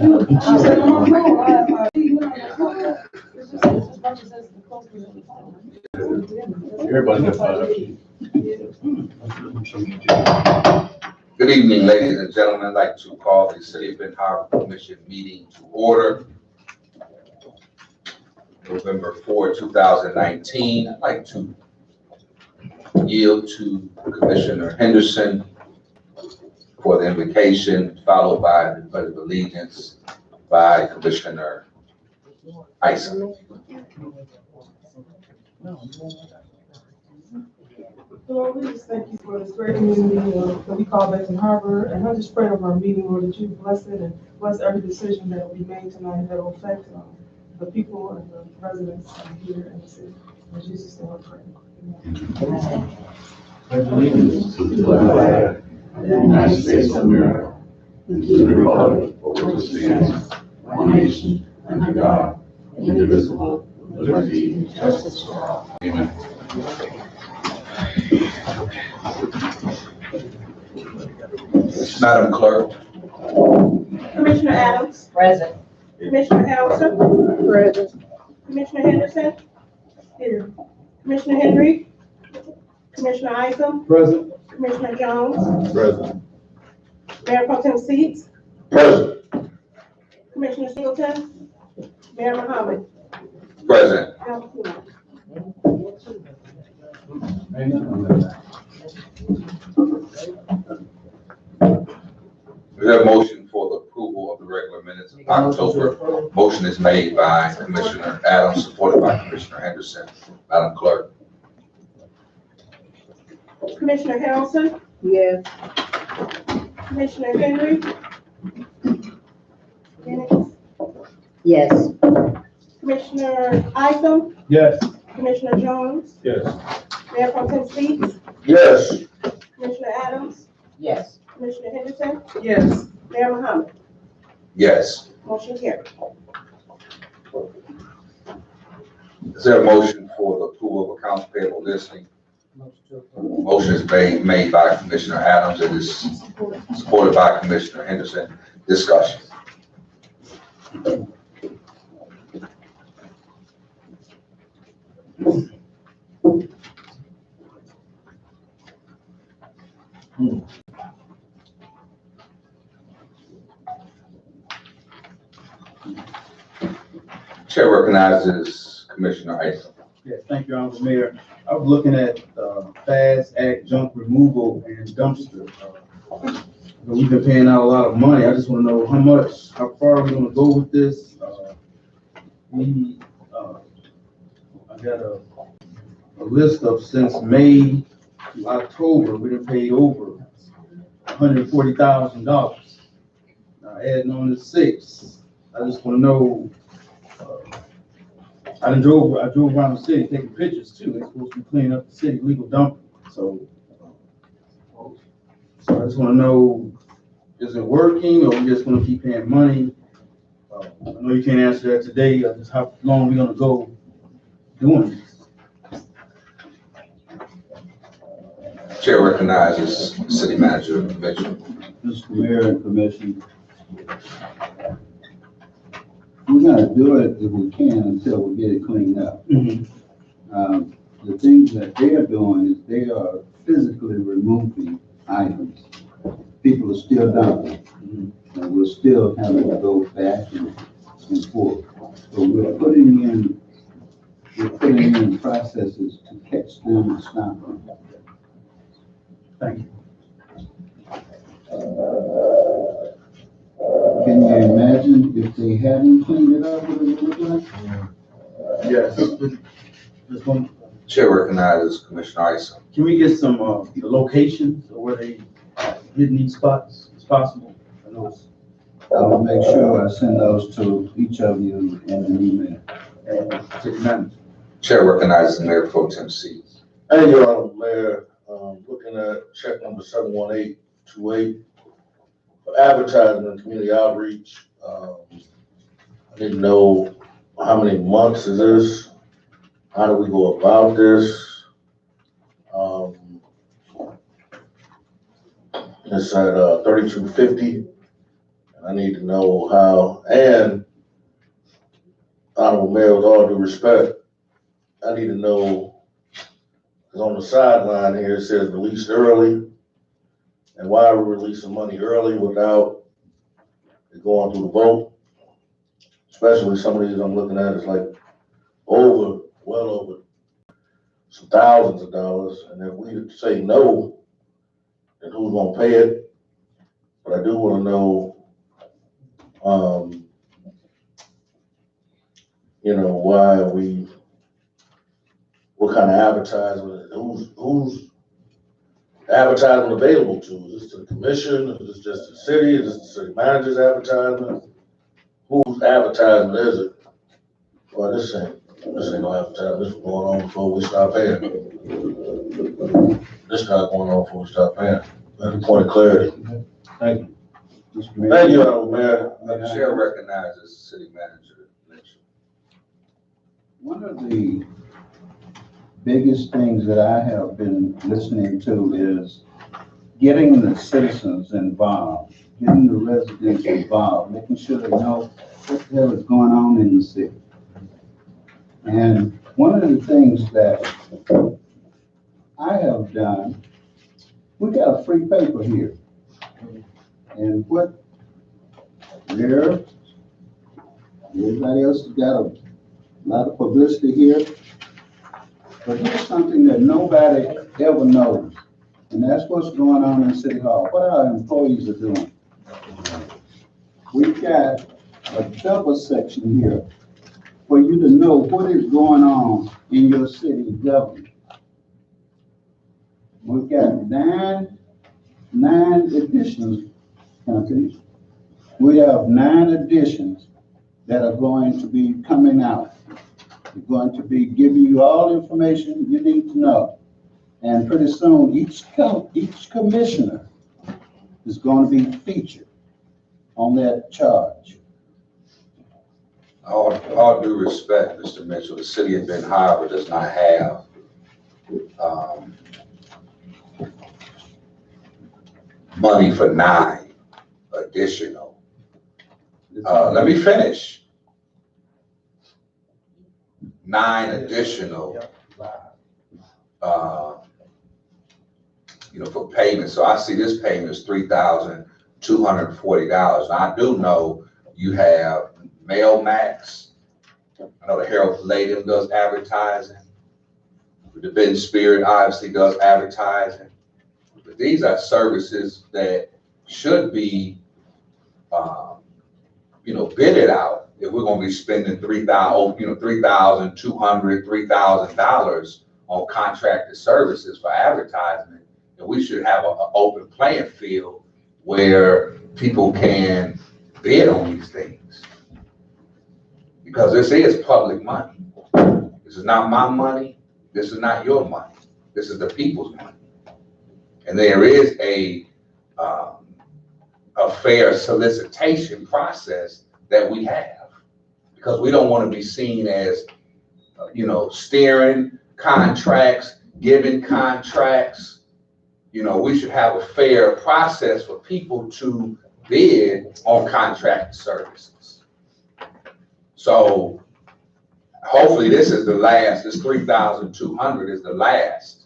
Everybody got five. Good evening, ladies and gentlemen. I'd like to call the City of Benton Harbor Commission meeting to order. November 4, 2019. I'd like to yield to Commissioner Henderson for the invocation, followed by the pledge of allegiance by Commissioner Isom. Lord, we just thank you for this great meeting that we call Benton Harbor, and I just pray over our meeting, Lord, that you bless it and bless every decision that will be made tonight that will affect the people and the residents here in the city. In Jesus' name, I pray. Amen. Pledge allegiance to the flag of the United States of America, and to the republic for which it stands, one nation, under God, indivisible, with liberty and justice for all. Amen. Madam Clerk. Commissioner Adams. Present. Commissioner Harrelson. Present. Commissioner Henderson. Here. Commissioner Henry. Commissioner Isom. Present. Commissioner Jones. Present. Mayor Pro Tem Seats. Present. Commissioner Singleton. Mayor Muhammad. Present. We have a motion for the approval of the regular minutes of October. Motion is made by Commissioner Adams, supported by Commissioner Henderson. Madam Clerk. Commissioner Harrelson. Yes. Commissioner Henry. Yes. Commissioner Isom. Yes. Commissioner Jones. Yes. Mayor Pro Tem Seats. Yes. Commissioner Adams. Yes. Commissioner Henderson. Yes. Mayor Muhammad. Yes. Motion carried. Is there a motion for the approval of accounts payable listing? Motion is made by Commissioner Adams. It is supported by Commissioner Henderson. Discussion. Chair recognizes Commissioner Isom. Yes, thank you, Honorable Mayor. I was looking at Fast Act junk removal and dumpster. We've been paying out a lot of money. I just want to know how far are we going to go with this? I got a list of since May to October, we done paid over $140,000. Now adding on to 6, I just want to know. I drove around the city taking pictures too. They're supposed to be cleaning up the city legal dumping. So I just want to know, is it working, or we just going to keep paying money? I know you can't answer that today. Just how long are we going to go doing this? Chair recognizes City Manager Mitchell. Mr. Mayor and Commission, we're gonna do it if we can until we get it cleaned up. The things that they are doing is they are physically removing items. People are still dumping, and we're still having to go back and forth. So we're putting in processes to catch them and stop them. Thank you. Can you imagine if they hadn't cleaned it up, what it would look like? Yes. Just one. Chair recognizes Commissioner Isom. Can we get some the locations of where they hidden these spots as possible? I know it's, I'll make sure I send those to each of you in an email. City Manager. Chair recognizes Mayor Pro Tem Seats. Hey, Your Honor, Mayor, looking at check number 71828 for advertising and community outreach. I didn't know how many months is this? How do we go about this? It's at 3250. I need to know how, and Honorable Mayor, with all due respect, I need to know, because on the sideline here, it says released early. And why are we releasing money early without it going through the vote? Especially some of these I'm looking at is like well over some thousands of dollars. And if we say no, then who's gonna pay it? But I do wanna know, why are we, what kind of advertisement, who's advertisement available to? Is this to the commission? Is this just the city? Is this the city manager's advertisement? Whose advertisement is it? Well, this ain't no advertisement. This was going on before we start paying. This not going on before we start paying. That's a point of clarity. Thank you. Mr. Mayor. Thank you, Honorable Mayor. The chair recognizes City Manager Mitchell. One of the biggest things that I have been listening to is getting the citizens involved, getting the residents involved, making sure they know what the hell is going on in the city. And one of the things that I have done, we got a free paper here. And what there, everybody else has got a lot of publicity here. But here's something that nobody ever knows, and that's what's going on in City Hall, what our employees are doing. We've got a double section here for you to know what is going on in your city government. We've got nine additions, companies. We have 9 additions that are going to be coming out. We're going to be giving you all the information you need to know. And pretty soon, each commissioner is going to be featured on that charge. All due respect, Mr. Mitchell, the city of Benton Harbor does not have money for 9 additional. Let me finish. 9 additional, for payment. So I see this payment is $3,240. Now I do know you have Mail Max. I know the Herald Palladium does advertising. The Benton Spirit obviously does advertising. But these are services that should be, bidded out. If we're going to be spending $3,200, $3,000 on contracted services for advertisement, then we should have an open playing field where people can bid on these things. Because this is public money. This is not my money. This is not your money. This is the people's money. And there is a fair solicitation process that we have, because we don't want to be seen as, steering contracts, giving contracts. We should have a fair process for people to bid on contracted services. So hopefully this is the last, this 3,200 is the last,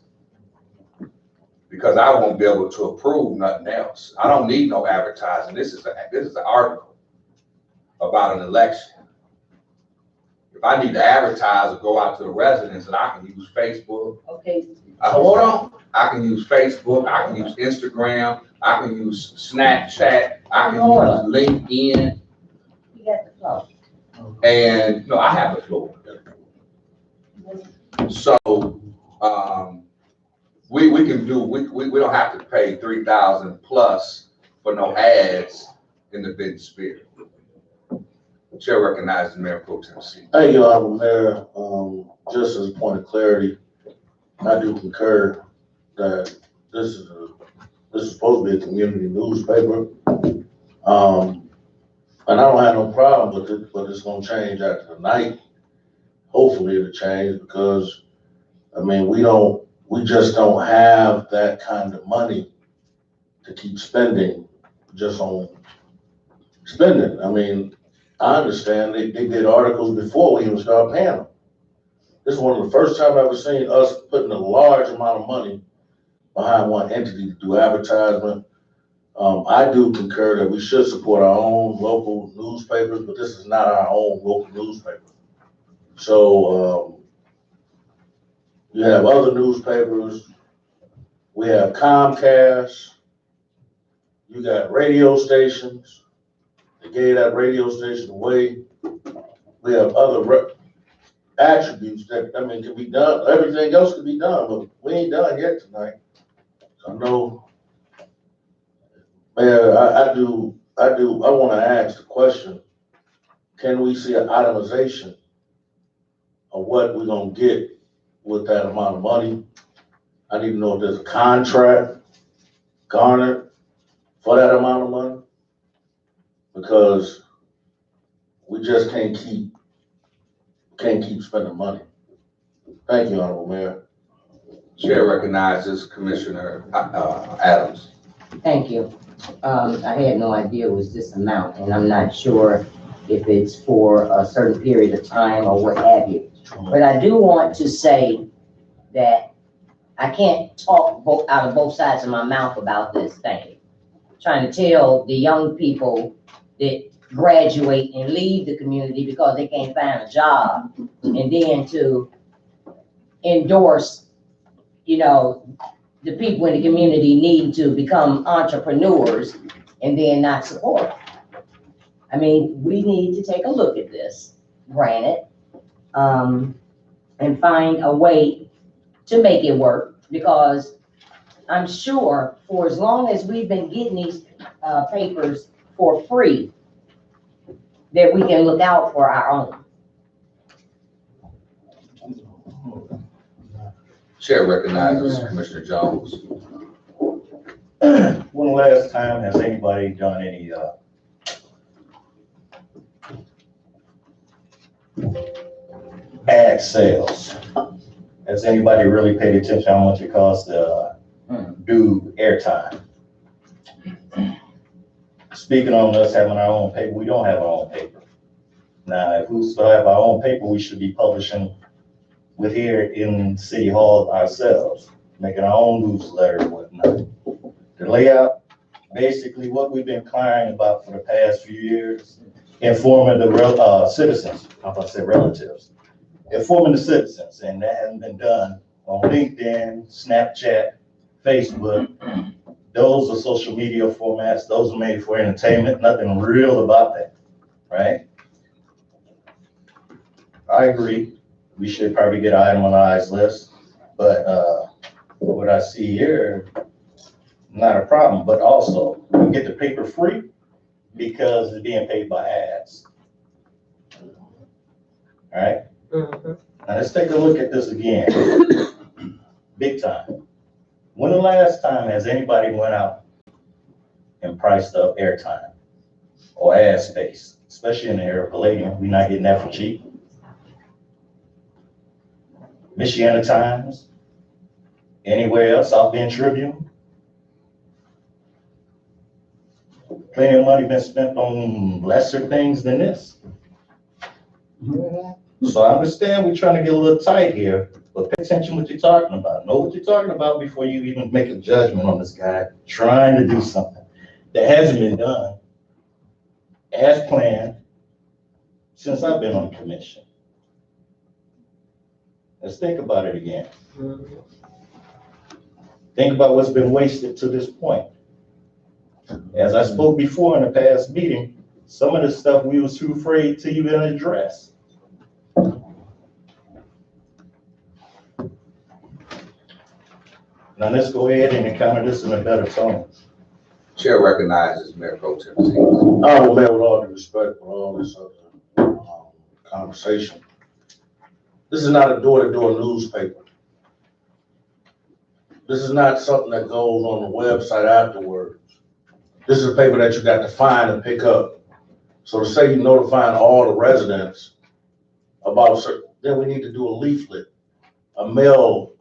because I won't be able to approve nothing else. I don't need no advertising. This is an article about an election. If I need to advertise or go out to the residents, and I can use Facebook. Okay. Hold on. I can use Facebook. I can use Instagram. I can use Snapchat. I can use LinkedIn. You got the floor. And no, I have the floor. So we can do, we don't have to pay 3,000 plus for no ads in the Benton Spirit. Chair recognizes Mayor Pro Tem C. Thank you, Honorable Mayor. Just as a point of clarity, I do concur that this is supposed to be a community newspaper. And I don't have no problem with it, but it's gonna change after the night. Hopefully it'll change, because, we just don't have that kind of money to keep spending just on spending. I mean, I understand they did articles before we even started paying them. This is one of the first time I've ever seen us putting a large amount of money behind one entity to do advertisement. I do concur that we should support our own local newspapers, but this is not our own local newspaper. So, you have other newspapers, we have Comcast, you got radio stations, they gave that radio station away. We have other attributes that, I mean, can be done, everything else can be done, but we ain't done yet tonight. I know, Mayor, I wanna ask the question, can we see an itemization of what we're gonna get with that amount of money? I need to know if there's a contract garnered for that amount of money, because we just can't keep spending money. Thank you, Honorable Mayor. Chair recognizes Commissioner Adams. Thank you. I had no idea it was this amount, and I'm not sure if it's for a certain period of time or what have you. But I do want to say that I can't talk out of both sides of my mouth about this thing. Trying to tell the young people that graduate and leave the community because they can't find a job, and then to endorse, the people in the community needing to become entrepreneurs and then not support. I mean, we need to take a look at this, granted, and find a way to make it work, because I'm sure for as long as we've been getting these papers for free, that we can look out for our own. Chair recognizes Commissioner Jones. When the last time has anybody done any, ad sales? Has anybody really paid attention to how much it costs to do airtime? Speaking on us having our own paper, we don't have our own paper. Now, if we still have our own paper, we should be publishing with here in City Hall ourselves, making our own newsletter and whatnot. The layout, basically what we've been crying about for the past few years, informing the citizens, I'm gonna say relatives, informing the citizens, and that hasn't been done on LinkedIn, Snapchat, Facebook. Those are social media formats. Those are made for entertainment, nothing real about that, right? I agree. We should probably get an itemized list, but what I see here, not a problem, but also we get the paper free because it's being paid by ads. All right? Now let's take a look at this again, big time. When the last time has anybody went out and priced up airtime or ad space, especially in the area of Palladium? We're not getting that for cheap. Michiana Times, anywhere else, South Bend Tribune. Plenty of money been spent on lesser things than this. So I understand we're trying to get a little tight here, but pay attention to what you're talking about. Know what you're talking about before you even make a judgment on this guy trying to do something that hasn't been done as planned since I've been on the commission. Let's think about it again. Think about what's been wasted to this point. As I spoke before in the past meeting, some of the stuff we was too afraid to even address. Now let's go ahead and encounter this in a better tone. Chair recognizes Mayor Pro Tem Sings. Honorable Mayor, with all due respect for all this other conversation, this is not a door-to-door newspaper. This is not something that goes on the website afterwards. This is a paper that you got to find and pick up. So to say you're notifying all the residents about certain, then we need to do a leaflet, a mail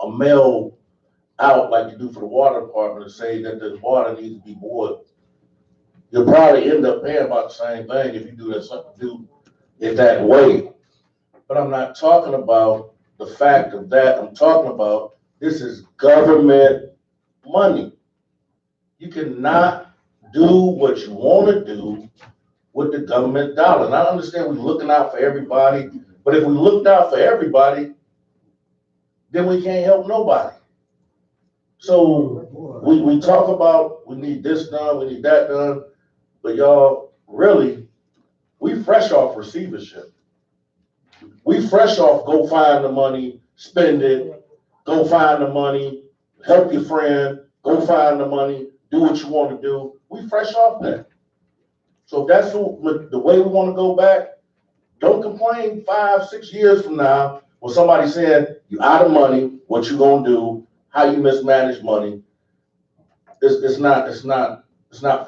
out like you do for the water department, to say that the water needs to be boiled you'll probably end up paying about the same thing if you do it that way. But I'm not talking about the fact of that. I'm talking about this is government money. You cannot do what you want to do with the government dollar. And I understand we're looking out for everybody, but if we looked out for everybody, then we can't help nobody. So we talk about we need this done, we need that done, but y'all, really, we fresh off receivership. We fresh off go find the money, spend it, go find the money, help your friend, go find the money, do what you want to do. We fresh off that. So if that's the way we want to go back, don't complain 5, 6 years from now when somebody said you out of money, what you gonna do, how you mismanage money. It's not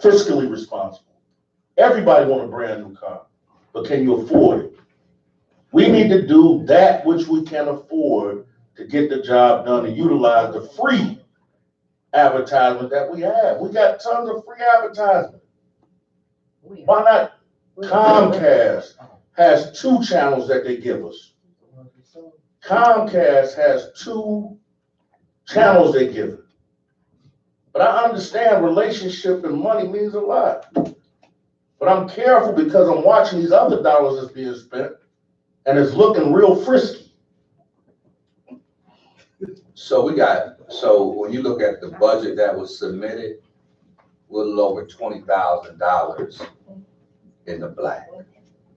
fiscally responsible. Everybody want a brand new car, but can you afford it? We need to do that which we can afford to get the job done and utilize the free advertisement that we have. We got tons of free advertisement. Why not? Comcast has 2 channels that they give us. Comcast has 2 channels they give it. But I understand relationship and money means a lot. But I'm careful because I'm watching these other dollars that's being spent and it's looking real frisky. So when you look at the budget that was submitted, we're a little over $20,000 in the black.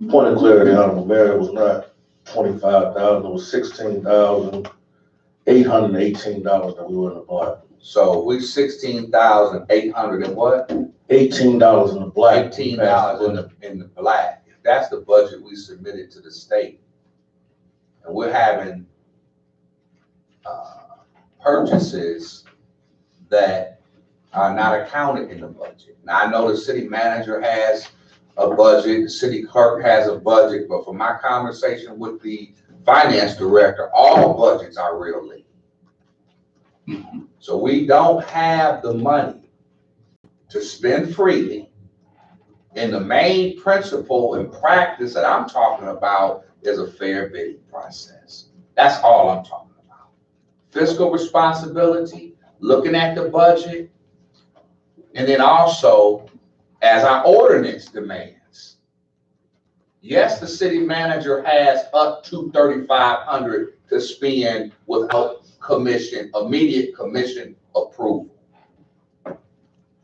Point of clarity, Honorable Mayor, it was not 25,000, it was $16,818 that we were in the black. So we 16,800 and what? $18 in the black. $18 in the black. If that's the budget we submitted to the state, and we're having purchases that are not accounted in the budget. Now, I know the city manager has a budget, the city clerk has a budget, but from my conversation with the finance director, all budgets are real lean. So we don't have the money to spend freely. And the main principle and practice that I'm talking about is a fair bidding process. That's all I'm talking about. Fiscal responsibility, looking at the budget, and then also, as our ordinance demands, yes, the city manager has up to $3,500 to spend without immediate commission approval.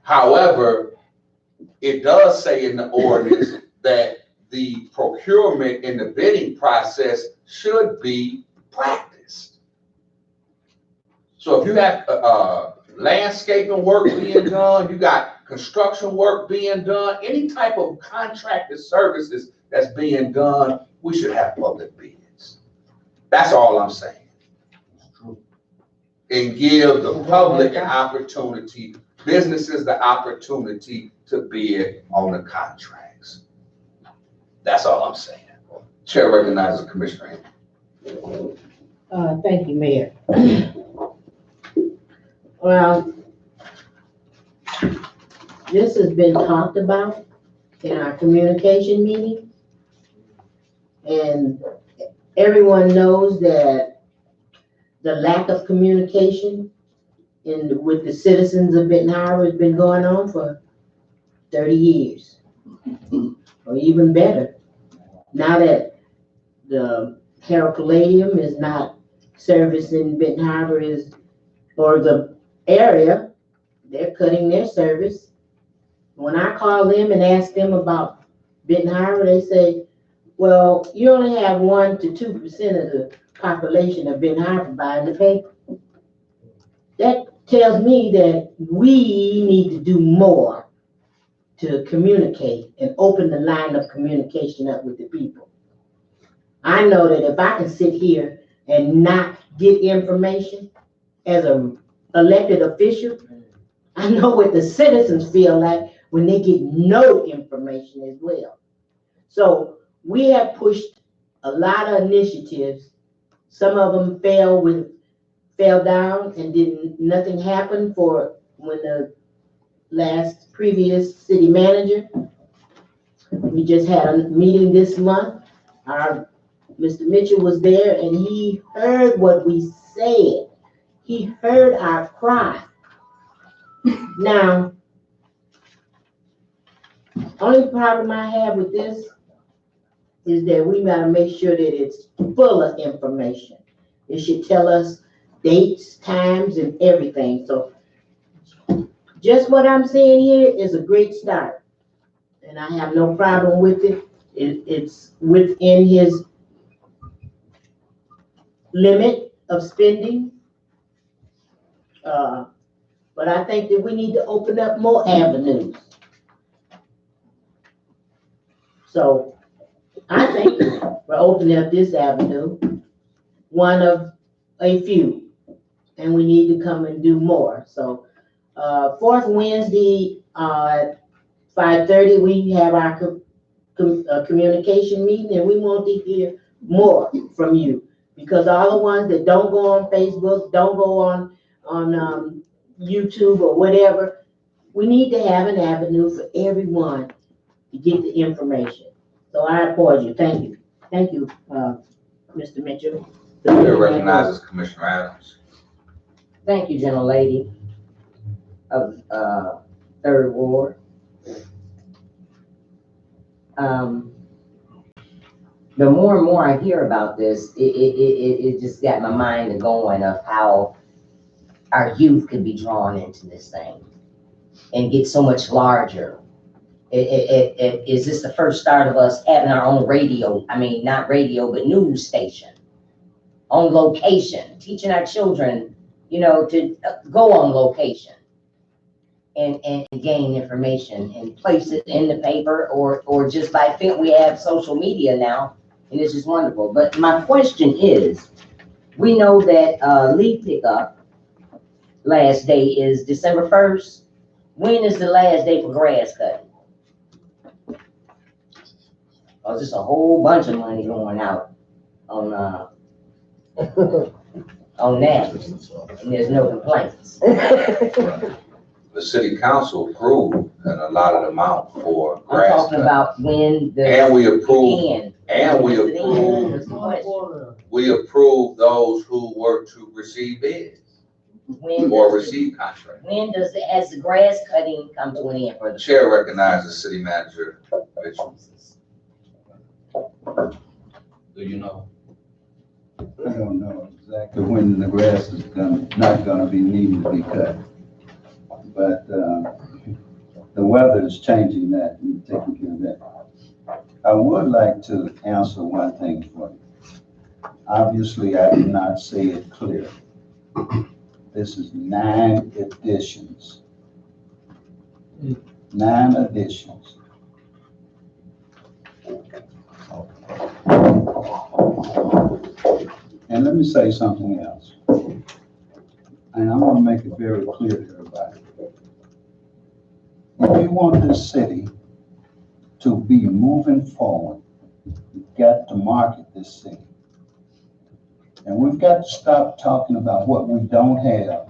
However, it does say in the ordinance that the procurement and the bidding process should be practiced. So if you have landscaping work being done, you got construction work being done, any type of contracted services that's being done, we should have public bids. That's all I'm saying. And give the public an opportunity, businesses the opportunity to bid on the contracts. That's all I'm saying. Chair recognizes Commissioner Henry. Thank you, Mayor. Well, this has been talked about in our communication meeting. And everyone knows that the lack of communication with the citizens of Benton Harbor has been going on for 30 years, or even better. Now that the Herald Palladium is not servicing Benton Harbor or the area, they're cutting their service. When I call them and ask them about Benton Harbor, they say, well, you only have 1 to 2% of the population of Benton Harbor buying the paper. That tells me that we need to do more to communicate and open the line of communication up with the people. I know that if I can sit here and not get information as an elected official, I know what the citizens feel like when they get no information as well. So we have pushed a lot of initiatives. Some of them fell down and nothing happened for when the previous city manager. We just had a meeting this month. Mr. Mitchell was there and he heard what we said. He heard our cry. Now, only problem I have with this is that we gotta make sure that it's full of information. It should tell us dates, times, and everything. So just what I'm saying here is a great start. And I have no problem with it. It's within his limit of spending. But I think that we need to open up more avenues. So I think we're opening up this avenue, one of a few, and we need to come and do more. So, fourth Wednesday, 5:30, we have our communication meeting, and we want to hear more from you. Because all the ones that don't go on Facebook, don't go on YouTube or whatever, we need to have an avenue for everyone to get the information. So I applaud you. Thank you. Thank you, Mr. Mitchell. Chair recognizes Commissioner Adams. Thank you, gentlelady of, Third Ward. The more and more I hear about this, it just got my mind going of how our youth could be drawn into this thing and get so much larger. Is this the first start of us having our own radio? I mean, not radio, but news station on location, teaching our children, to go on location and gain information and place it in the paper or just by film. We have social media now, and it's just wonderful. But my question is, we know that leaf pickup last day is December 1st. When is the last day for grass cutting? Oh, just a whole bunch of money going out on on that, and there's no complaints. The city council approved an allotted amount for I'm grass talking cutting. about when the. And we approved, end. and we When is the end? approved, That's the question. we approved those who were to receive bids When or does, receive contracts. has the grass cutting come to an end for the? Chair recognizes City Manager Mitchell. Do you know? I don't know exactly when the grass is not gonna be needing to be cut. But, the weather is changing that and taking care of that. I would like to answer one thing for you. Obviously, I did not say it clear. This is 9 additions. 9 additions. And let me say something else. And I want to make it very clear to everybody. If you want this city to be moving forward, you've got to market this city. And we've got to stop talking about what we don't have.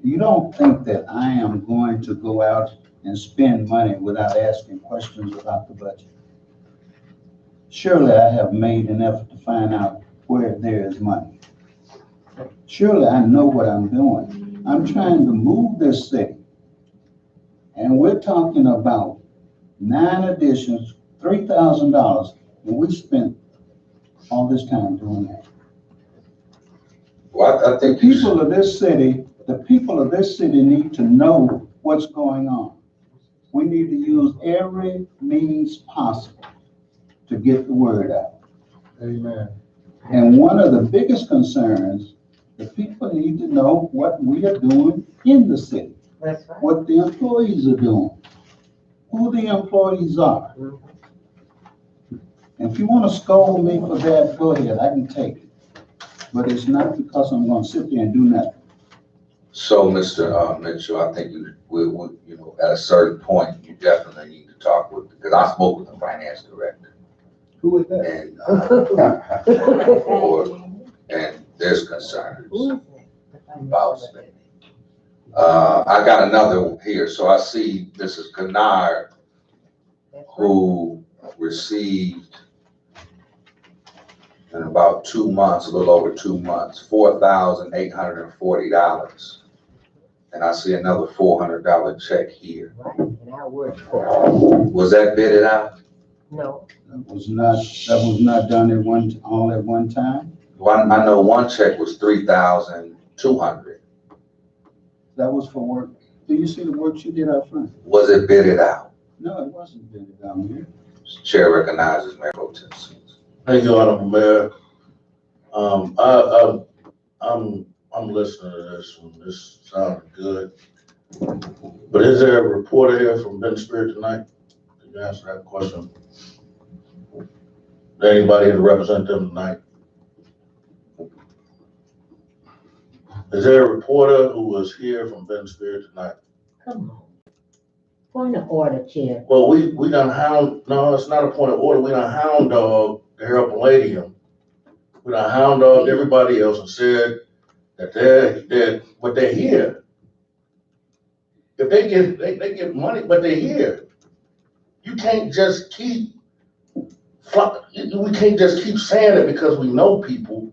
You don't think that I am going to go out and spend money without asking questions about the budget. Surely I have made an effort to find out where there is money. Surely I know what I'm doing. I'm trying to move this city. And we're talking about 9 additions, $3,000, and we spent all this time doing that. Well, I The think you should. people of this city need to know what's going on. We need to use every means possible to get the word out. Amen. And one of the biggest concerns, the people need to know what we are doing in the city, That's right. what the employees are doing, who the employees are. And if you want to scold me for that, go ahead, I can take it. But it's not because I'm going to sit there and do nothing. So, Mr. Mitchell, I think we, at a certain point, you definitely need to talk with, because I spoke with the finance director. Who is that? And, and there's concerns about spending. I got another here, so I see Mrs. Kennard, who received in about 2 months, a little over 2 months, $4,840. And I see another $400 check here. Right, and I worked for Was that bidded out? No. That was not done all at one time? I know one check was 3,200. That was for work. Do you see the work she did out front? Was it bidded out? No, it wasn't bid down here. Chair recognizes Mayor Pro Tem Sims. Thank you, Honorable Mayor. I'm listening to this one. This sounds good. But is there a reporter here from Benton Spirit tonight? Can you answer that question? Is there anybody here to represent them tonight? Is there a reporter who was here from Benton Spirit tonight? Come on. Point of order, Chair. Well, we done no, it's not a point of order. We done hound dog the Herald Palladium. We done hound dog everybody else and said that but they're here. If they get money, but they're here. You can't just keep, we can't just keep saying it because we know people.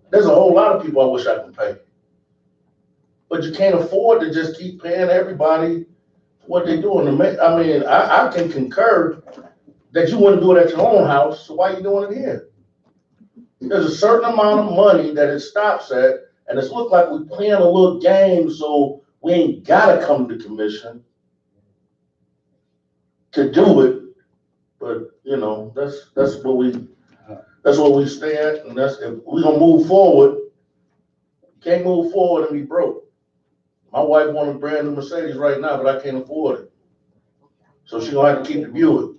There's a whole lot of people I wish I could pay. But you can't afford to just keep paying everybody what they're doing. I mean, I can concur that you wouldn't do it at your own house, so why are you doing it here? There's a certain amount of money that it stops at, and it's looked like we're playing a little game, so we ain't gotta come to commission to do it. But you know, that's what we stay at, and that's if we're gonna move forward. You can't move forward and be broke. My wife wants a brand new Mercedes right now, but I can't afford it. So she's gonna have to keep the Buick.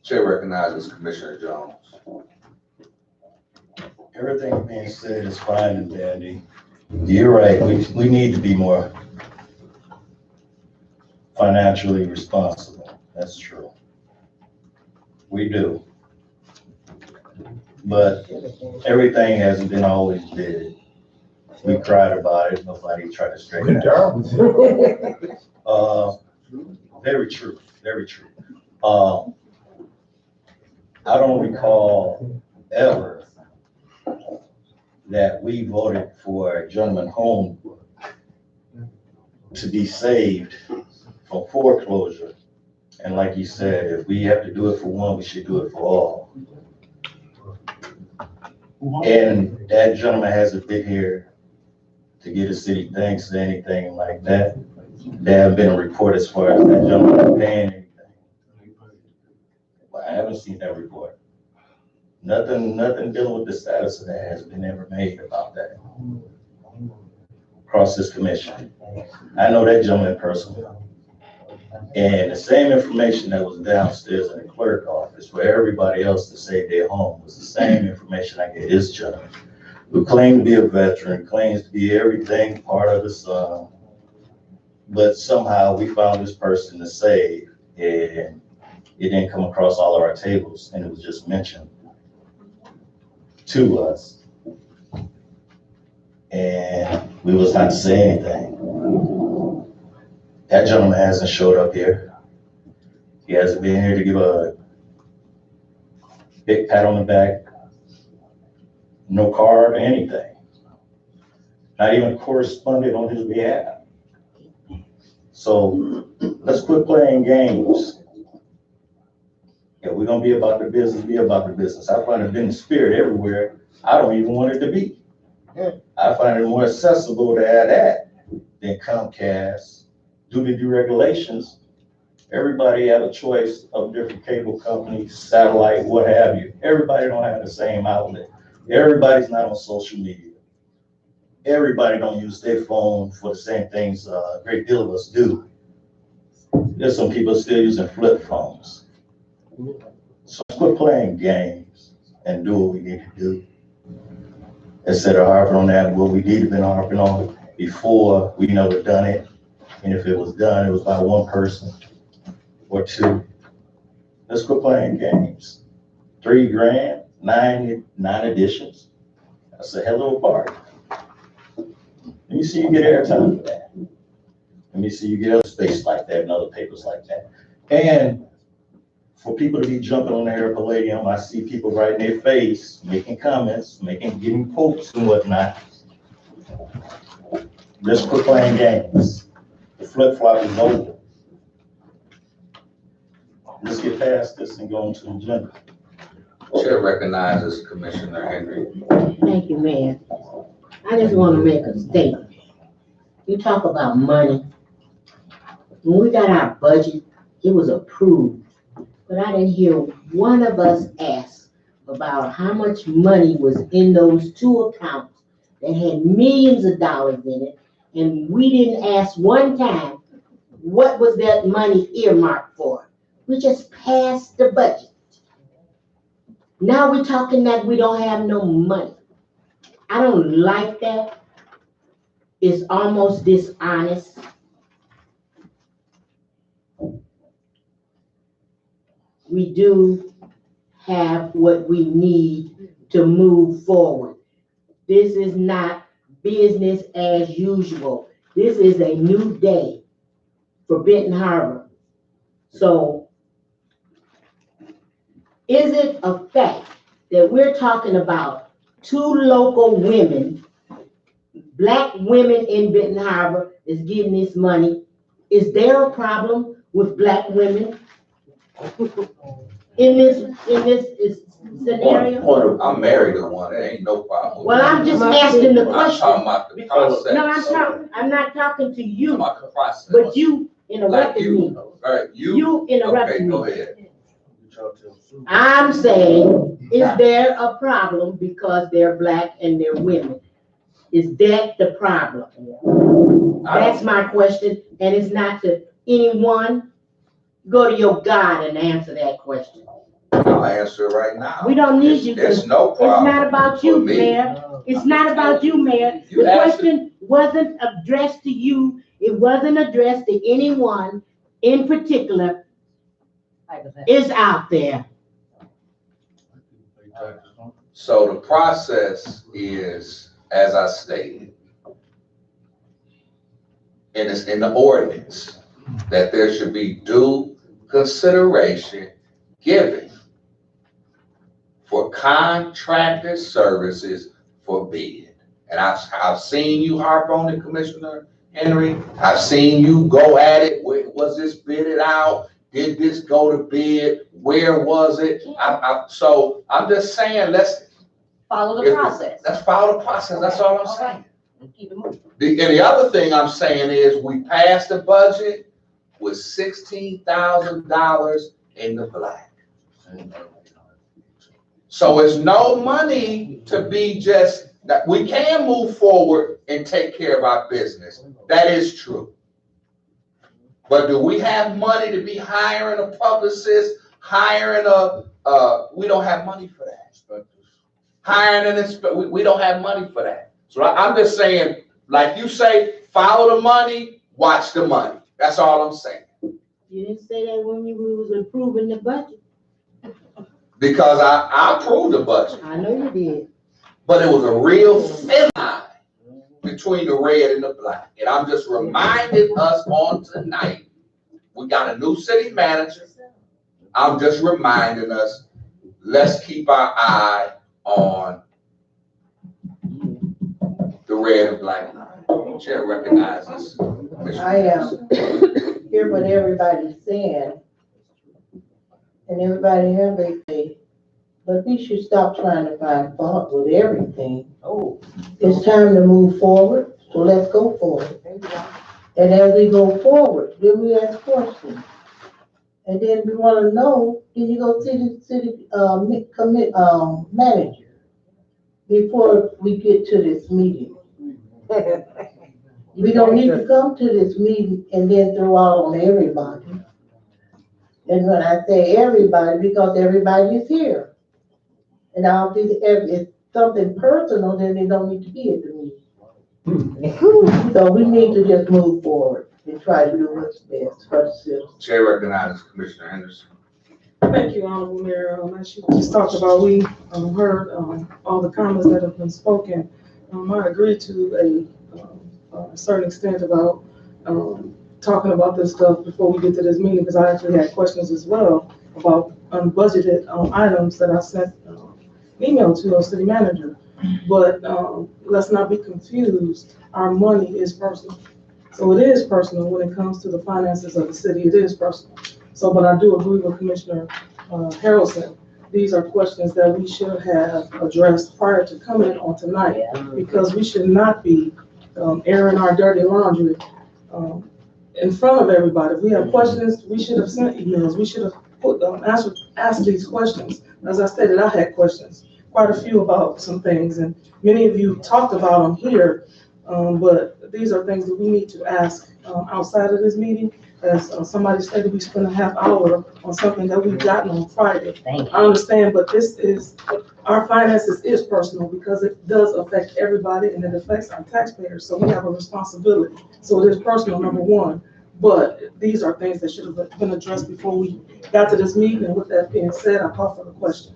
Chair recognizes Commissioner Jones. Everything being said is fine and dandy. You're right, we need to be more financially responsible. That's true. We do. But everything hasn't been always bid. We cried about it, nobody tried to straighten it out. Very true, very true. I don't recall ever that we voted for a gentleman home to be saved from foreclosure. And like you said, if we have to do it for one, we should do it for all. And that gentleman hasn't been here to get a city thanks or anything like that. There haven't been a report as far as that gentleman paying anything. But I haven't seen that report. Nothing dealing with the status of that has been ever made about that across this commission. I know that gentleman personally. And the same information that was downstairs in the clerk office for everybody else to save their home was the same information I gave this gentleman, who claimed to be a veteran, claims to be everything part of the son. But somehow we found this person to save, and it didn't come across all of our tables, and it was just mentioned to us. And we was not to say anything. That gentleman hasn't showed up here. He hasn't been here to give a big pat on the back, no card, anything. Not even corresponded on his behalf. So let's quit playing games. If we're gonna be about the business, be about the business. I find it been in spirit everywhere. I don't even want it to be. I find it more accessible to add that than Comcast. Due to deregulations, everybody have a choice of different cable companies, satellite, what have you. Everybody don't have the same outlet. Everybody's not on social media. Everybody don't use their phone for the same things a great deal of us do. There's some people still using flip phones. So let's quit playing games and do what we need to do. Instead of harping on that, what we need to been harping on before, we never done it. And if it was done, it was by one person or two. Let's quit playing games. $3 grand, nine editions. That's a hell of a party. Let me see you get airtime for that. Let me see you get other space like that and other papers like that. And for people to be jumping on the air Palladium, I see people right in their face, making comments, giving quotes and whatnot. Just quit playing games. The flip flop is over. Let's get past this and go on to the agenda. Chair recognizes Commissioner Henry. Thank you, Mayor. I just want to make a statement. You talk about money. When we got our budget, it was approved, but I didn't hear one of us ask about how much money was in those two accounts that had millions of dollars in it, and we didn't ask one time, what was that money earmarked for? We just passed the budget. Now we're talking that we don't have no money. I don't like that. It's almost dishonest. We do have what we need to move forward. This is not business as usual. This is a new day for Benton Harbor. So, is it a fact that we're talking about two local women, Black women in Benton Harbor is getting this money? Is there a problem with Black women in this scenario? I'm married to one, there ain't no problem. Well, I'm just asking the I'm question. talking about the process. No, I'm not talking to I'm you, talking about the process. but you Like interrupted me. All right, You interrupted okay, go me. ahead. I'm saying, is there a problem because they're Black and they're women? Is that the problem? That's my question, and it's not to anyone. Go to your God and answer that question. I'll answer it right now. We don't need you. There's no It's problem. not about you, for me. Mayor. It's not about you, Mayor. You The asked question wasn't addressed to you. It wasn't addressed to anyone in particular. It's out there. So the process is, as I stated, and it's in the ordinance, that there should be due consideration given for contracted services for bid. And I've seen you harp on it, Commissioner Henry. I've seen you go at it. Was this bidded out? Did this go to bid? Where was it? So I'm just saying, let's Follow the process. Let's follow the process. That's all I'm saying. Keep it moving. And the other thing I'm saying is we passed the budget with $16,000 in the black. So it's no money to be just, that we can move forward and take care of our business. That is true. But do we have money to be hiring a publicist, hiring we don't have money for that. Hiring an inspector, we don't have money for that. So I'm just saying, like you say, follow the money, watch the money. That's all I'm saying. You didn't say that when we was approving the budget. Because I approved the budget, I know you did. but it was a real thin line between the red and the black. And I'm just reminding us on tonight, we got a new city manager. I'm just reminding us, let's keep our eye on the red and black line. Chair recognizes. I hear what everybody's saying, and everybody have a say, but we should stop trying to find fault with everything. Oh. It's time to move forward, so let's go forward. And as we go forward, then we ask questions. And then we want to know, then you go see the city manager before we get to this meeting. We don't need to come to this meeting and then throw out on everybody. And when I say everybody, because everybody is here. And I don't think if it's something personal, then they don't need to be at the meeting. So we need to just move forward and try to do what's best for the citizens. Chair recognizes Commissioner Henderson. Thank you, Honorable Mayor. As you just talked about, we heard all the comments that have been spoken. I agree to a certain extent about talking about this stuff before we get to this meeting, because I actually had questions as well about unbudgeted items that I sent email to our city manager. But let's not be confused. Our money is personal. So it is personal when it comes to the finances of the city. It is personal. So, but I do agree with Commissioner Harrelson. These are questions that we should have addressed prior to coming on tonight, because we should not be airing our dirty laundry in front of everybody. If we have questions, we should have sent emails. We should have asked these questions. As I stated, I had questions, quite a few about some things, and many of you talked about them here. But these are things that we need to ask outside of this meeting. As somebody stated, we spent a half hour on something that we gotten on Friday. Thank you. I understand, but this is, our finances is personal because it does affect everybody and it affects our taxpayers. So we have a responsibility. So it is personal, number one. But these are things that should have been addressed before we got to this meeting. And with that being said, I call for the question.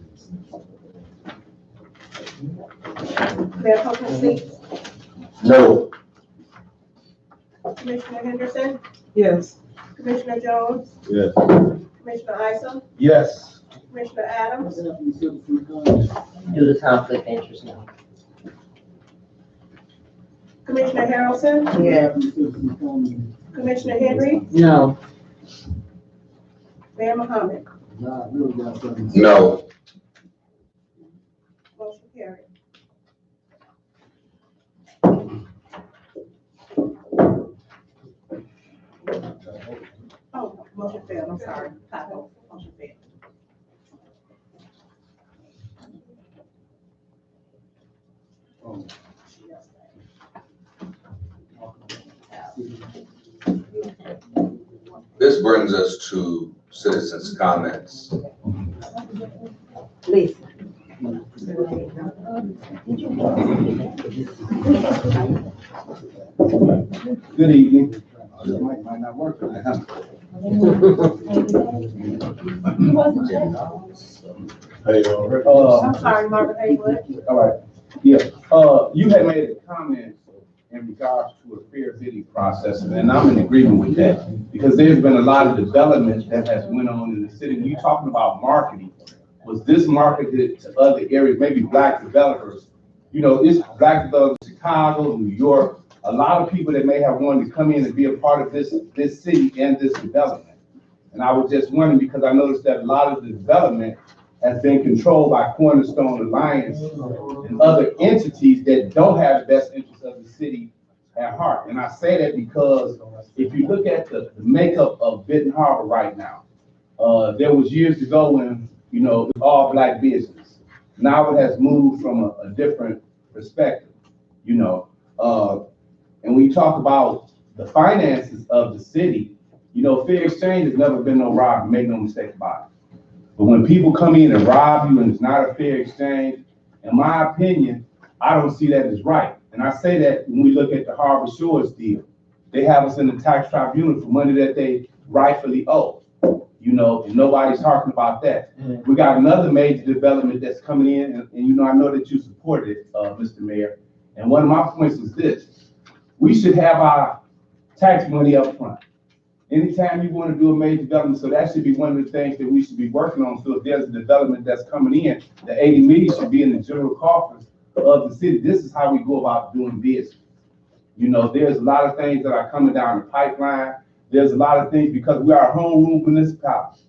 Mayor Copeland, No. Commissioner Henderson, Yes. Commissioner Jones, Yes. Commissioner Isom, Yes. Commissioner Adams, Do the conflict of interest now. Commissioner Harrelson, Yeah. Commissioner Henry, No. Mayor Muhammad. No. Motion carried. Oh, motion failed, I'm sorry. Typo. Motion failed. This brings us to citizens' comments. Please. Good evening. This mic might not work tonight, huh? Hey, I'm sorry, Margaret Haywood. All right, yeah, you had made a comment in regards to a fair bidding process, and I'm in agreement with that, because there's been a lot of development that has went on in the city. When you're talking about marketing, was this marketed to other areas, maybe black developers? You know, it's black developers in Chicago, New York, a lot of people that may have wanted to come in and be a part of this city and this development. And I was just wondering, because I noticed that a lot of the development has been controlled by Cornerstone Alliance and other entities that don't have the best interests of the city at heart. And I say that because if you look at the makeup of Benton Harbor right now, there was years ago when, you know, it was all black business. Now it has moved from a different perspective, you know. And when you talk about the finances of the city, you know, fair exchange has never been no robbery, make no mistake about it. But when people come in and rob you and it's not a fair exchange, in my opinion, I don't see that as right. And I say that when we look at the Harbor Shores deal, they have us in the tax tribunal for money that they rightfully owe, you know, and nobody's talking about that. We got another major development that's coming in, and you know, I know that you supported it, Mr. Mayor. And one of my points is this: we should have our tax money up front. Anytime you want to do a major development, so that should be one of the things that we should be working on. So if there's a development that's coming in, the 80 million should be in the general coffers of the city. This is how we go about doing business. You know, there's a lot of things that are coming down the pipeline. There's a lot of things, because we are a home rule municipality.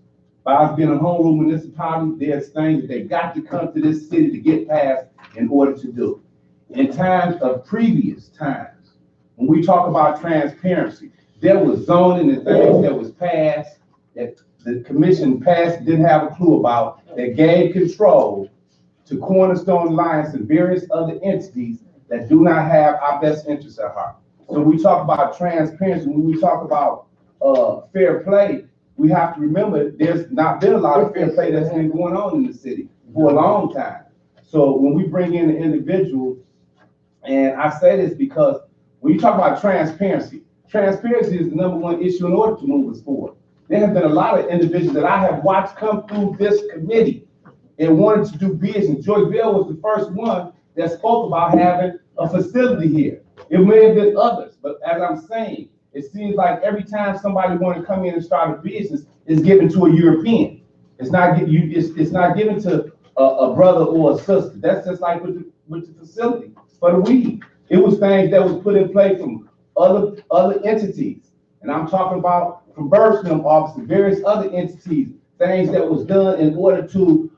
By us being a home rule municipality, there's things that they got to come to this city to get passed in order to do. In times of previous times, when we talk about transparency, there was zoning and things that was passed that the commission passed, didn't have a clue about, that gave control to Cornerstone Alliance and various other entities that do not have our best interests at heart. So when we talk about transparency, when we talk about fair play, we have to remember there's not been a lot of fair play that's been going on in the city for a long time. So when we bring in the individual, and I say this because when you talk about transparency, transparency is the #1 issue in order to move us forward. There have been a lot of individuals that I have watched come through this committee and wanted to do business. Joy Bell was the first one that spoke about having a facility here. It may have been others, but as I'm saying, it seems like every time somebody want to come in and start a business, it's given to a European. It's not given to a brother or a sister. That's just like with the facility for the weed. It was things that was put in place from other entities. And I'm talking about from Bergstrom Office and various other entities, things that was done in order to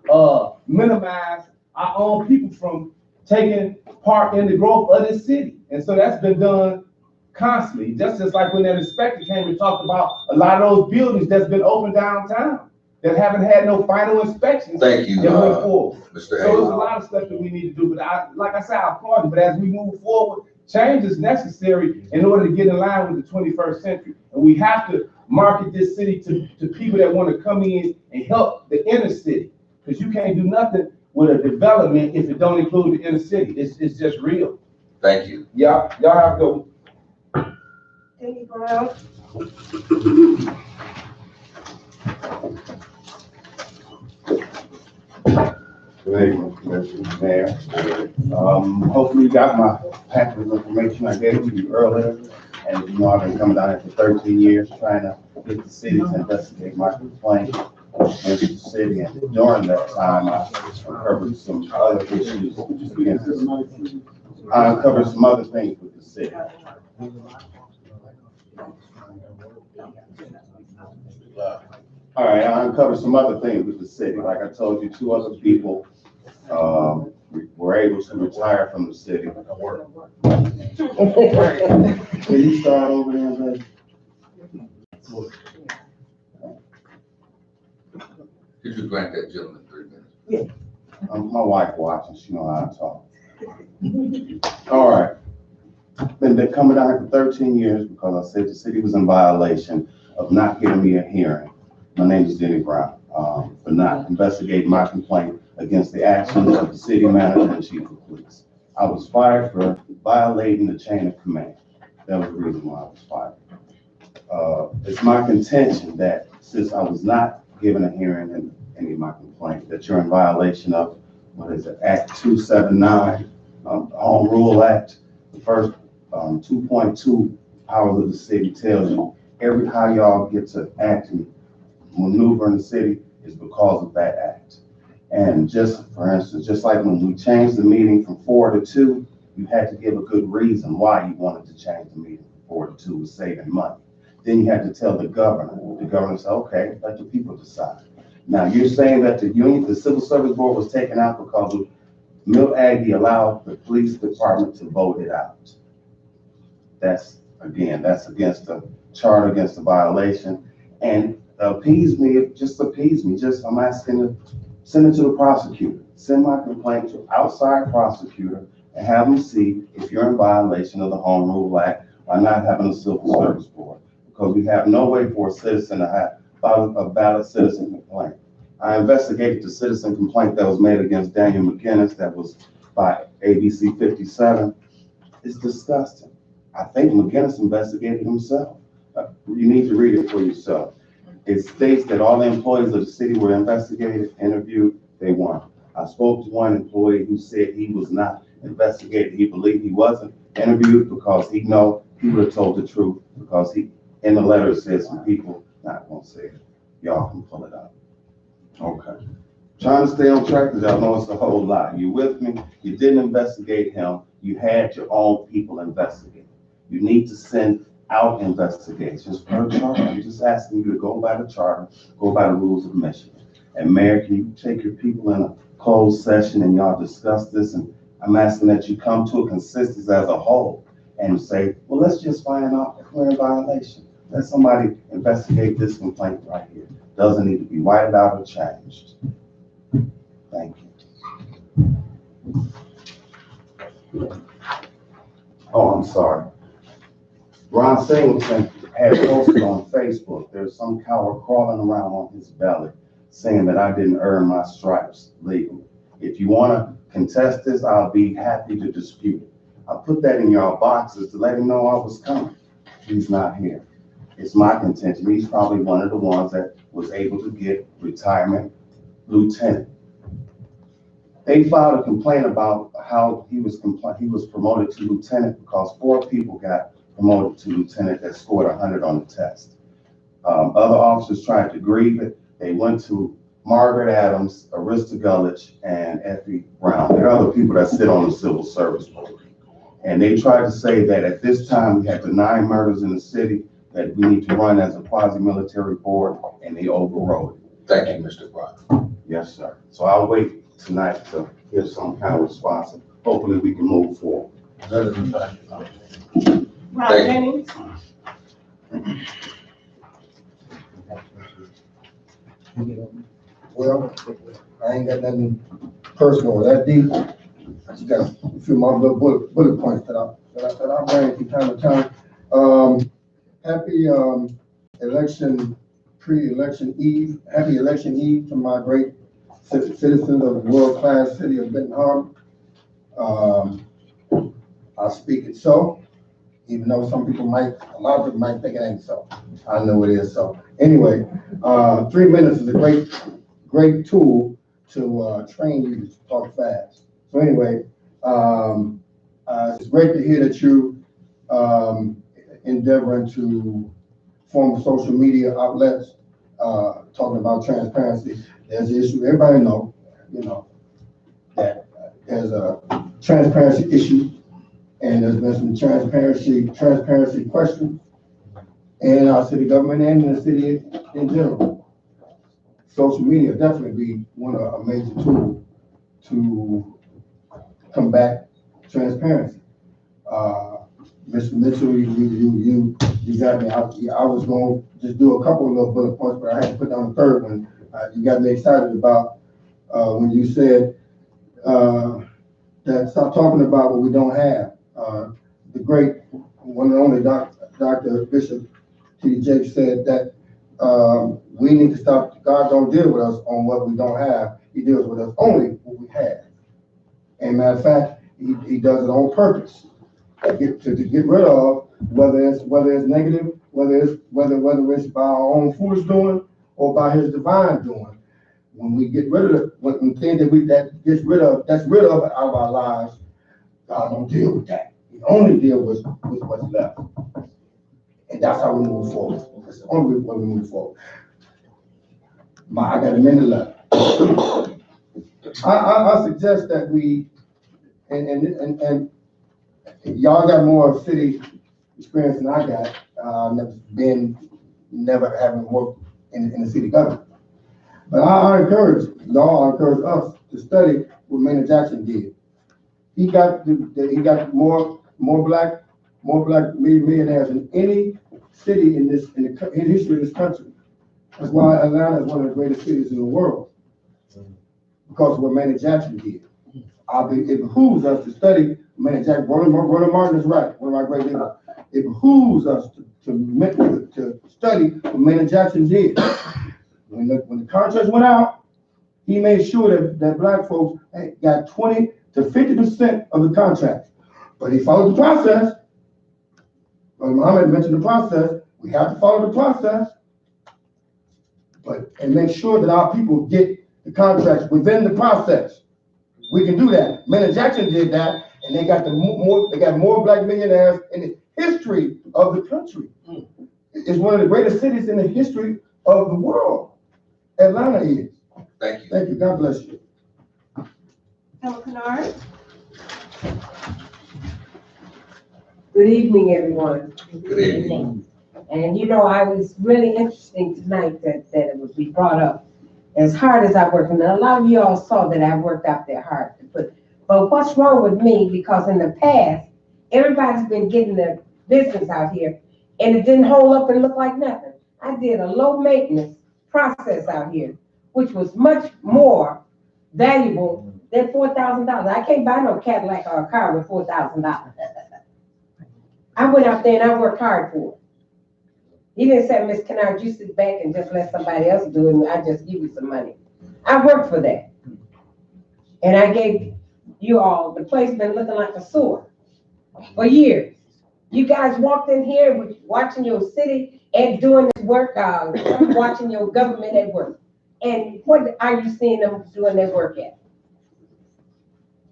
minimize our own people from taking part in the growth of this city. And so that's been done constantly, just like when that inspector came and talked about a lot of those buildings that's been open downtown that haven't had no final inspections. Thank you, that went forward. Mr. So there's a Hayes. lot of stuff that we need to do, but like I said, I applaud you, but as we move forward, change is necessary in order to get in line with the 21st century. And we have to market this city to people that want to come in and help the inner city. Because you can't do nothing with a development if it don't include the inner city. It's just real. Thank you. Y'all have to go. Danny Brown. Good evening, Mr. Mayor. Hopefully you got my packet of information I gave to you earlier. And you know, I've been coming down here for 13 years trying to get the city to investigate my complaint against the city. And during that time, I uncovered some other issues against the city. I uncovered some other things with the city. All right, I uncovered some other things with the city. Like I told you, 2 other people were able to retire from the city. Can you start over there, baby? Could you grant that gentleman 3 minutes? My wife watching, she know how to talk. All right. Been coming down here for 13 years because I said the city was in violation of not giving me a hearing. My name is Denny Brown, for not investigating my complaint against the actions of the city manager and chief of police. I was fired for violating the chain of command. That was the reason why I was fired. It's my contention that since I was not given a hearing in any of my complaints, that you're in violation of, what is it, Act 279, Home Rule Act. The first 2.2 powers of the city tells you how y'all get to act and maneuver in the city is because of that act. And just for instance, just like when we changed the meeting from 4 to 2, you had to give a good reason why you wanted to change the meeting from 4 to 2 was saving money. Then you had to tell the governor. The governor said, okay, let the people decide. Now you're saying that the Civil Service Board was taken out because of Milt Aggie allowed the police department to vote it out. That's against the charter, against the violation. And appease me, I'm asking to send it to the prosecutor. Send my complaint to outside prosecutor and have them see if you're in violation of the Home Rule Act by not having a Civil Service Board. Because we have no way for a citizen to have a valid citizen complaint. I investigated the citizen complaint that was made against Daniel McGinnis that was by ABC 57. It's disgusting. I think McGinnis investigated himself. You need to read it for yourself. It states that all the employees of the city were investigated, interviewed, they weren't. I spoke to one employee who said he was not investigated. He believed he wasn't interviewed because he would have told the truth because in the letter it says some people, not gonna say it. Y'all can pull it up. Okay. Trying to stay on track because y'all know it's a whole lot. You with me? You didn't investigate him. You had your own people investigate. You need to send out investigations per charter. I'm just asking you to go by the charter, go by the rules of Michigan. And Mayor, can you take your people in a closed session and y'all discuss this? And I'm asking that you come to a consensus as a whole and say, well, let's just find out if we're in violation. Let somebody investigate this complaint right here. Doesn't need to be whited out or changed. Thank you. Oh, I'm sorry. Ron Singleton had posted on Facebook, there's some coward crawling around on his belly saying that I didn't earn my stripes legally. If you want to contest this, I'll be happy to dispute it. I put that in your boxes to let him know I was coming. He's not here. It's my contention, he's probably one of the ones that was able to get retirement lieutenant. They filed a complaint about how he was promoted to lieutenant because 4 people got promoted to lieutenant that scored 100 on the test. Other officers tried to grieve it. They went to Margaret Adams, Arista Gullich, and Effie Brown. There are other people that sit on the civil service board. And they tried to say that at this time we had the 9 murders in the city, that we need to run as a quasi-military board, and they overrode it. Thank you, Mr. Brown. Yes, sir. So I'll wait tonight to hear some kind of response. Hopefully we can move forward. Ron Thank Jennings. Well, I ain't got nothing personal or that deep. I just got a few more little bullet points that I bring from time to time. Happy election, pre-election eve. Happy election eve to my great citizens of the world-class city of Benton Harbor. I speak it so, even though a lot of people might think it ain't so. I know it is so. Anyway, 3 minutes is a great tool to train you to talk fast. So anyway, it's great to hear that you endeavoring to form social media outlets, talking about transparency. There's an issue, everybody know, that there's a transparency issue, and there's been some transparency questions in our city government and in the city in general. Social media definitely be a major tool to combat transparency. Mr. Mitchell, you got me. I was going to just do a couple of little bullet points, but I had to put down the third one. You got me excited about when you said that stop talking about what we don't have. The great one and only Dr. Bishop T. Jakes said that we need to stop. God don't deal with us on what we don't have. He deals with us only what we have. And matter of fact, he does it on purpose to get rid of whether it's negative, whether it's by our own foolish doing or by His divine doing. When we get rid of it, when things that's rid of out of our lives, God don't deal with that. He only deals with what's left. And that's how we move forward. That's the only way we move forward. I got a minute left. I suggest that we, and y'all got more city experience than I got, never having worked in the city government. But I encourage us to study what Maynard Jackson did. He got more black millionaires than any city in the history of this country. That's why Atlanta is one of the greatest cities in the world, because of what Maynard Jackson did. It behooves us to study Maynard Jackson. Roland Martin is right, one of my great leaders. It behooves us to study what Maynard Jackson did. When the contracts went out, he made sure that black folks got 20 to 50% of the contracts. But he followed the process. Brother Muhammad mentioned the process. We have to follow the process, and make sure that our people get the contracts within the process. We can do that. Maynard Jackson did that, and they got more black millionaires in the history of the country. It's one of the greatest cities in the history of the world. Atlanta is. Thank you. Thank you. God bless you. Emma Kennard. Good evening, everyone. Good evening. And I was really interesting tonight that it would be brought up. As hard as I work, and a lot of you all saw that I worked out there hard to put. But what's wrong with me? Because in the past, everybody's been getting their business out here, and it didn't hold up and look like nothing. I did a low maintenance process out here, which was much more valuable than $4,000. I can't buy no Cadillac or a car with $4,000. I went out there and I worked hard for it. He didn't say, Miss Kennard, you sit back and just let somebody else do it, and I just give you some money. I worked for that. And I gave you all, the place been looking like a sewer for years. You guys walked in here watching your city at doing this work, I'm watching your government at work. And what are you seeing them doing their work at?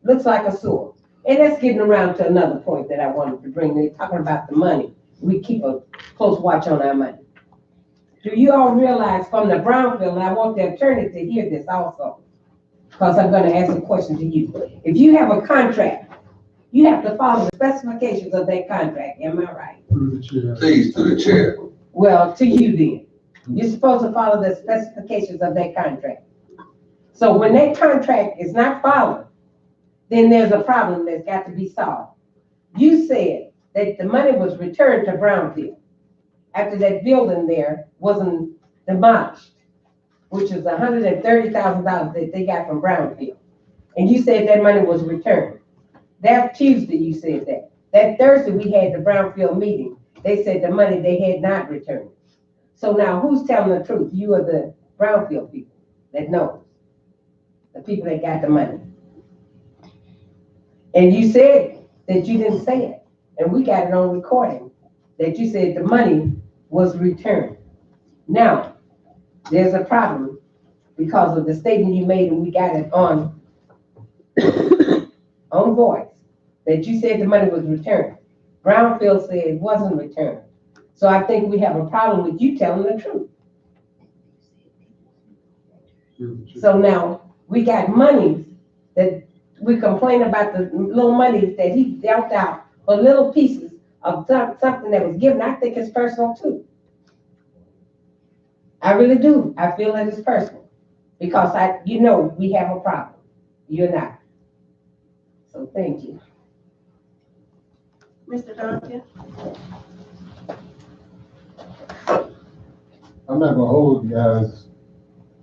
Looks like a sewer. And that's getting around to another point that I wanted to bring. They're talking about the money. We keep a close watch on our money. Do you all realize from the brownfield, and I want the attorney to hear this also, because I'm gonna ask a question to you. If you have a contract, you have to follow the specifications of that contract, am I right? Please, to the chair. Well, to you then. You're supposed to follow the specifications of that contract. So when that contract is not followed, then there's a problem that's got to be solved. You said that the money was returned to Brownfield after that building there wasn't demolished, which is $130,000 that they got from Brownfield. And you said that money was returned. That Tuesday you said that. That Thursday we had the Brownfield meeting. They said the money they had not returned. So now who's telling the truth? You or the Brownfield people that know? The people that got the money. And you said that you didn't say it. And we got it on recording that you said the money was returned. Now, there's a problem because of the statement you made, and we got it on voice, that you said the money was returned. Brownfield said it wasn't returned. So I think we have a problem with you telling the truth. So now we got monies that we complain about, the little monies that he dealt out for little pieces of something that was given. I think it's personal too. I really do. I feel that it's personal because we have a problem. You're not. So thank you. Mr. Duncan? I'm not gonna hold you guys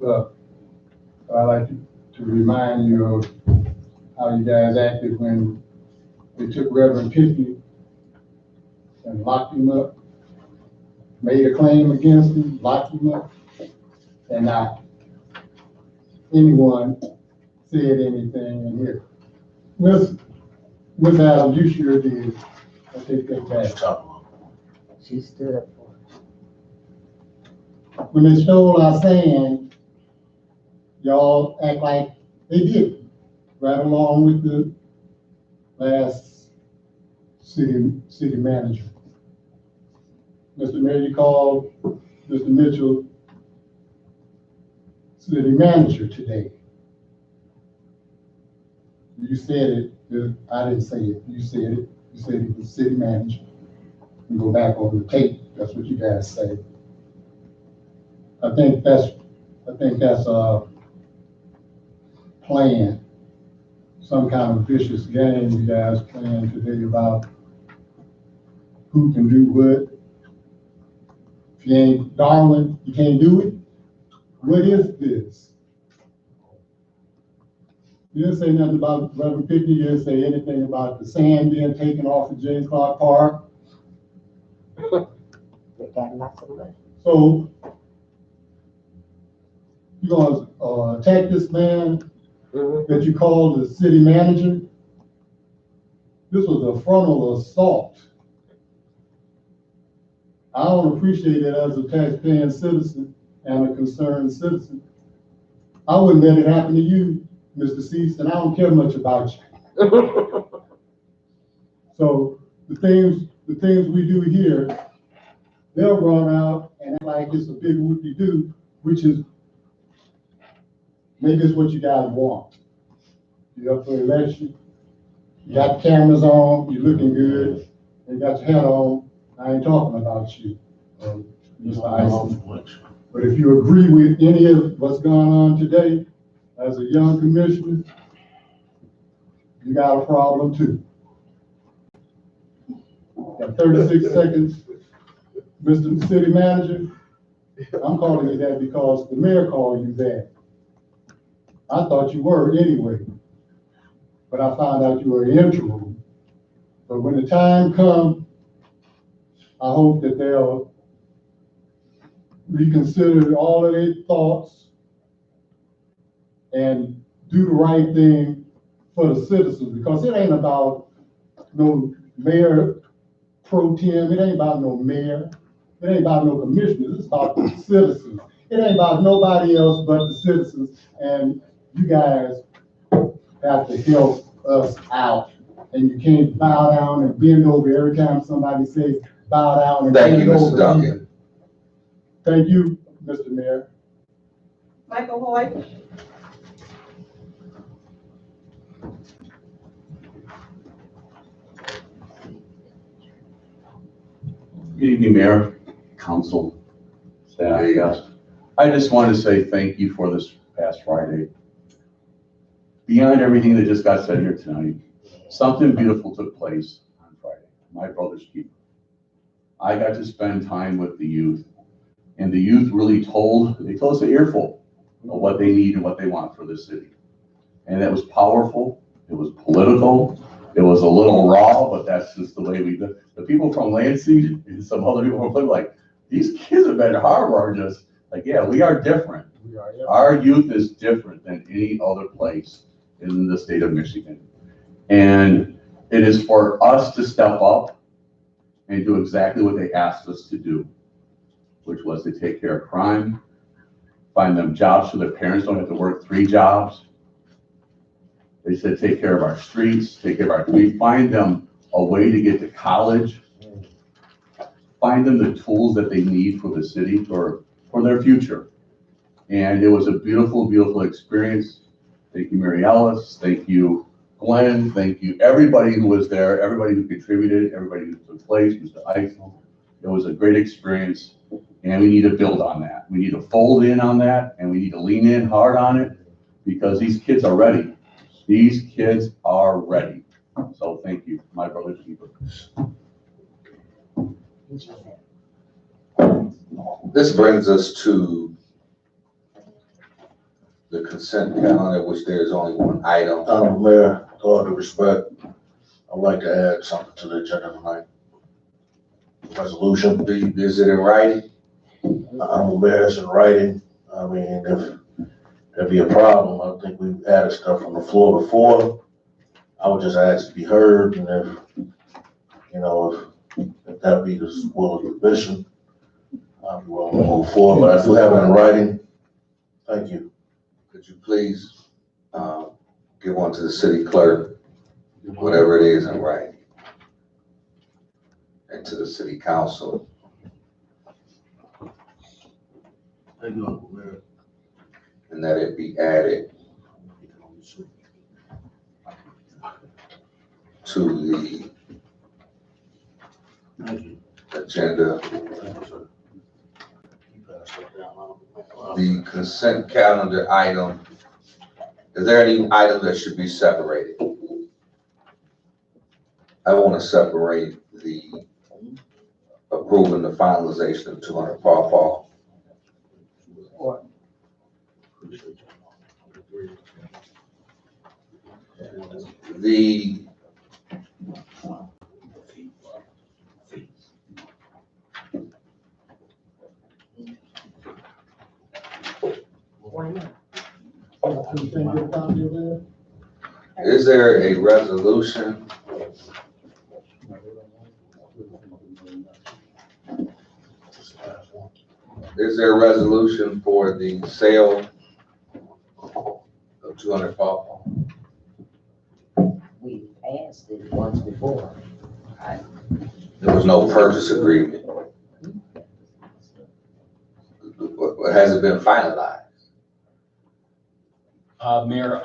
up. I like to remind you of how you guys acted when they took Reverend Pickney and locked him up, made a claim against him, locked him up, and not anyone said anything in here. Miss Adams, you sure did. I take that back. She stood up for it. When they stole our sand, y'all act like they did, right along with the last city manager. Mr. Mayor, you called Mr. Mitchell city manager today. You said it, I didn't say it, you said it. You said he was city manager. You go back over the tape, that's what you guys say. I think that's a plan, some kind of vicious game you guys playing today about who can do what. If you ain't Darwin, you can't do it. What is this? You didn't say nothing about Reverend Pickney. You didn't say anything about the sand being taken off of James Clark Park. They got lots of money. So you're gonna attack this man that you called the city manager? This was a frontal assault. I don't appreciate it as a taxpaying citizen and a concerned citizen. I wouldn't let it happen to you, Mr. Cease, and I don't care much about you. So the things we do here, they'll run out and act like it's a big whoop-de-doo, which is maybe it's what you guys want. You're up for election, you got the cameras on, you're looking good, you got your hat on. I ain't talking about you, Mr. Isom. But if you agree with any of what's going on today, as a young commissioner, you got a problem too. Got 36 seconds, Mr. City Manager. I'm calling you that because the mayor called you that. I thought you were anyway, but I found out you were interim. But when the time comes, I hope that they'll reconsider all of their thoughts and do the right thing for the citizens, because it ain't about no mayor pro tem, it ain't about no mayor. It ain't about no commissioners, it's about the citizens. It ain't about nobody else but the citizens, and you guys have to help us out. And you can't bow down and bend over every time somebody says bow down and Thank you, bend Mr. over. Duncan. Thank you, Mr. Mayor. Michael Hoy. Good evening, Mayor, Council, staff, yes. I just want to say thank you for this past Friday. Beyond everything that just got said here tonight, something beautiful took place on Friday, my brother's keeper. I got to spend time with the youth, and the youth really told us an earful of what they need and what they want for the city. And that was powerful, it was political, it was a little raw, but that's just the way we do. The people from Lansing and some other people were like, these kids at Benton Harbor are just like, yeah, we are different. Our youth is different than any other place in the state of Michigan. And it is for us to step up and do exactly what they asked us to do, which was to take care of crime, find them jobs so their parents don't have to work 3 jobs. They said, take care of our streets, take care of our community, find them a way to get to college, find them the tools that they need for the city, for their future. And it was a beautiful, beautiful experience. Thank you, Mary Ellis. Thank you, Glenn. Thank you, everybody who was there, everybody who contributed, everybody who took place, Mr. Eisel. It was a great experience, and we need to build on that. We need to fold in on that, and we need to lean in hard on it, because these kids are ready. These kids are ready. So thank you, my brother's keeper. This brings us to the consent calendar, which there is only one item. Mayor, with all due respect, I'd like to add something to the agenda tonight. Resolution. Is it in writing? Mayor, it's in writing. I mean, if there'd be a problem, I think we've added stuff from the floor before. I would just ask to be heard, and if that be the will of the commission, I'll be willing to move forward, but I do have it in writing. Thank you. Could you please give one to the city clerk, whatever it is in writing, and to the city council? Thank you, Mayor. And that it be added to the agenda. The consent calendar item, is there any item that should be separated? I want to separate the approving the finalization of 200 Paw Paw. The is there a resolution? Is there a resolution for the sale of 200 Paw Paw? We passed it once before. There was no purchase agreement. Has it been finalized? Mayor,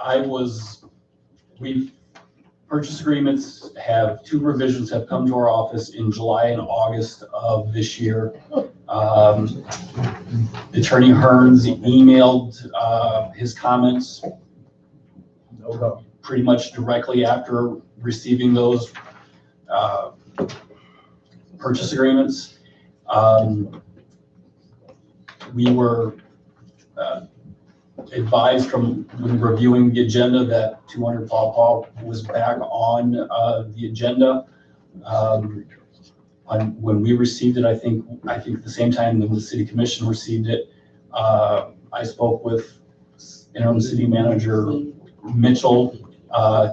purchase agreements have 2 revisions have come to our office in July and August of this year. Attorney Hearns emailed his comments pretty much directly after receiving those purchase agreements. We were advised from when reviewing the agenda that 200 Paw Paw was back on the agenda. When we received it, I think at the same time that the city commission received it, I spoke with interim city manager Mitchell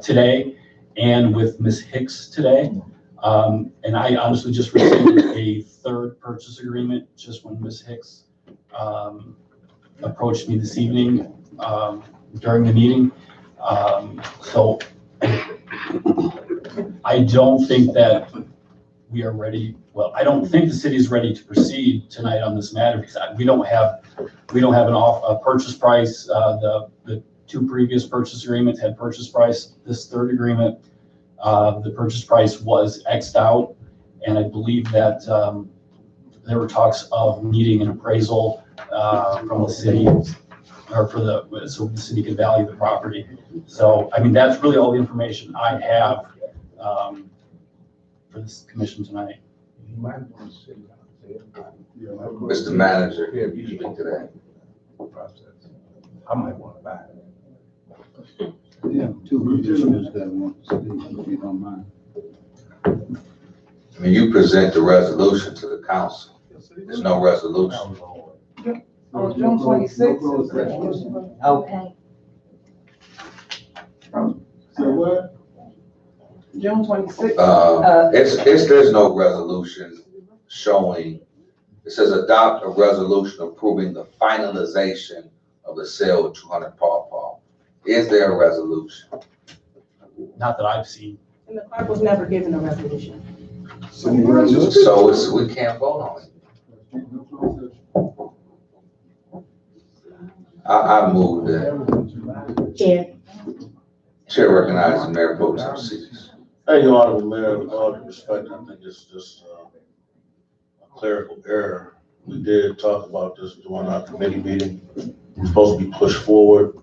today and with Ms. Hicks today. And I honestly just received a third purchase agreement just when Ms. Hicks approached me this evening during the meeting. So I don't think that we are ready. Well, I don't think the city is ready to proceed tonight on this matter because we don't have a purchase price. The two previous purchase agreements had purchase price. This third agreement, the purchase price was X'd out, and I believe that there were talks of needing an appraisal from the city, or so the city could value the property. So, I mean, that's really all the information I have for this commission tonight. Mr. Manager, you speak to that. I might want to buy it. Yeah, two commissioners that want to speak, if you don't mind. I mean, you present the resolution to the council. There's no resolution. On June 26th. Okay. So what? June 26th. There's no resolution showing, it says adopt a resolution approving the finalization of the sale of 200 Paw Paw. Is there a resolution? Not that I've seen. And the clerk was never given a resolution. So we can't vote on it. I move that. Chair recognizes Mayor Pro Tem Seats. Thank you, Honorable Mayor. With all due respect, I think it's just a clerical error. We did talk about this during our committee meeting. It's supposed to be pushed forward.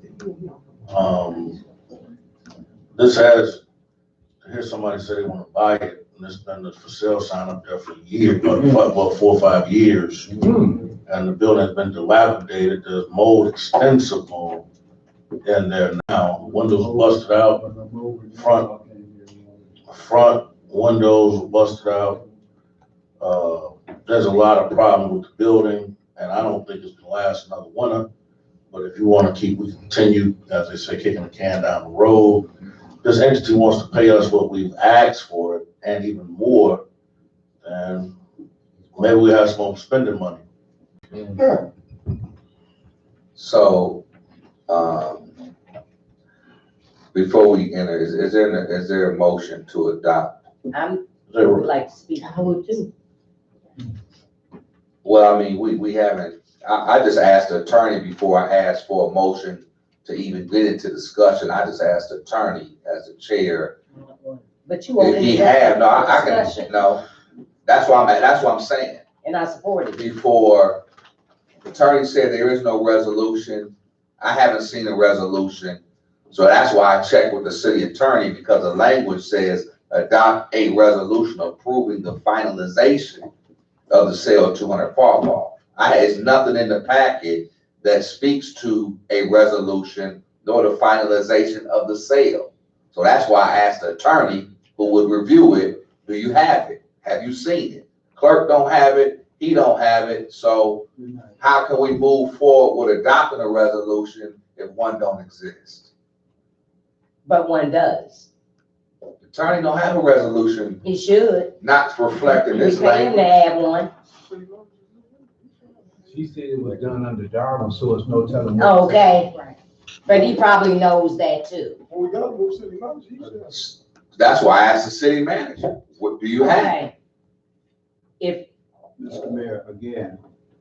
This has, to hear somebody say they want to buy it, and there's been a for sale sign up there for years, well, 4 or 5 years. And the building has been dilapidated. There's mold, extensive mold in there now. Windows busted out, front windows busted out. There's a lot of problem with the building, and I don't think it's gonna last another winter. But if you want to we continue, as they say, kicking the can down the road. This entity wants to pay us what we've asked for it and even more. And maybe we have some more spending money. So, before we enter, is there a motion to adopt? I would like to speak. I would too. Well, I mean, we haven't, I just asked the attorney before I asked for a motion to even get into discussion. I just asked the attorney as the chair. But you If he have, no, I can, no, that's what I'm saying. And I support it. Before, the attorney said there is no resolution. I haven't seen a resolution. So that's why I checked with the city attorney, because the language says adopt a resolution approving the finalization of the sale of 200 Paw Paw. It's nothing in the packet that speaks to a resolution nor the finalization of the sale. So that's why I asked the attorney who would review it, do you have it? Have you seen it? Clerk don't have it, he don't have it. So how can we move forward with adopting a resolution if one don't exist? But one does. The attorney don't have a resolution. He should. Not reflecting this We pay him to language. have one. She said it was done under Darwin, so it's no telling. Okay. But he probably knows that too. Well, we gotta move city manager. That's why I asked the city manager, what do you have? Okay. If, Mr. Mayor, again,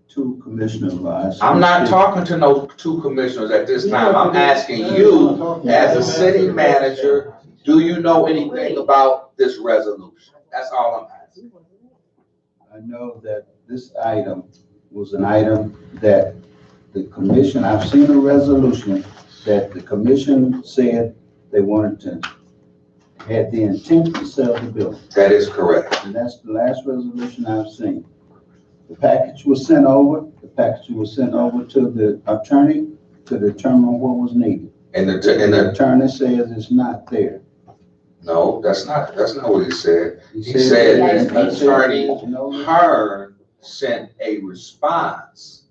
two commissioners. I'm not talking to no two commissioners at this time. I'm asking you, as a city manager, do you know anything about this resolution? That's all I'm asking. I know that this item was an item that the commission, I've seen a resolution that the commission said they wanted to, had the intent to sell the building. That is correct. And that's the last resolution I've seen. The package was sent over to the attorney to determine what was needed. And The attorney says it's not there. no, that's not what he said. He said that Attorney Hearn sent a response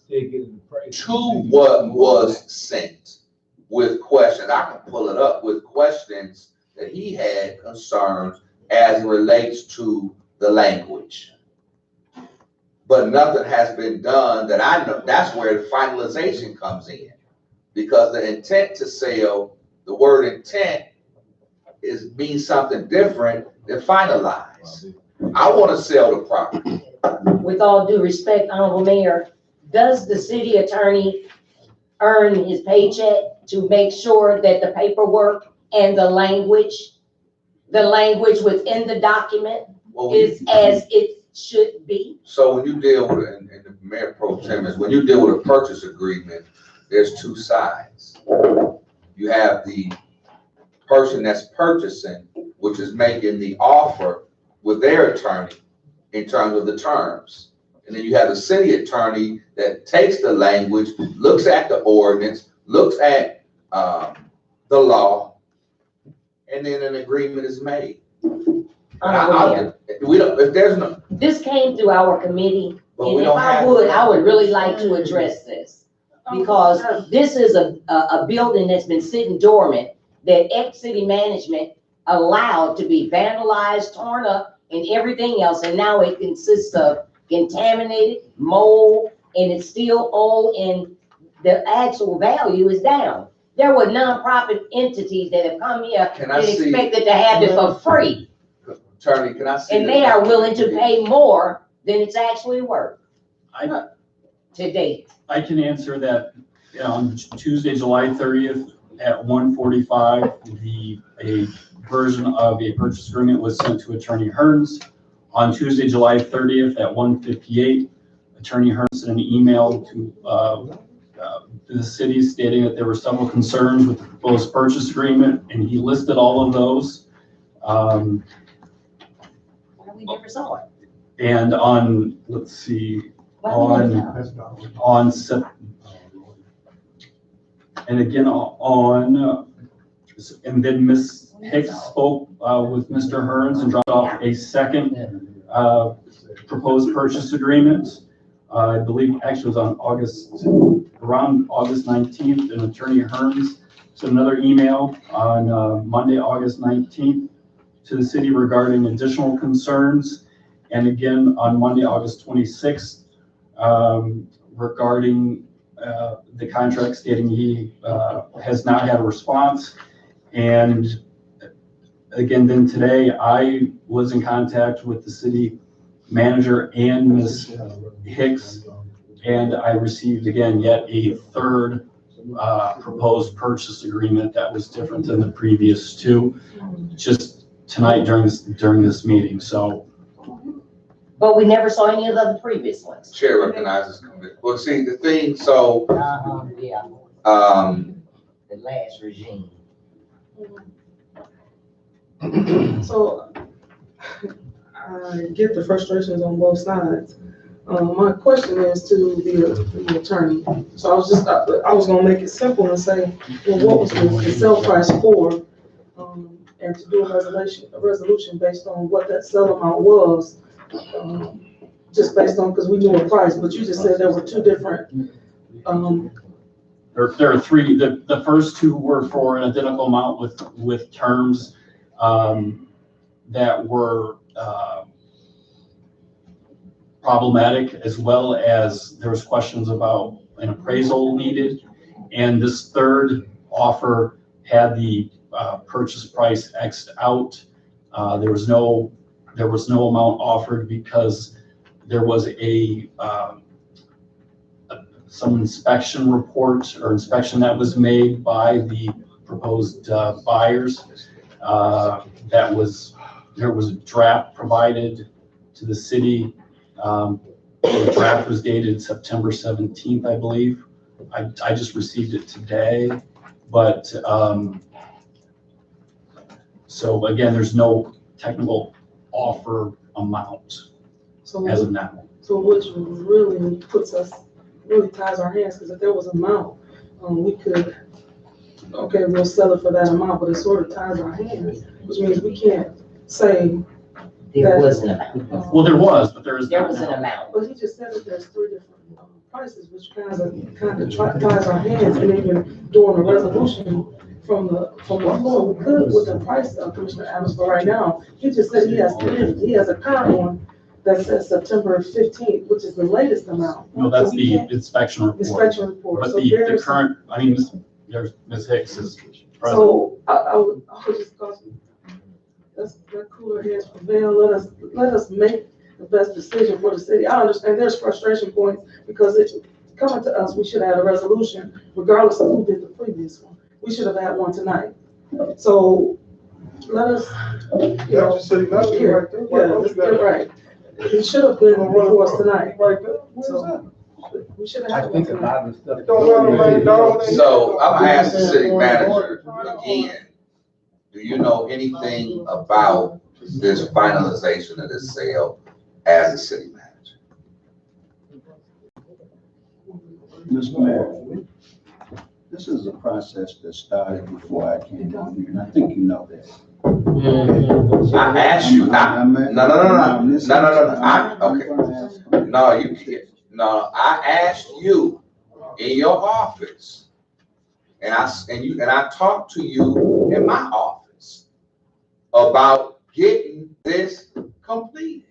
to what was sent with questions. I can pull it up with questions that he had concerns as it relates to the language. But nothing has been done that I know. That's where the finalization comes in. Because the intent to sell, the word intent means something different than finalize. I want to sell the property. With all due respect, Honorable Mayor, does the city attorney earn his paycheck to make sure that the paperwork and the language within the document is as it should be? So when you deal with, and the Mayor Pro Tem is, when you deal with a purchase agreement, there's two sides. You have the person that's purchasing, which is making the offer with their attorney in terms of the terms. And then you have the city attorney that takes the language, looks at the ordinance, looks at the law, and then an agreement is made. We don't, if there's no. This came through our committee, But and if I would really like to address this. Because this is a building that's been sitting dormant, that ex-city management allowed to be vandalized, torn up, and everything else, and now it consists of contaminated, mold, and it's still old, and the actual value is down. There were nonprofit entities that have come here and expected to have it for free. Attorney, can I see? And they are willing to pay more than it's actually worth to date. I can answer that. On Tuesday, July 30th at 1:45, a version of a purchase agreement was sent to Attorney Hearns. On Tuesday, July 30th at 1:58, Attorney Hearns sent an email to the city stating that there were several concerns with the proposed purchase agreement, and he listed all of those. We never saw it. And on, let's see, and again, and then Ms. Hicks spoke with Mr. Hearns and dropped off a second proposed purchase agreement. I believe actually it was on around August 19th, and Attorney Hearns sent another email on Monday, August 19th to the city regarding additional concerns. And again, on Monday, August 26th, regarding the contract, stating he has not had a response. And again, then today, I was in contact with the city manager and Ms. Hicks, and I received again yet a third proposed purchase agreement that was different than the previous two, just tonight during this meeting. So. But we never saw any of the previous ones. Chair recognizes. Well, see, the thing, so. Yeah. The last regime. So I get the frustrations on both sides. My question is to the attorney. So I was gonna make it simple and say, well, what was the sale price for? And to do a resolution based on what that sell amount was. Just based on, because we knew a price, but you just said there were two different. There are three. The first two were for an identical amount with terms that were problematic, as well as there was questions about an appraisal needed. And this third offer had the purchase price X'd out. There was no amount offered because there was some inspection report or inspection that was made by the proposed buyers. There was a draft provided to the city. The draft was dated September 17th, I believe. I just received it today, but so again, there's no technical offer amount as of now. So which really ties our hands, because if there was an amount, we could, okay, we'll sell it for that amount, but it sort of ties our hands, which means we can't say. There was an amount. Well, there was, but there was an amount. But he just said that there's three different prices, which kind of ties our hands, and even doing a resolution from the floor, we could with the price of Commissioner Adams, but right now, he just said he has a current one that says September 15th, which is the latest amount. No, that's So we the can't- inspection report. Inspection report. But So the there's- current, I mean, there's Ms. Hicks is present. So I would just let's let cooler heads prevail. Let us make the best decision for the city. I understand there's frustration points because it's coming to us. We should have had a resolution regardless of who did the previous one. We should have had one tonight. So let us, you know, yeah, right. It should have been before us tonight. So we should have had one tonight. So I'm gonna ask the city manager again, do you know anything about this finalization of this sale as a city manager? Mr. Mayor, this is a process that started before I came on here, and I think you know that. I asked you, no, you can't. No, I asked you in your office, and I talked to you in my office about getting this completed.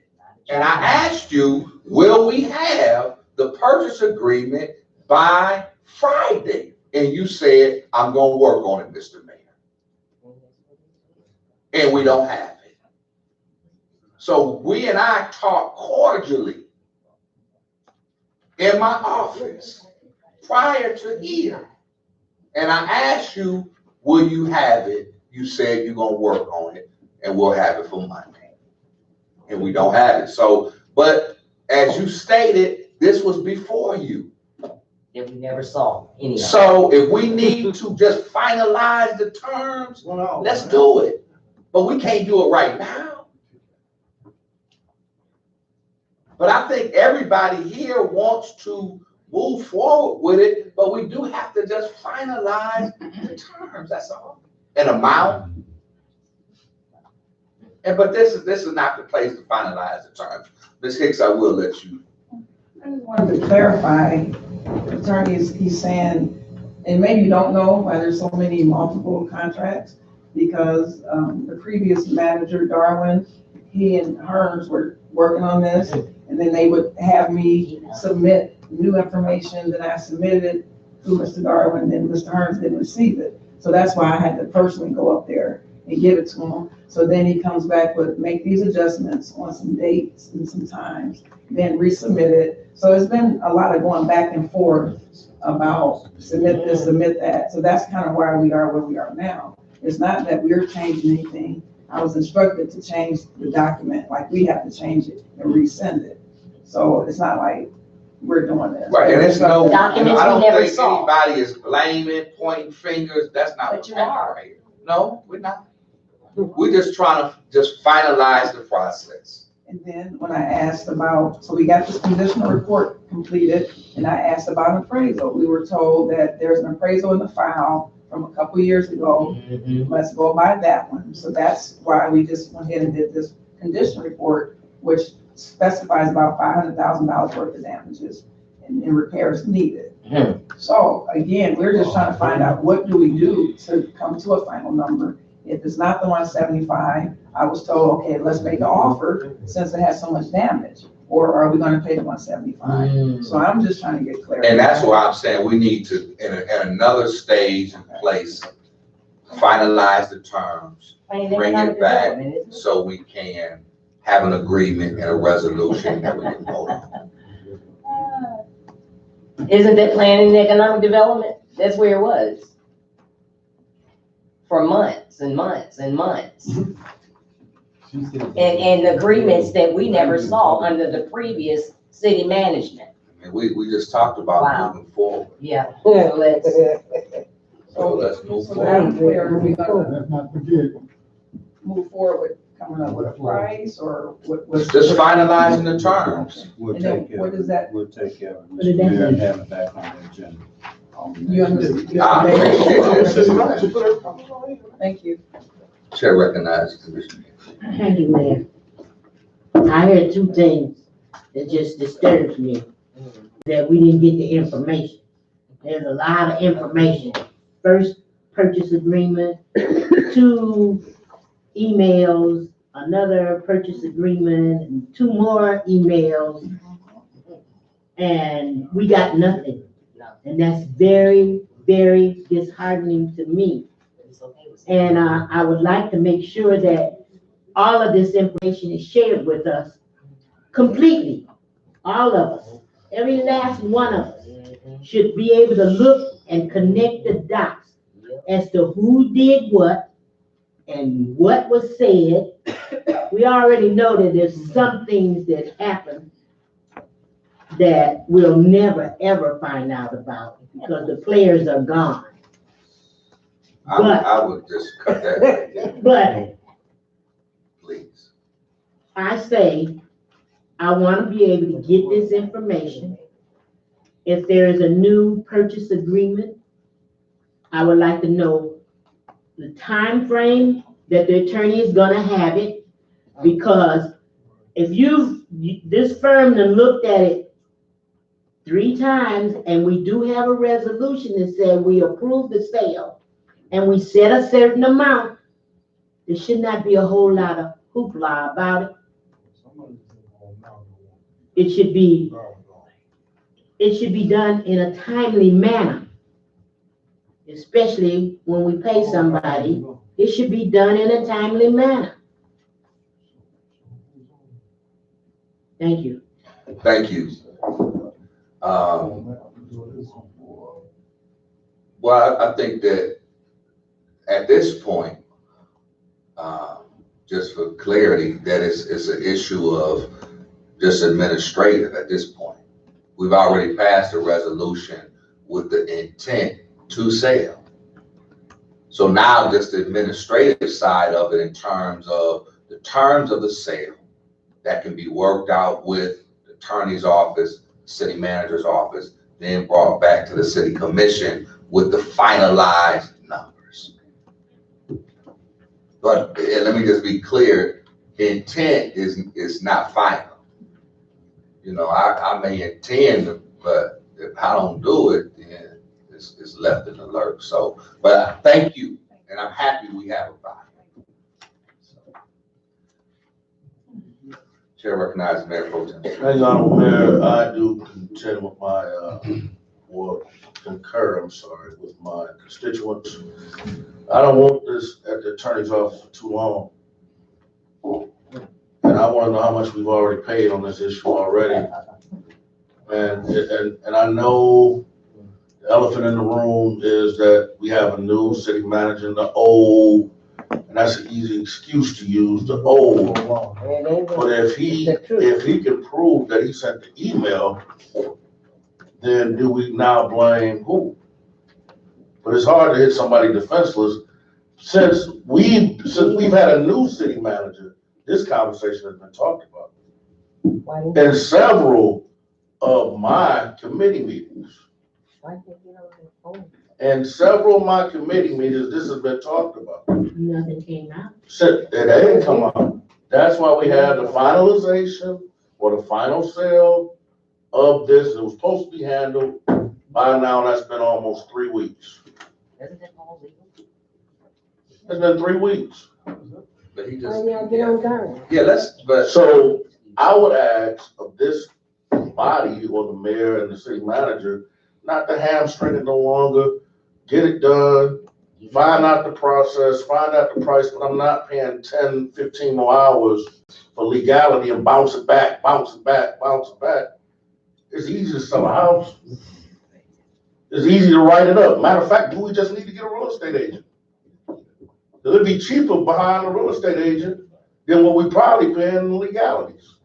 And I asked you, will we have the purchase agreement by Friday? And you said, I'm gonna work on it, Mr. Mayor. And we don't have it. So we and I talked cordially in my office prior to here. And I asked you, will you have it? You said you're gonna work on it and we'll have it for Monday. And we don't have it. So, but as you stated, this was before you. That we never saw any of. So if we need to just finalize the terms, let's do it. But we can't do it right now. But I think everybody here wants to move forward with it, but we do have to just finalize the terms, that's all. An amount. But this is not the place to finalize the terms. Ms. Hicks, I will let you. I just wanted to clarify, attorney, he's saying, and maybe you don't know why there's so many multiple contracts, because the previous manager, Darwin, he and Hearns were working on this, and then they would have me submit new information, then I submitted it to Mr. Darwin, then Mr. Hearns didn't receive it. So that's why I had to personally go up there and give it to him. So then he comes back with, make these adjustments on some dates and some times, then resubmit it. So it's been a lot of going back and forth about submit this, submit that. So that's kind of why we are where we are now. It's not that we're changing anything. I was instructed to change the document, like we have to change it and resend it. So it's not like we're doing this. Right, and it's no, Documents I we don't never think saw. anybody is blaming, pointing fingers. That's not But what's you happening are. right here. No, we're not. We're just trying to just finalize the process. And then when I asked about, so we got this conditional report completed, and I asked about an appraisal. We were told that there's an appraisal in the file from a couple years ago. Let's go by that one. So that's why we just went ahead and did this condition report, which specifies about $500,000 worth of damages and repairs needed. So again, we're just trying to find out what do we do to come to a final number. If it's not the 175, I was told, okay, let's make an offer since it has so much damage. Or are we gonna pay the 175? So I'm just trying to get clarity. And that's why I'm saying we need to, at another stage and place, finalize the terms, bring it back so we can have an agreement and a resolution that we can vote on. Isn't that planning and economic development? That's where it was. For months and months and months. And agreements that we never saw under the previous city management. And we just talked about Wow. moving forward. Yeah. So let's, So let's move So forward. I'm clear, are we gonna Let's not forget. move forward with coming up with a price or what? Just finalizing the terms. We'll And then take care what of it. is that? We'll take care of it. What is Mr. that? Mayor, and have it back on the agenda. You understand? I appreciate that. Thank you. Chair recognizes Commissioner. Thank you, Mayor. I heard two things that just disturbs me, that we didn't get the information. There's a lot of information. First, purchase agreement, 2 emails, another purchase agreement, and 2 more emails, and we got nothing. And that's very, very disheartening to me. And I would like to make sure that all of this information is shared with us completely. All of us, every last one of us should be able to look and connect the dots as to who did what and what was said. We already know that there's some things that happen that we'll never, ever find out about because the players are gone. I would just cut that right there, But please. I say, I want to be able to get this information. If there is a new purchase agreement, I would like to know the time frame that the attorney is gonna have it. Because if this firm done looked at it 3 times and we do have a resolution that said we approve the sale and we set a certain amount, there should not be a whole lot of hoopla about it. It should be done in a timely manner, especially when we pay somebody. It should be done in a timely manner. Thank you. Thank you. Well, I think that at this point, just for clarity, that it's an issue of just administrative at this point. We've already passed a resolution with the intent to sell. So now just the administrative side of it in terms of the terms of the sale that can be worked out with the attorney's office, city manager's office, then brought back to the city commission with the finalized numbers. But let me just be clear, intent is not final. You know, I may intend, but if I don't do it, then it's left in the lurch. So, but thank you, and I'm happy we have a file. Chair recognizes Mayor Pro Tem. Thank you, Honorable Mayor. I do contend with my, or concur, I'm sorry, with my constituents. I don't want this at the attorney's office for too long. And I want to know how much we've already paid on this issue already. And I know the elephant in the room is that we have a new city manager, the old, and that's an easy excuse to use, the old. But if he can prove that he sent the email, then do we now blame who? But it's hard to hit somebody defenseless. Since we've had a new city manager, this conversation has been talked about. In several of my committee meetings. And several of my committee meetings, this has been talked about. Nothing came out. It didn't come out. That's why we had the finalization or the final sale of this. It was supposed to be handled by now. That's been almost 3 weeks. It's been 3 weeks. But he just, but so I would ask of this body or the mayor and the city manager not to hamstring it no longer. Get it done. Find out the process, find out the price, but I'm not paying 10, 15 more hours for legality and bounce it back, bounce it back, bounce it back. It's easy to sell a house. It's easy to write it up. Matter of fact, do we just need to get a real estate agent? It'd be cheaper behind a real estate agent than what we probably pay in legalities.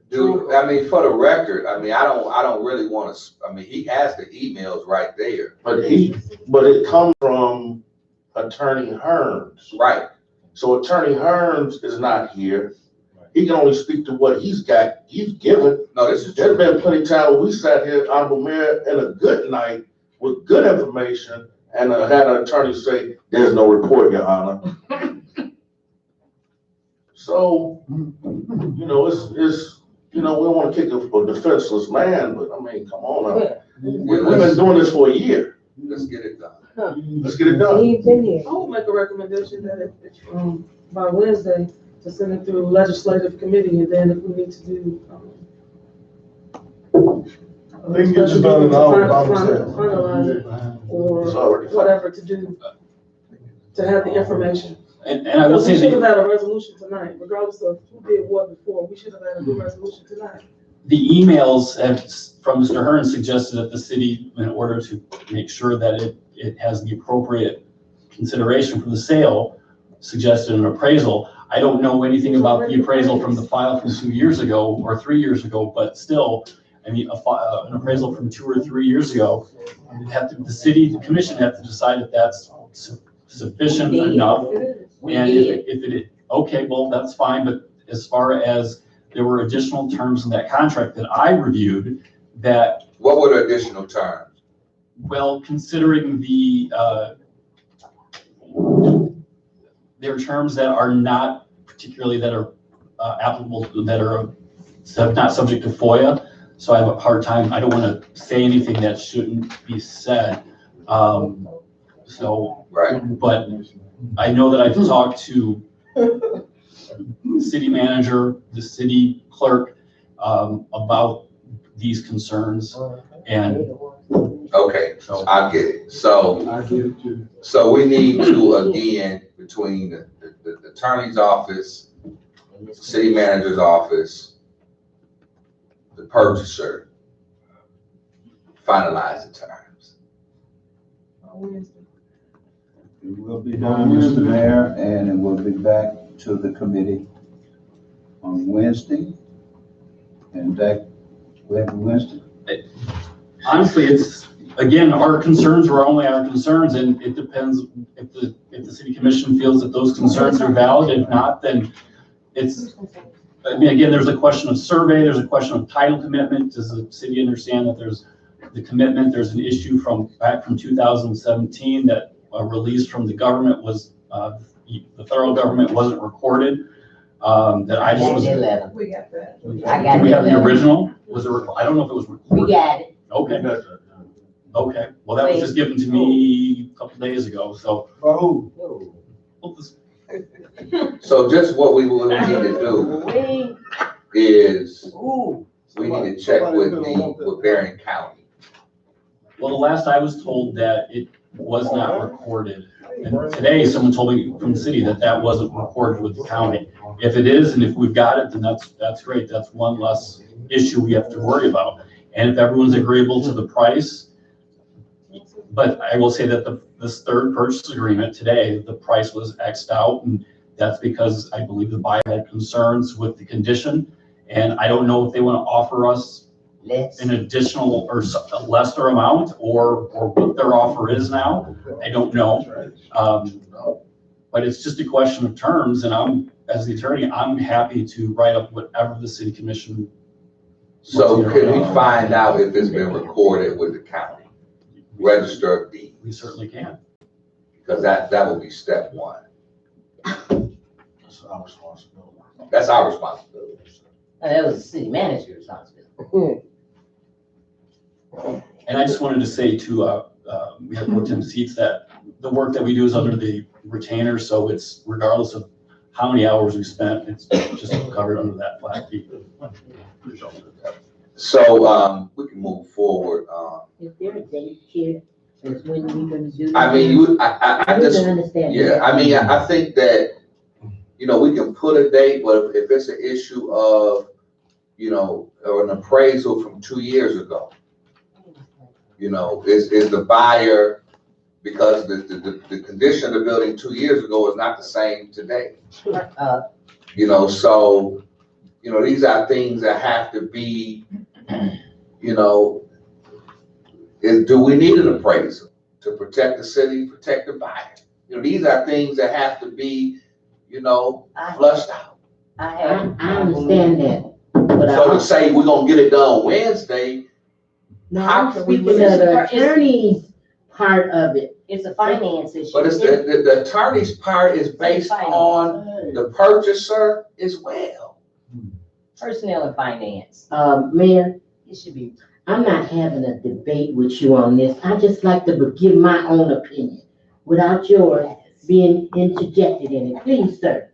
Dude, I mean, for the record, I mean, I don't really want to. I mean, he has the emails right there. But it comes from Attorney Hearns. Right. So Attorney Hearns is not here. He can only speak to what he's given. No, this is There's been plenty of times where we sat here, Honorable Mayor, in a good night with good information and had an attorney say, there's no report, Your Honor. So, you know, it's you know, we don't want to kick a defenseless man, but I mean, come on now. We've been doing this for a year. Let's get it done. Let's get it done. He's in here. I would make a recommendation that by Wednesday, to send it through legislative committee, and then if we need to do, They can get this done in an hour by themselves. finalize it, or whatever to do, to have the information. And I will Because say we should have that had a resolution tonight, regardless of who did what before, we should have had a new resolution tonight. the emails from Mr. Hearn suggested that the city, in order to make sure that it has the appropriate consideration for the sale, suggested an appraisal. I don't know anything about the appraisal from the file from 2 years ago or 3 years ago, but still, I mean, an appraisal from 2 or 3 years ago, the commission have to decide if that's sufficient enough. And if it is, okay, well, that's fine, but as far as there were additional terms in that contract that I reviewed that. What were the additional terms? Well, considering there are terms that are not particularly that are applicable, that are not subject to FOIA. So I have a hard time, I don't want to say anything that shouldn't be said. Right. But I know that I've talked to the city manager, the city clerk, about these concerns, and okay, so I get it. So we need to, again, between the attorney's office, city manager's office, the purchaser, finalize the terms. It will be done, Mr. Mayor, and it will be back to the committee on Wednesday. And back, Wednesday. honestly, it's, again, our concerns were only our concerns, and it depends if the city commission feels that those concerns are valid. If not, then it's, I mean, again, there's a question of survey, there's a question of title commitment. Does the city understand that there's the commitment? There's an issue back from 2017 that a release from the government was, the federal government wasn't recorded. That I just was. We got that. Do we have the original? Was it? I don't know if it was recorded. We got it. Okay. Okay. Well, that was just given to me a couple days ago. So. Oh. Well, this- So just what we will need to do is we need to check with Berrien County. Well, the last I was told that it was not recorded. And today, someone told me from the city that that wasn't recorded with the county. If it is, and if we've got it, then that's great. That's one less issue we have to worry about. And if everyone's agreeable to the price, but I will say that this third purchase agreement today, the price was X'd out, and that's because I believe the buyer had concerns with the condition. And I don't know if they want to offer us an additional or a lesser amount, or what their offer is now. I don't know. But it's just a question of terms, and as the attorney, I'm happy to write up whatever the city commission. So can we find out if it's been recorded with the county, register of deed? We certainly can. Because that will be step one. That's our responsibility. That's our responsibility. That was the city manager's responsibility. And I just wanted to say to, we have pro tem seats, that the work that we do is under the retainer, so it's regardless of how many hours we spent, it's just covered under that flat fee. So, we can move forward. Is there a date here, is when we're gonna do this? I mean, I just, don't understand. yeah, I mean, I think that, we can put a date, but if it's an issue of, or an appraisal from 2 years ago, is the buyer, because the condition of the building 2 years ago is not the same today. So, these are things that have to be, do we need an appraisal to protect the city, protect the buyer? These are things that have to be, flushed out. I understand that, but So to say we're gonna get it done Wednesday, no, how I'm can we speaking of the attorney's part of it. It's a finance issue. but it's the attorney's part is based on the purchaser as well. Personnel and finance. Mayor, It should be. I'm not having a debate with you on this. I just like to give my own opinion without yours being interjected in it. Please, sir.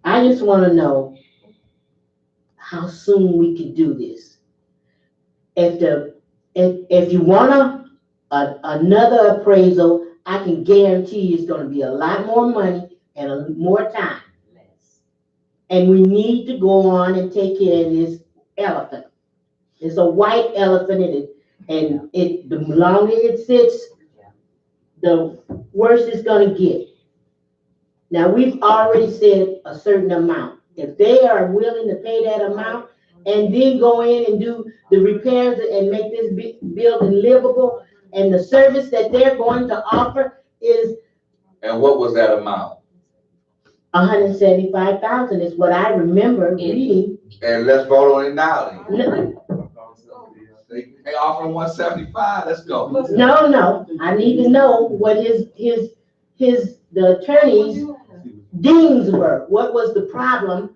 I just want to know how soon we can do this. If you want another appraisal, I can guarantee you it's going to be a lot more money and more time. And we need to go on and take care of this elephant. It's a white elephant in it, and the longer it sits, the worse it's gonna get. Now, we've already said a certain amount. If they are willing to pay that amount and then go in and do the repairs and make this building livable, and the service that they're going to offer is. And what was that amount? 175,000 is what I remember reading. And let's vote on it now then. They offering 175, let's go. No, I need to know what the attorney's dings were. What was the problem?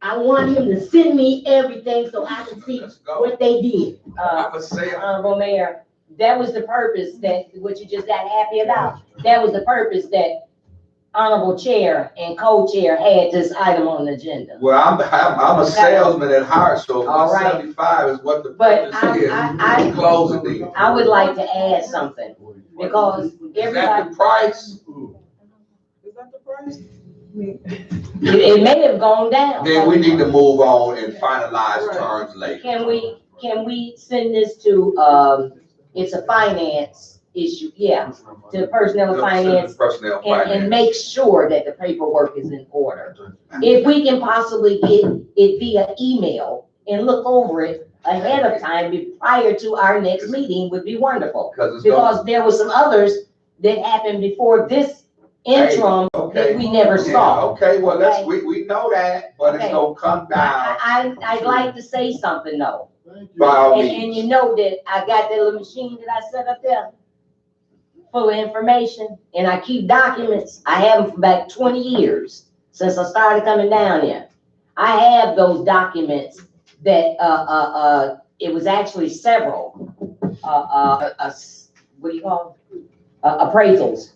I want him to send me everything so I can see what they did. Honorable Mayor, that was the purpose what you just got happy about. That was the purpose that Honorable Chair and Co-Chair had this item on the agenda. Well, I'm a salesman at heart, so 175 is what the purpose is. I closing the. I would like to add something, because everybody. Is that the price? Is that the price? It may have gone down. Then we need to move on and finalize terms later. Can we send this to, it's a finance issue, yeah, to personnel and finance, and make sure that the paperwork is in order. If we can possibly get it via email and look over it ahead of time prior to our next meeting would be wonderful. Because there were some others that happened before this interim that we never saw. Okay, well, we know that, but it's gonna come down. I'd like to say something though. By all And means. you know that I got that little machine that I set up there full of information, and I keep documents. I have them for back 20 years since I started coming down here. I have those documents that, it was actually several, what do you call them? Appraisals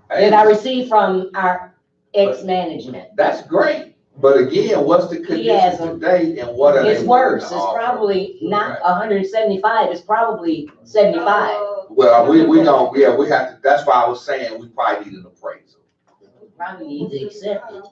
that I received from our ex-management. That's great, but again, what's the condition today and what are they? It's worse. It's probably not 175, it's probably 75. Well, we don't, yeah, we have to, that's why I was saying we probably need an appraisal. Probably need to accept it.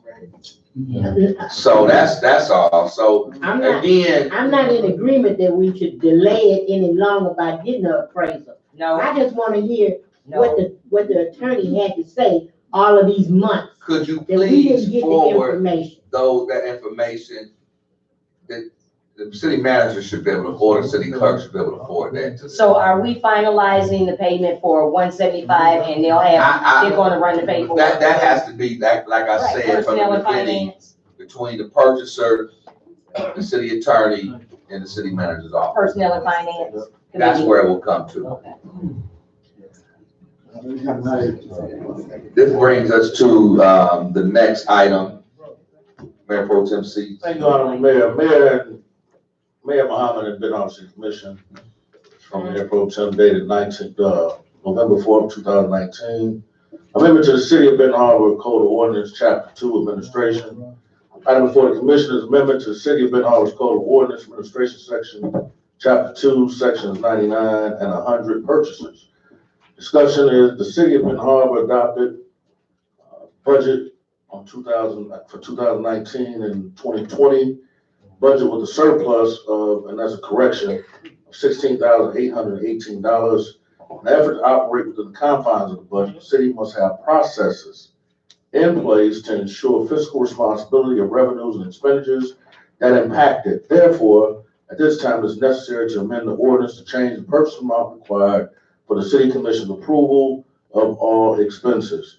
So that's all, so again. I'm not in agreement that we should delay it any longer by getting an appraisal. No. I just want to hear what the attorney had to say all of these months. Could you that we didn't please get the forward information. that information that the city manager should be able to, or the city clerk should be able to forward that to. So are we finalizing the payment for 175 and they're gonna run the paperwork? That has to be, like I said, from the beginning, between the purchaser, the city attorney, and the city manager's office. Personnel and finance. That's where it will come to. Okay. This brings us to, the next item. Mayor Pro Tem C. Thank you, Honorable Mayor Muhammad had been on city commission from Mayor Pro Tem dated November 4th, 2019. Amendment to the City of Benton Harbor Code of Ordinance, Chapter 2, Administration. Item before the commission is amendment to the City of Benton Harbor's Code of Ordinance, Administration, Section, Chapter 2, Sections 99 and 100, Purchases. Discussion is the City of Benton Harbor adopted budget on for 2019 and 2020. Budget with a surplus of, and that's a correction, of $16,818. In an effort to operate within the confines of the budget, the city must have processes in place to ensure fiscal responsibility of revenues and expenditures that impact it. Therefore, at this time, it's necessary to amend the ordinance to change the purchase amount required for the city commission's approval of all expenses.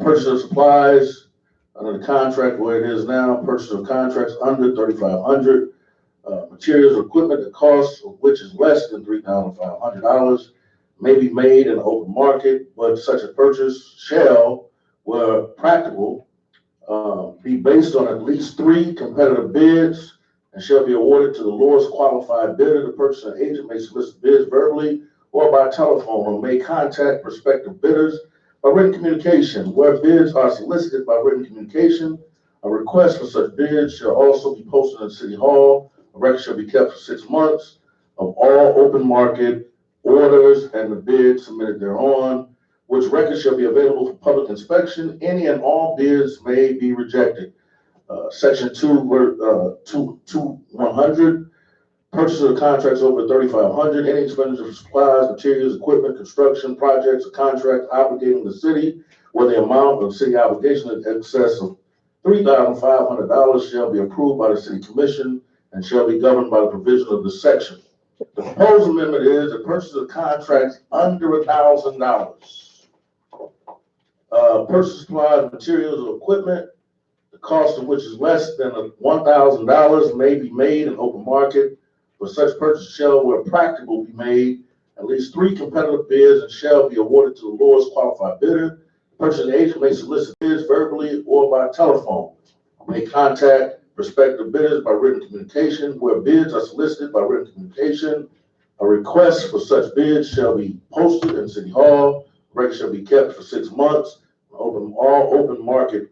Purchase of supplies under the contract where it is now, purchase of contracts under $3,500, materials or equipment, the cost of which is less than $3,500 may be made in the open market, but such a purchase shall, where practical, be based on at least 3 competitive bids and shall be awarded to the lowest qualified bidder. The purchasing agent may solicit bids verbally or by telephone, or may contact prospective bidders by written communication. Where bids are solicited by written communication, a request for such bids shall also be posted in City Hall. A record shall be kept for 6 months of all open market orders and the bids submitted thereon, which record shall be available for public inspection. Any and all bids may be rejected. Section 100, purchase of contracts over 3,500, any expenditure for supplies, materials, equipment, construction projects, or contracts obligating the city where the amount of city obligation in excess of $3,500 shall be approved by the city commission and shall be governed by the provision of this section. The proposed amendment is the purchase of contracts under $1,000. Purchase supplies, materials, or equipment, the cost of which is less than $1,000 may be made in open market. For such purchase shall, where practicable, be made at least 3 competitive bids and shall be awarded to the lowest qualified bidder. Purchasing agent may solicit bids verbally or by telephone. May contact prospective bidders by written communication. Where bids are solicited by written communication, a request for such bids shall be posted in City Hall. Record shall be kept for 6 months. All open market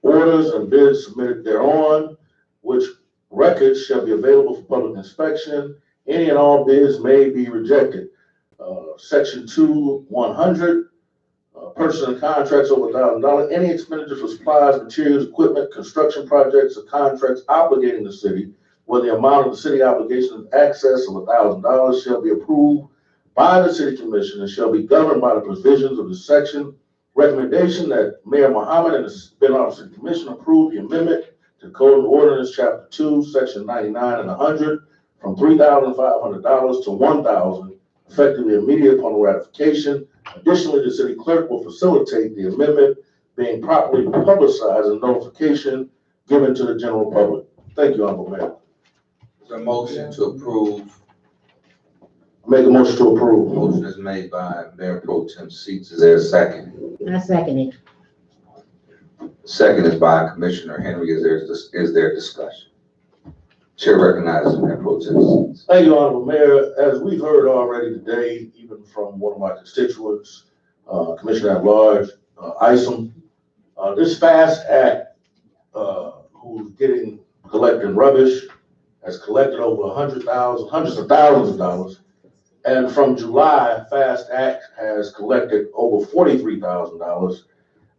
orders and bids submitted thereon, which records shall be available for public inspection. Any and all bids may be rejected. Section 100, purchasing contracts over $1,000. Any expenditure for supplies, materials, equipment, construction projects, or contracts obligating the city, where the amount of the city obligation in excess of $1,000 shall be approved by the city commission and shall be governed by the provisions of this section. Recommendation that Mayor Muhammad and the Benton City Commission approve the amendment to Code of Ordinance, Chapter 2, Section 99 and 100, from $3,500 to $1,000, effectively immediate upon ratification. Additionally, the city clerk will facilitate the amendment being properly publicized and notification given to the general public. Thank you, Honorable Mayor. Is there a motion to approve? Make a motion to approve. Motion is made by Mayor Pro Tem Seats. Is there a second? I second it. Second is by Commissioner Henry. Is there discussion? Chair recognizes Mayor Pro Tem Seats. Thank you, Honorable Mayor. As we've heard already today, even from one of my constituents, Commissioner at Large, Isom, this FAST Act, who's collecting rubbish, has collected over hundreds of thousands of dollars. And from July, FAST Act has collected over $43,000.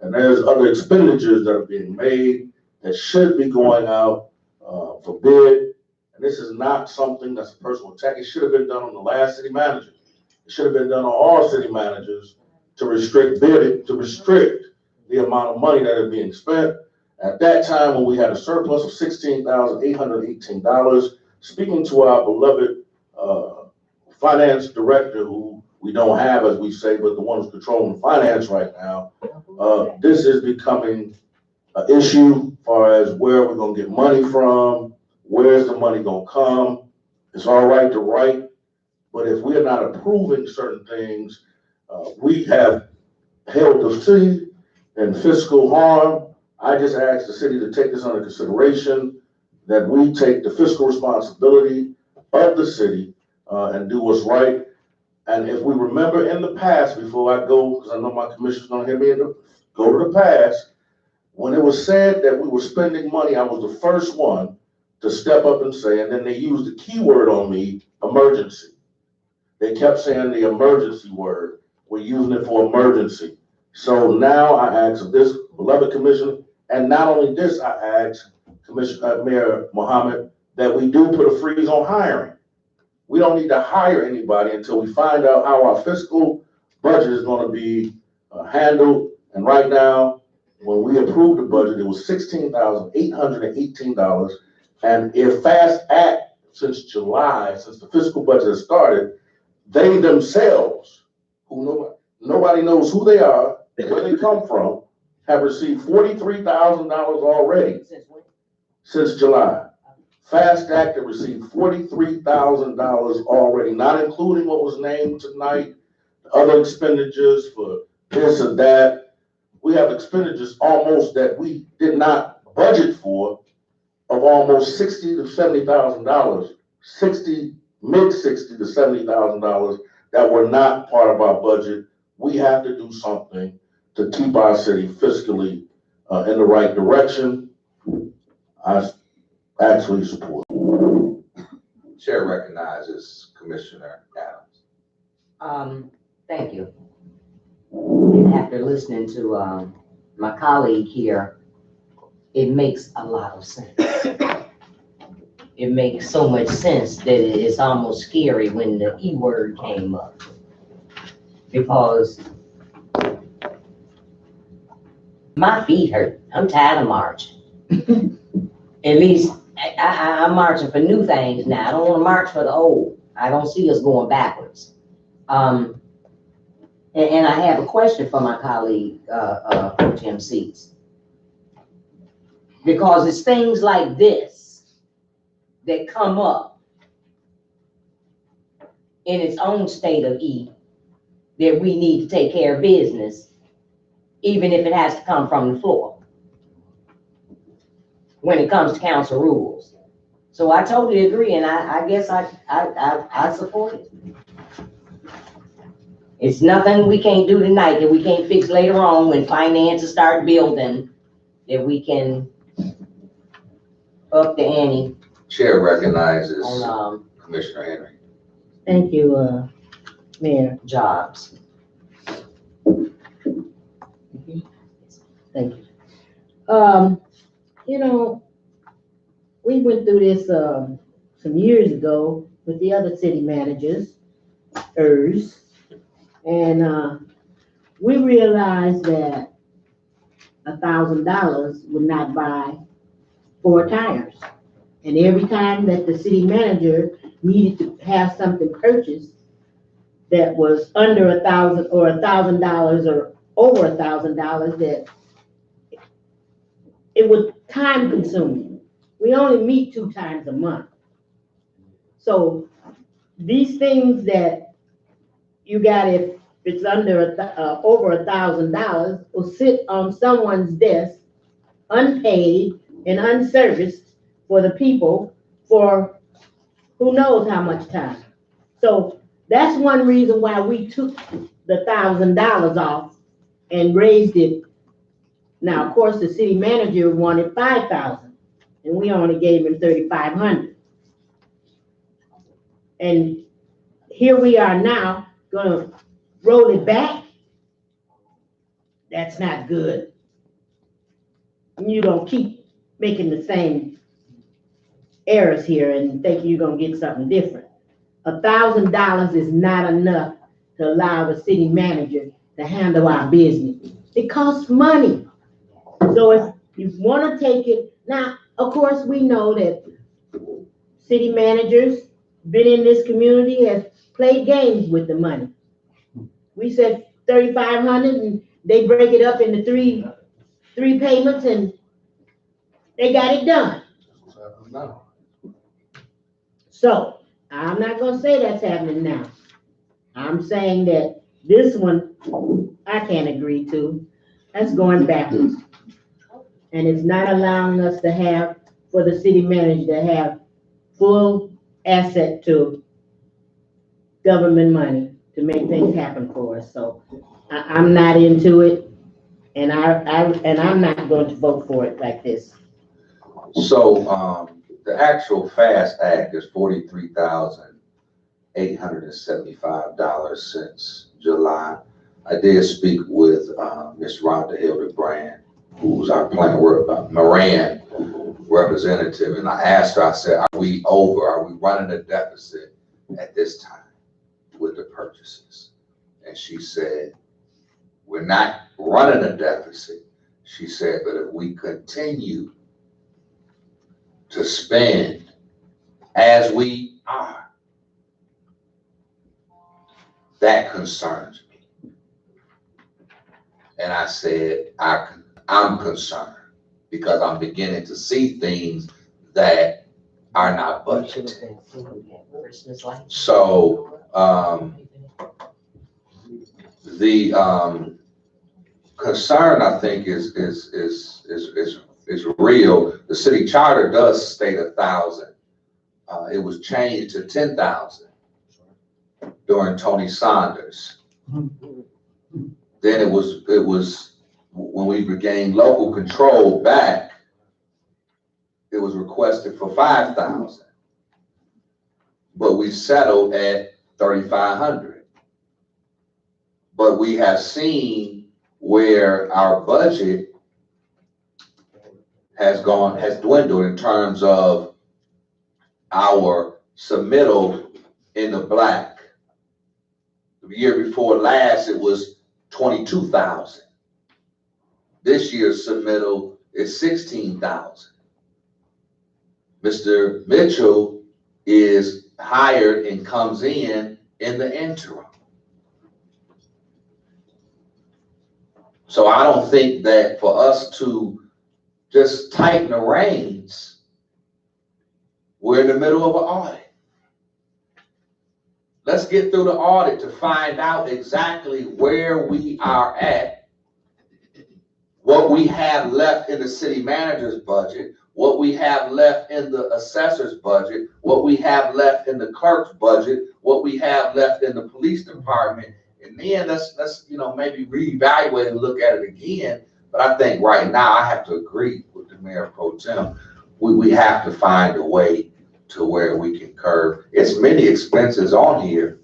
And there's other expenditures that are being made that should be going out for bid. And this is not something that's a personal attack. It should have been done on the last city manager. It should have been done on all city managers to restrict bidding, to restrict the amount of money that is being spent. At that time, when we had a surplus of $16,818, speaking to our beloved finance director, who we don't have, as we say, but the one who's controlling finance right now, this is becoming an issue as far as where we're going to get money from, where's the money going to come. It's all right to write, but if we're not approving certain things, we have held the city in fiscal harm. I just asked the city to take this under consideration, that we take the fiscal responsibility of the city and do what's right. And if we remember in the past, before I go, because I know my commissioner's gonna hear me, go to the past, when it was said that we were spending money, I was the first one to step up and say, and then they used the keyword on me, emergency. They kept saying the emergency word. We're using it for emergency. So now I ask this beloved commissioner, and not only this, I ask Commissioner Mayor Muhammad, that we do put a freeze on hiring. We don't need to hire anybody until we find out how our fiscal budget is going to be handled. And right now, when we approved the budget, it was $16,818. And if FAST Act, since July, since the fiscal budget has started, they themselves, who nobody knows who they are, where they come from, have received $43,000 already since July. FAST Act have received $43,000 already, not including what was named tonight, other expenditures for this and that. We have expenditures almost that we did not budget for, of almost $60,000 to $70,000, mid-60 to $70,000 that were not part of our budget. We have to do something to keep our city fiscally in the right direction. I actually support. Chair recognizes Commissioner Adams. Thank you. After listening to, my colleague here, it makes a lot of sense. It makes so much sense that it's almost scary when the E word came up. Because my feet hurt. I'm tired of marching. At least I'm marching for new things now. I don't want to march for the old. I don't see us going backwards. And I have a question for my colleague, Coach MCs. Because it's things like this that come up in its own state of E that we need to take care of business, even if it has to come from the floor when it comes to council rules. So I totally agree, and I guess I support it. It's nothing we can't do tonight that we can't fix later on when finances start building, that we can up the ante. Chair recognizes on Commissioner Henry. Thank you, Mayor. Jobs. Thank you. You know, we went through this some years ago with the other city managers, and we realized that $1,000 would not buy 4 tires. And every time that the city manager needed to have something purchased that was under $1,000 or $1,000 or over $1,000, that it was time consuming. We only meet 2 times a month. So these things that you got, if it's under over $1,000, will sit on someone's desk unpaid and unserviced for the people for who knows how much time. So that's one reason why we took the $1,000 off and raised it. Now, of course, the city manager wanted $5,000, and we only gave him $3,500. And here we are now, gonna roll it back. That's not good. You don't keep making the same errors here and think you're gonna get something different. $1,000 is not enough to allow the city manager to handle our business. It costs money. So if you wanna take it, now, of course, we know that city managers been in this community, has played games with the money. We said $3,500 and they break it up into three payments and they got it done. So I'm not gonna say that's happening now. I'm saying that this one I can't agree to. That's going backwards. And it's not allowing us to have, for the city manager to have full asset to government money to make things happen for us. So I'm not into it, and I'm not going to vote for it like this. So, the actual FAST Act is $43,875 since July. I did speak with Ms. Rhonda Hildebrand, who's our Moran representative, and I asked her, I said, are we running a deficit at this time with the purchases? And she said, we're not running a deficit. She said, but if we continue to spend as we are, that concerns me. And I said, I'm concerned because I'm beginning to see things that are not budgeted. So the concern, I think, is is real. The city charter does state 1,000. It was changed to 10,000 during Tony Saunders. Then it was when we regained local control back, it was requested for 5,000. But we settled at 3,500. But we have seen where our budget has dwindled in terms of our submittal in the black. The year before last, it was 22,000. This year's submittal is 16,000. Mr. Mitchell is hired and comes in the interim. So I don't think that for us to just tighten the reins, we're in the middle of an audit. Let's get through the audit to find out exactly where we are at, what we have left in the city manager's budget, what we have left in the assessor's budget, what we have left in the clerk's budget, what we have left in the police department. And then let's maybe reevaluate and look at it again. But I think right now I have to agree with the Mayor Pro Tem. We have to find a way to where we can curb. It's many expenses on here.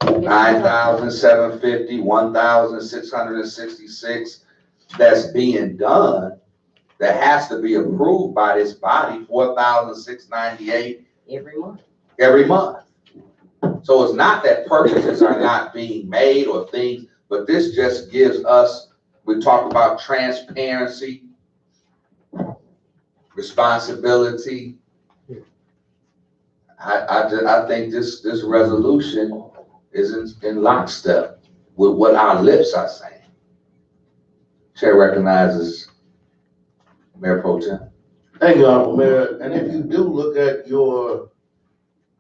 9,750, 1,666 that's being done that has to be approved by this body, 4,698 every month. So it's not that purchases are not being made or things, but this just gives us, we talk about transparency, responsibility. I think this resolution is in lockstep with what our lips are saying. Chair recognizes Mayor Pro Tem. Thank you, Honorable Mayor. And if you do look at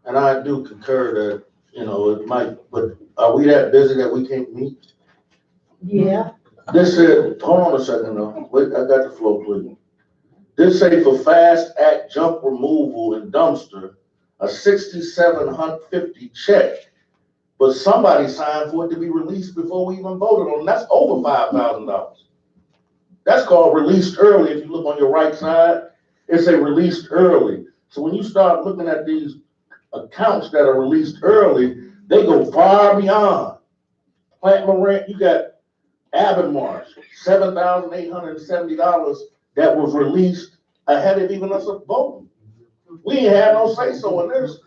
and I do concur that, it might, but are we that busy that we can't meet? Yeah. This said, hold on a second though. Wait, I got the flow, please. This say for fast act junk removal and dumpster, a $6,750 check. But somebody signed for it to be released before we even voted on it. That's over $5,000. That's called released early. If you look on your right side, it's a released early. So when you start looking at these accounts that are released early, they go far beyond. Plant Moran, you got Marsh, $7,870 that was released ahead of even us voting. We ain't had no say so in this.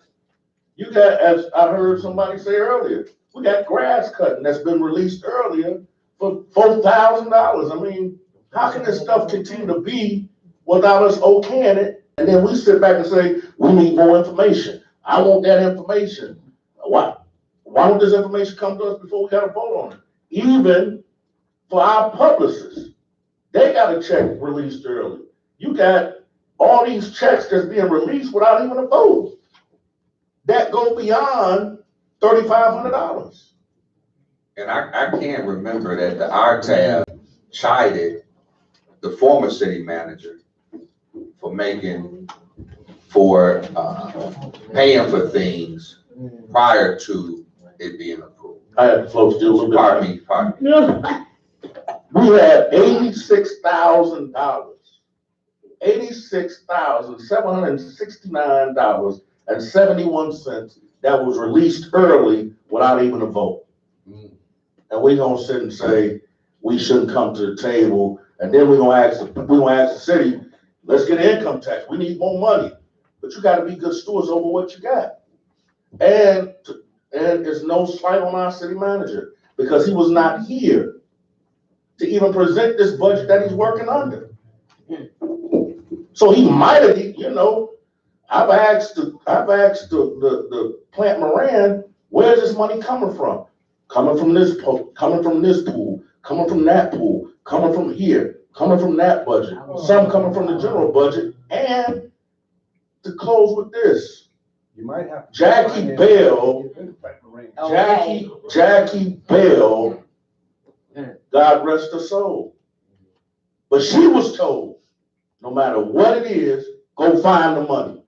You got, as I heard somebody say earlier, we got grass cutting that's been released earlier for $4,000. I mean, how can this stuff continue to be without us okaying it? And then we sit back and say, we need more information. I want that information. Why don't this information come to us before we got to vote on it? Even for our publicists, they got a check released early. You got all these checks that's being released without even a vote. That go beyond $3,500. And I can't remember that the RTAB chided the former city manager for paying for things prior to it being approved. I had to flow still a little bit. Pardon me. We had $86,000, $86,769.71 that was released early without even a vote. And we're gonna sit and say we shouldn't come to the table, and then we're gonna ask the city, let's get an income tax. We need more money, but you got to be good stewards over what you got. And it's no slight on our city manager because he was not here to even present this budget that he's working under. So he might have, I've asked the Plant Moran, where's this money coming from? Coming from this pool, coming from that pool, coming from here, coming from that budget, some coming from the general budget, and to close with this, You might have. Jackie Bell, God rest her soul. But she was told, no matter what it is, go find the money.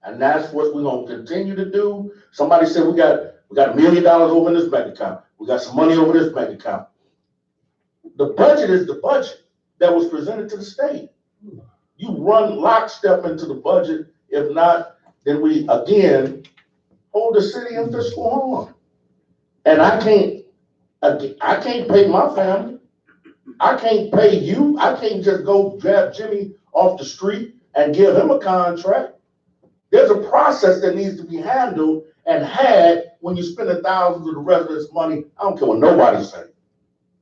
And that's what we're gonna continue to do. Somebody said we got $1 million over in this bank account. We got some money over this bank account. The budget is the budget that was presented to the state. You run lockstep into the budget. If not, then we again hold the city in fiscal harm. And I can't pay my family. I can't pay you. I can't just go grab Jimmy off the street and give him a contract. There's a process that needs to be handled and had when you spend thousands of the residents' money. I don't care what nobody says,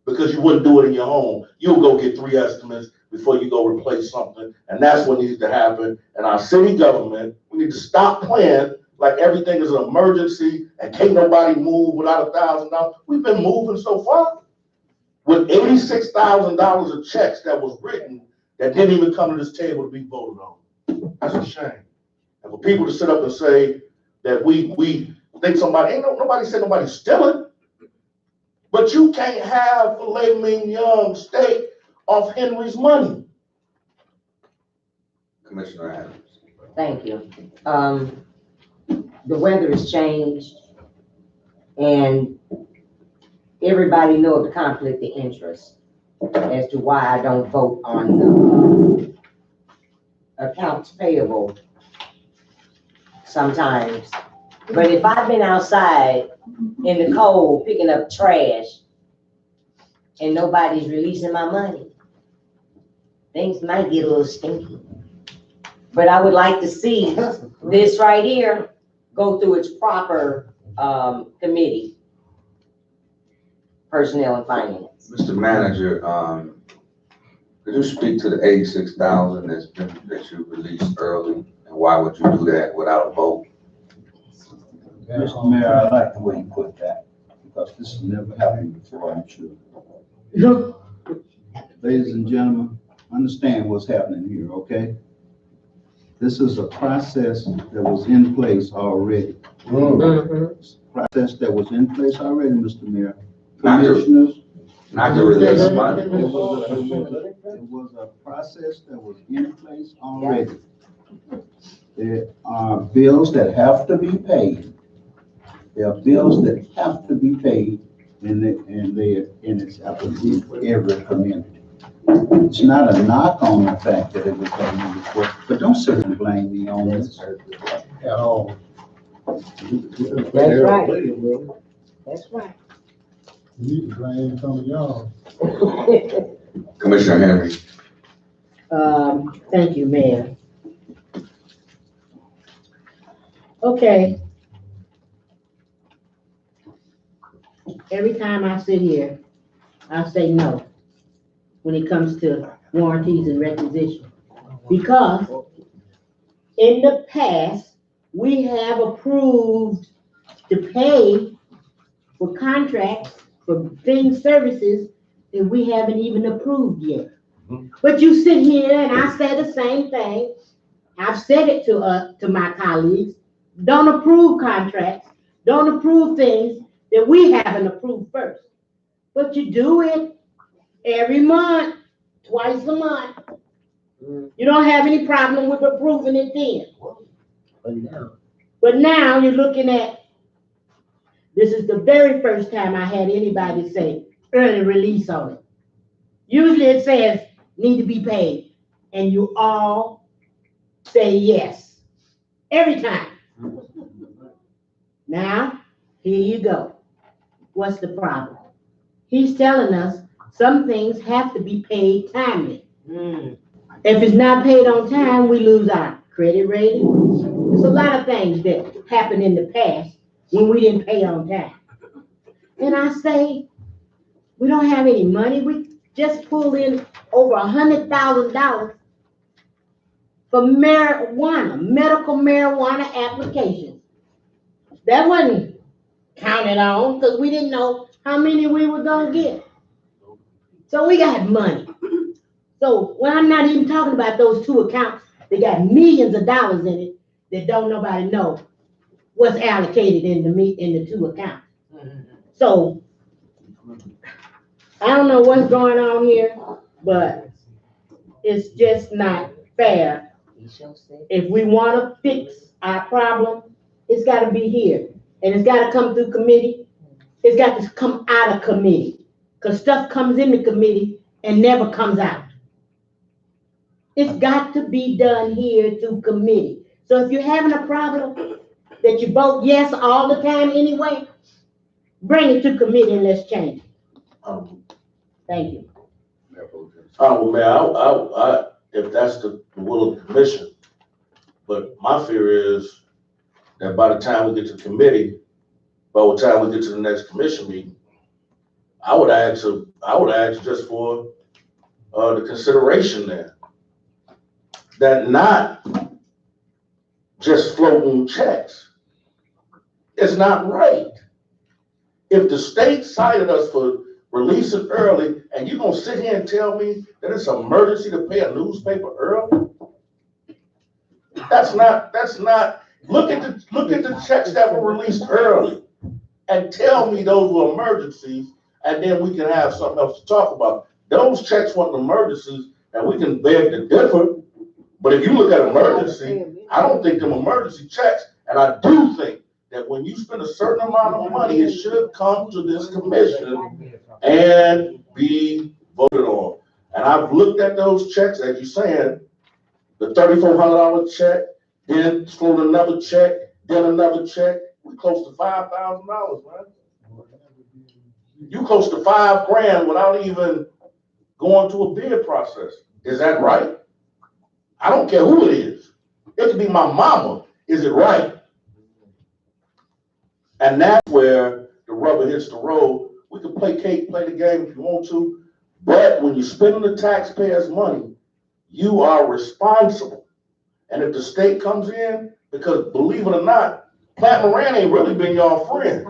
because you wouldn't do it in your home. You'll go get 3 estimates before you go replace something, and that's what needs to happen. And our city government, we need to stop playing like everything is an emergency and can't nobody move without $1,000. We've been moving so far with $86,000 of checks that was written that didn't even come to this table to be voted on. That's a shame. And for people to sit up and say that we think somebody, nobody said nobody's stealing, but you can't have filet mignon steak off Henry's money. Commissioner Adams. Thank you. The weather has changed, and everybody knows the conflict of interest as to why I don't vote on the accounts payable sometimes. But if I've been outside in the cold picking up trash and nobody's releasing my money, things might get a little stinky. But I would like to see this right here go through its proper committee, personnel and finance. Mr. Manager, could you speak to the 86,000 that you released early, and why would you do that without a vote? Mr. Mayor, I like the way you put that, because this has never happened before, I'm sure. Ladies and gentlemen, understand what's happening here, okay? This is a process that was in place already. Process that was in place already, Mr. Mayor. Commissioners. Not to release money. It was a process that was in place already. There are bills that have to be paid. There are bills that have to be paid, and it's applicable for every community. It's not a knock on the fact that it was done before, but don't sit and blame me on this at all. That's right. That's right. You need to blame some of y'all. Commissioner Henry. Thank you, Mayor. Okay. Every time I sit here, I say no when it comes to warranties and requisition. Because in the past, we have approved to pay for contracts for things, services that we haven't even approved yet. But you sit here and I say the same thing. I've said it to my colleagues. Don't approve contracts. Don't approve things that we haven't approved first. But you do it every month, twice a month. You don't have any problem with approving it then. But now you're looking at, this is the very first time I had anybody say early release on it. Usually it says need to be paid, and you all say yes, every time. Now, here you go. What's the problem? He's telling us some things have to be paid timely. If it's not paid on time, we lose our credit rating. There's a lot of things that happened in the past when we didn't pay on time. And I say, we don't have any money. We just pulled in over $100,000 for marijuana, medical marijuana applications. That wasn't counted on because we didn't know how many we were gonna get. So we got money. So when I'm not even talking about those two accounts, they got millions of dollars in it that don't nobody know what's allocated in the two accounts. So I don't know what's going on here, but it's just not fair. If we wanna fix our problem, it's gotta be here, and it's gotta come through committee. It's got to come out of committee, cause stuff comes in the committee and never comes out. It's got to be done here through committee. So if you're having a problem that you vote yes all the time anyway, bring it to committee and let's change it. Thank you. Well, Mayor, if that's the will of the commission, but my fear is that by the time we get to committee, by the time we get to the next commission meeting, I would ask just for the consideration there, that not just floating checks. It's not right. If the state cited us for releasing early, and you're gonna sit here and tell me that it's an emergency to pay a newspaper early? That's not, look at the checks that were released early and tell me those were emergencies, and then we can have something else to talk about. Those checks weren't emergencies, and we can beg to differ, but if you look at emergency, I don't think them emergency checks, and I do think that when you spend a certain amount of money, it should come to this commission and be voted on. And I've looked at those checks, as you're saying, the $3,400 check, then float another check, then another check. We close to $5,000, man. You close to $5,000 without even going to a bid process. Is that right? I don't care who it is. It could be my mama. Is it right? And that's where the rubber hits the road. We can play the game if you want to, but when you're spending the taxpayers' money, you are responsible. And if the state comes in, because believe it or not, Plant Moran ain't really been y'all friend.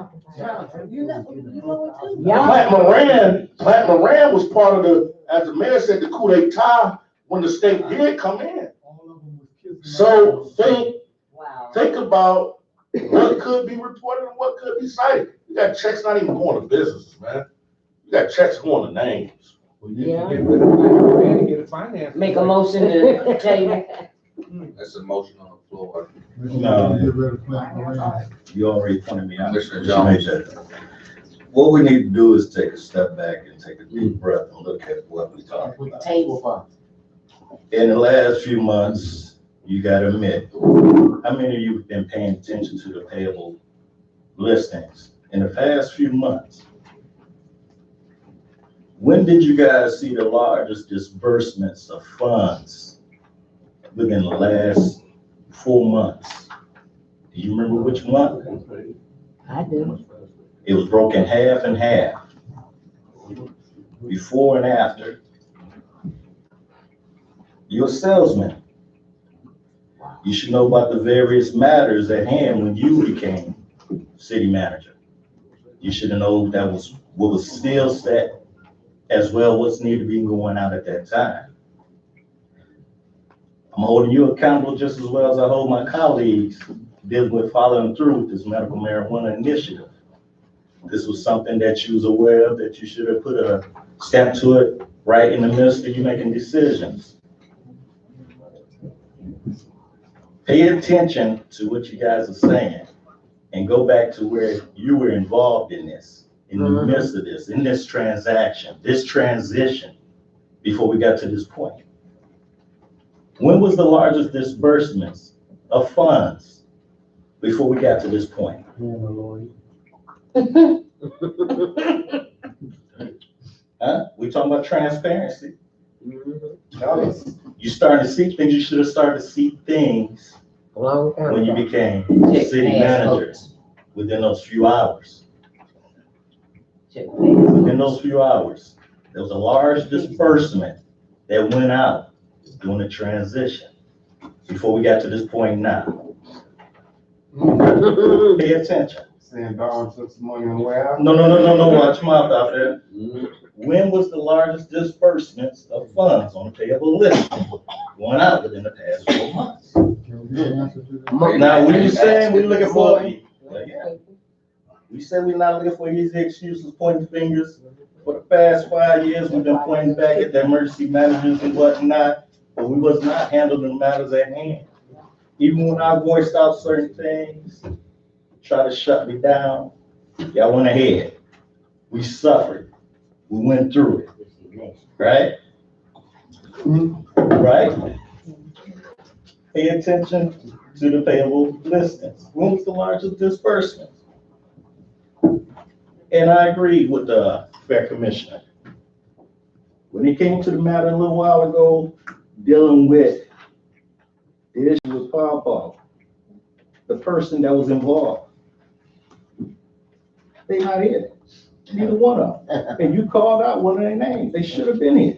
Plant Moran was part of the, as the mayor said, the coup d'etat when the state did come in. So think about what could be reported and what could be cited. You got checks not even going to businesses, man. You got checks going to names. Yeah. Make a motion to table. That's a motion on the floor. No, you already pointed me out. Commissioner Jones. What we need to do is take a step back and take a deep breath and look at what we're talking about. Table for. In the last few months, you gotta admit, how many of you have been paying attention to the payable listings in the past few months? When did you guys see the largest disbursements of funds within the last 4 months? Do you remember which month? I do. It was broken half and half, before and after. You're a salesman. You should know about the various matters at hand when you became city manager. You should know that was what was still set, as well what's needed to be going out at that time. I'm holding you accountable just as well as I hold my colleagues dealing with following through with this medical marijuana initiative. This was something that you was aware of, that you should have put a stamp to it right in the midst of you making decisions. Pay attention to what you guys are saying and go back to where you were involved in this, in the midst of this, in this transaction, this transition, before we got to this point. When was the largest disbursements of funds before we got to this point? Huh? We talking about transparency. You starting to see things, you should have started to see things when you became city manager within those few hours. Within those few hours, there was a large disbursement that went out during the transition before we got to this point now. Pay attention. Saying Darwin took some money on the way out? No, watch your mouth out there. When was the largest disbursements of funds on the payable list going out within the past 4 months? Now, what are you saying? We looking for, we said we're not looking for easy excuses, pointing fingers. For the past 5 years, we've been pointing back at the emergency managers and whatnot, but we was not handling the matters at hand. Even when I voiced out certain things, try to shut me down, y'all went ahead. We suffered. We went through it. Right? Right? Pay attention to the payable listings. When was the largest disbursement? And I agree with the fair commissioner. When it came to the matter a little while ago, dealing with the issue with Pawpaw, the person that was involved, they not here. Neither one of them. And you called out one of their names. They should have been here.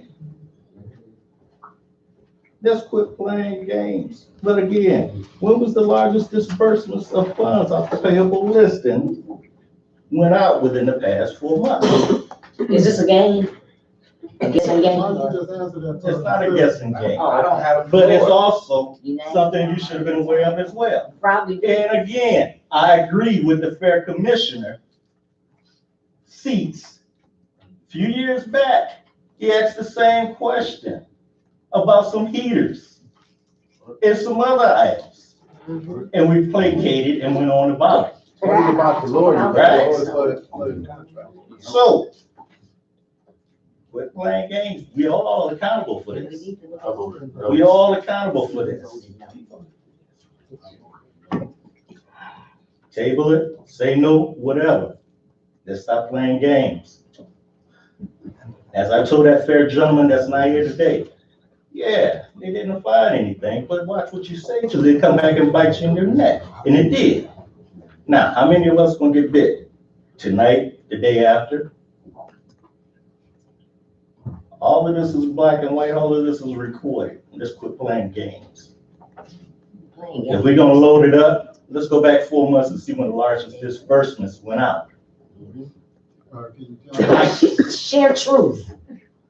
Let's quit playing games. But again, when was the largest disbursements of funds off the payable listing went out within the past 4 months? Is this a game? A guessing game? It's not a guessing game. I don't have. But it's also something you should have been aware of as well. Probably. And again, I agree with the fair commissioner. Seats. A few years back, he asked the same question about some heaters and some other items. And we placated and went on about it. What about the lawyer? Right? So, quit playing games. We all accountable for this. We all accountable for this. Table it, say no, whatever. Let's stop playing games. As I told that fair gentleman that's not here today, yeah, they didn't find anything, but watch what you say till they come back and bite you in your neck. And it did. Now, how many of us gonna get bit? Tonight, the day after? All of this is black and white, all of this is recorded. Let's quit playing games. If we're gonna load it up, let's go back 4 months and see when the largest disbursements went out. Share truth.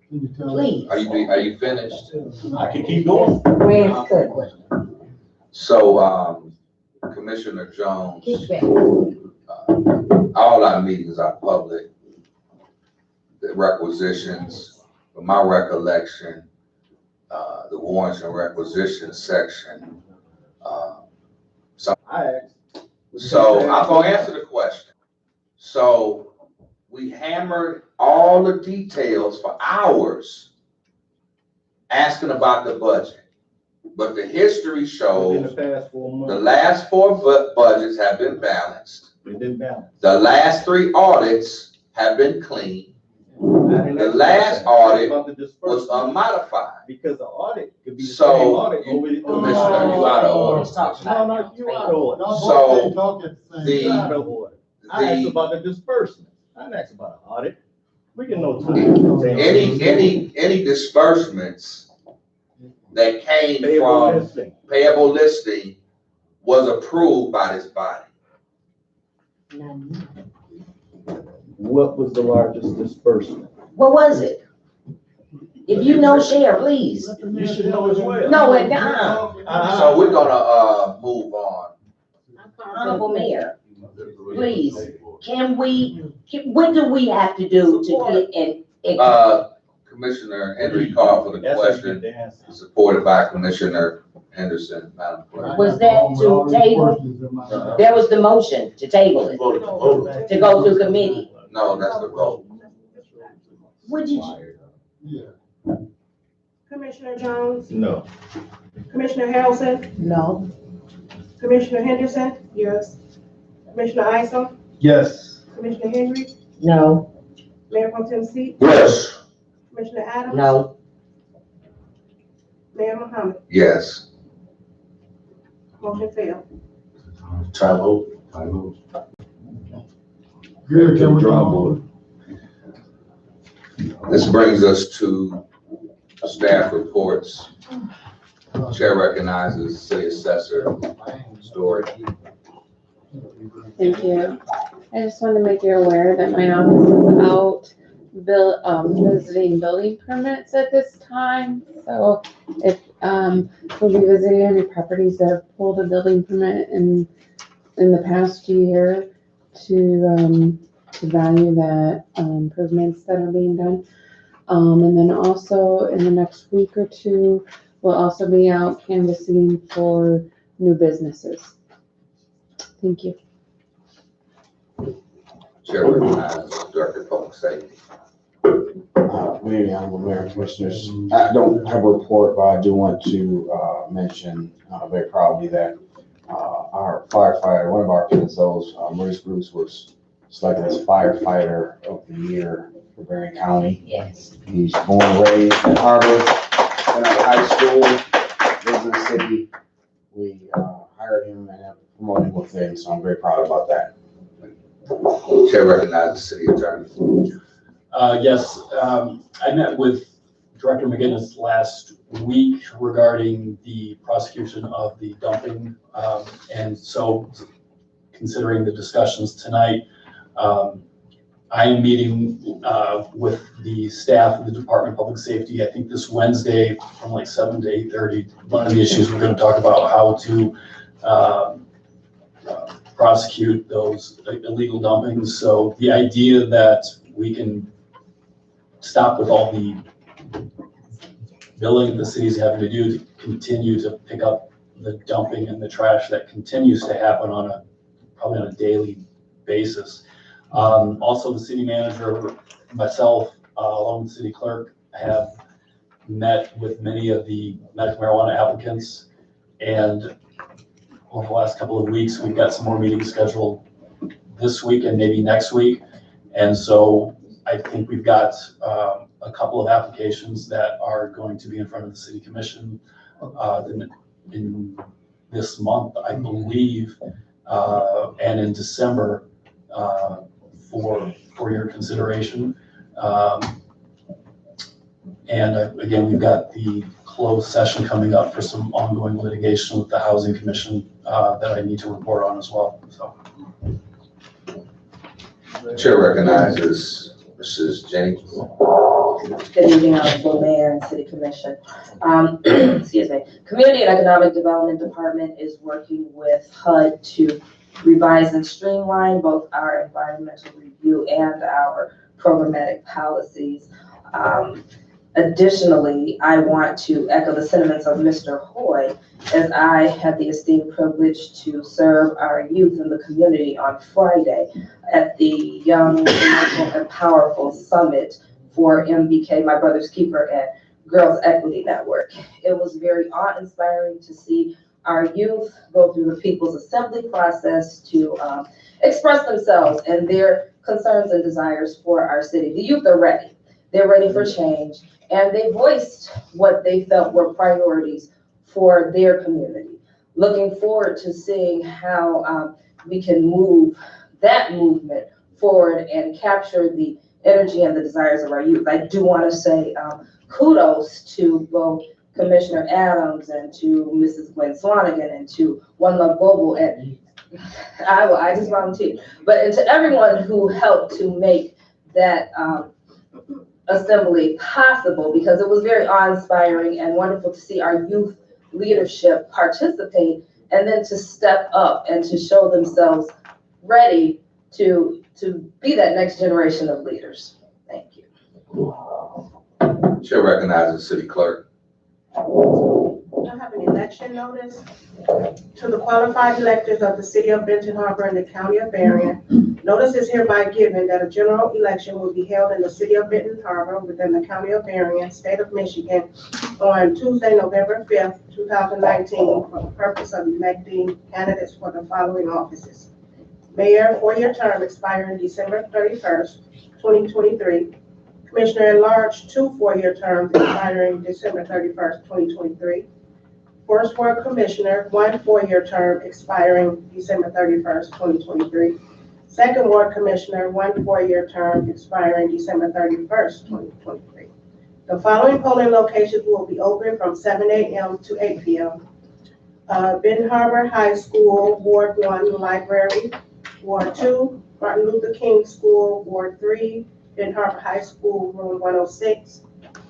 Please. Are you finished? I can keep going. So, Commissioner Jones, all our meetings are public. The requisitions, from my recollection, the warrants and requisitions section. So I'm gonna answer the question. So we hammered all the details for hours asking about the budget. But the history shows the last 4 budgets have been balanced. The last 3 audits have been clean. The last audit was unmodified. Because the audit could be the same So, audit. Commissioner, you out of order. No, you out of order. So, Out of order. I asked about the disbursement. I didn't ask about an audit. We can know time. Any disbursements that came from payable listing was approved by this body. What was the largest disbursement? What was it? If you know, share, please. You should know as well. No, it So we're gonna move on. Honorable Mayor, please, what do we have to do to get Commissioner Henry called for the question, supported by Commissioner Henderson, Madam Clerk. was that to table? There was the motion to table it, to go to committee. No, that's the vote. Would you? Commissioner Jones, No. Commissioner Harrelson, No. Commissioner Henderson, yes. Commissioner Isom, Yes. Commissioner Henry, No. Mayor Pro Tem Seat, Yes. Commissioner Adams. No. Mayor Muhammad, Yes. motion failed. Tie vote. Good, can we Draw go board. This brings us to staff reports. Chair recognizes City Assessor Story. Thank you. I just wanted to make you aware that my office is out visiting building permits at this time. So if we'll be visiting any properties that have pulled a building permit in the past year to value that improvements that are being done. And then also in the next week or two, we'll also be out canvassing for new businesses. Thank you. Chair recognizes Director of Public Safety. Good evening, Honorable Mayor and Commissioners. I don't have a report, but I do want to mention very proudly that our firefighter, one of our PSOs, Maurice Bruce, was selected as Firefighter of the Year for Berrien County. Yes. He's born and raised in Harbor, went out of high school, lives in the city. We hired him and have promoted him within, so I'm very proud about that. Chair recognizes City Attorney. Yes, I met with Director McGinnis last week regarding the prosecution of the dumping. And so considering the discussions tonight, I am meeting with the staff of the Department of Public Safety, I think this Wednesday from like 7 to 8:30. One of the issues we're going to talk about how to prosecute those illegal dumpings. So the idea that we can stop with all the billing the city's having to do to continue to pick up the dumping and the trash that continues to happen on probably on a daily basis. Also, the city manager, myself, along with the city clerk, have met with many of the medical marijuana applicants, and over the last couple of weeks, we've got some more meetings scheduled this week and maybe next week. And so I think we've got a couple of applications that are going to be in front of the city commission in this month, I believe, and in December for your consideration. And again, we've got the closed session coming up for some ongoing litigation with the Housing Commission that I need to report on as well. So. Chair recognizes Mrs. Jennings. Good evening, Honorable Mayor and City Commission. Excuse me. Community and Economic Development Department is working with HUD to revise and streamline both our environmental review and our programmatic policies. Additionally, I want to echo the sentiments of Mr. Hoy, as I had the esteemed privilege to serve our youth in the community on Friday at the Young and Powerful Summit for MBK, My Brother's Keeper, and Girls Equity Network. It was very awe-inspiring to see our youth go through the People's Assembly process to express themselves and their concerns and desires for our city. The youth are ready. They're ready for change, and they voiced what they felt were priorities for their community. Looking forward to seeing how we can move that movement forward and capture the energy and the desires of our youth. I do want to say kudos to both Commissioner Adams and to Mrs. Gwen Swanigan and to One Love Global, and I just volunteered, and to everyone who helped to make that assembly possible, because it was very awe-inspiring and wonderful to see our youth leadership participate and then to step up and to show themselves ready to be that next generation of leaders. Thank you. Chair recognizes City Clerk. I have an election notice to the qualified electors of the city of Benton Harbor and the county of Berrien. Notice is hereby given that a general election will be held in the city of Benton Harbor within the county of Berrien, state of Michigan, on Tuesday, November 5th, 2019, for the purpose of electing candidates for the following offices. Mayor, 4-year term expiring December 31st, 2023. Commissioner at Large, 2 4-year terms expiring December 31st, 2023. First Ward Commissioner, 1 4-year term expiring December 31st, 2023. Second Ward Commissioner, 1 4-year term expiring December 31st, 2023. The following polling locations will be open from 7 a.m. to 8 p.m. Benton Harbor High School, Ward 1 Library, Ward 2, Martin Luther King School, Ward 3, Benton Harbor High School, Room 106,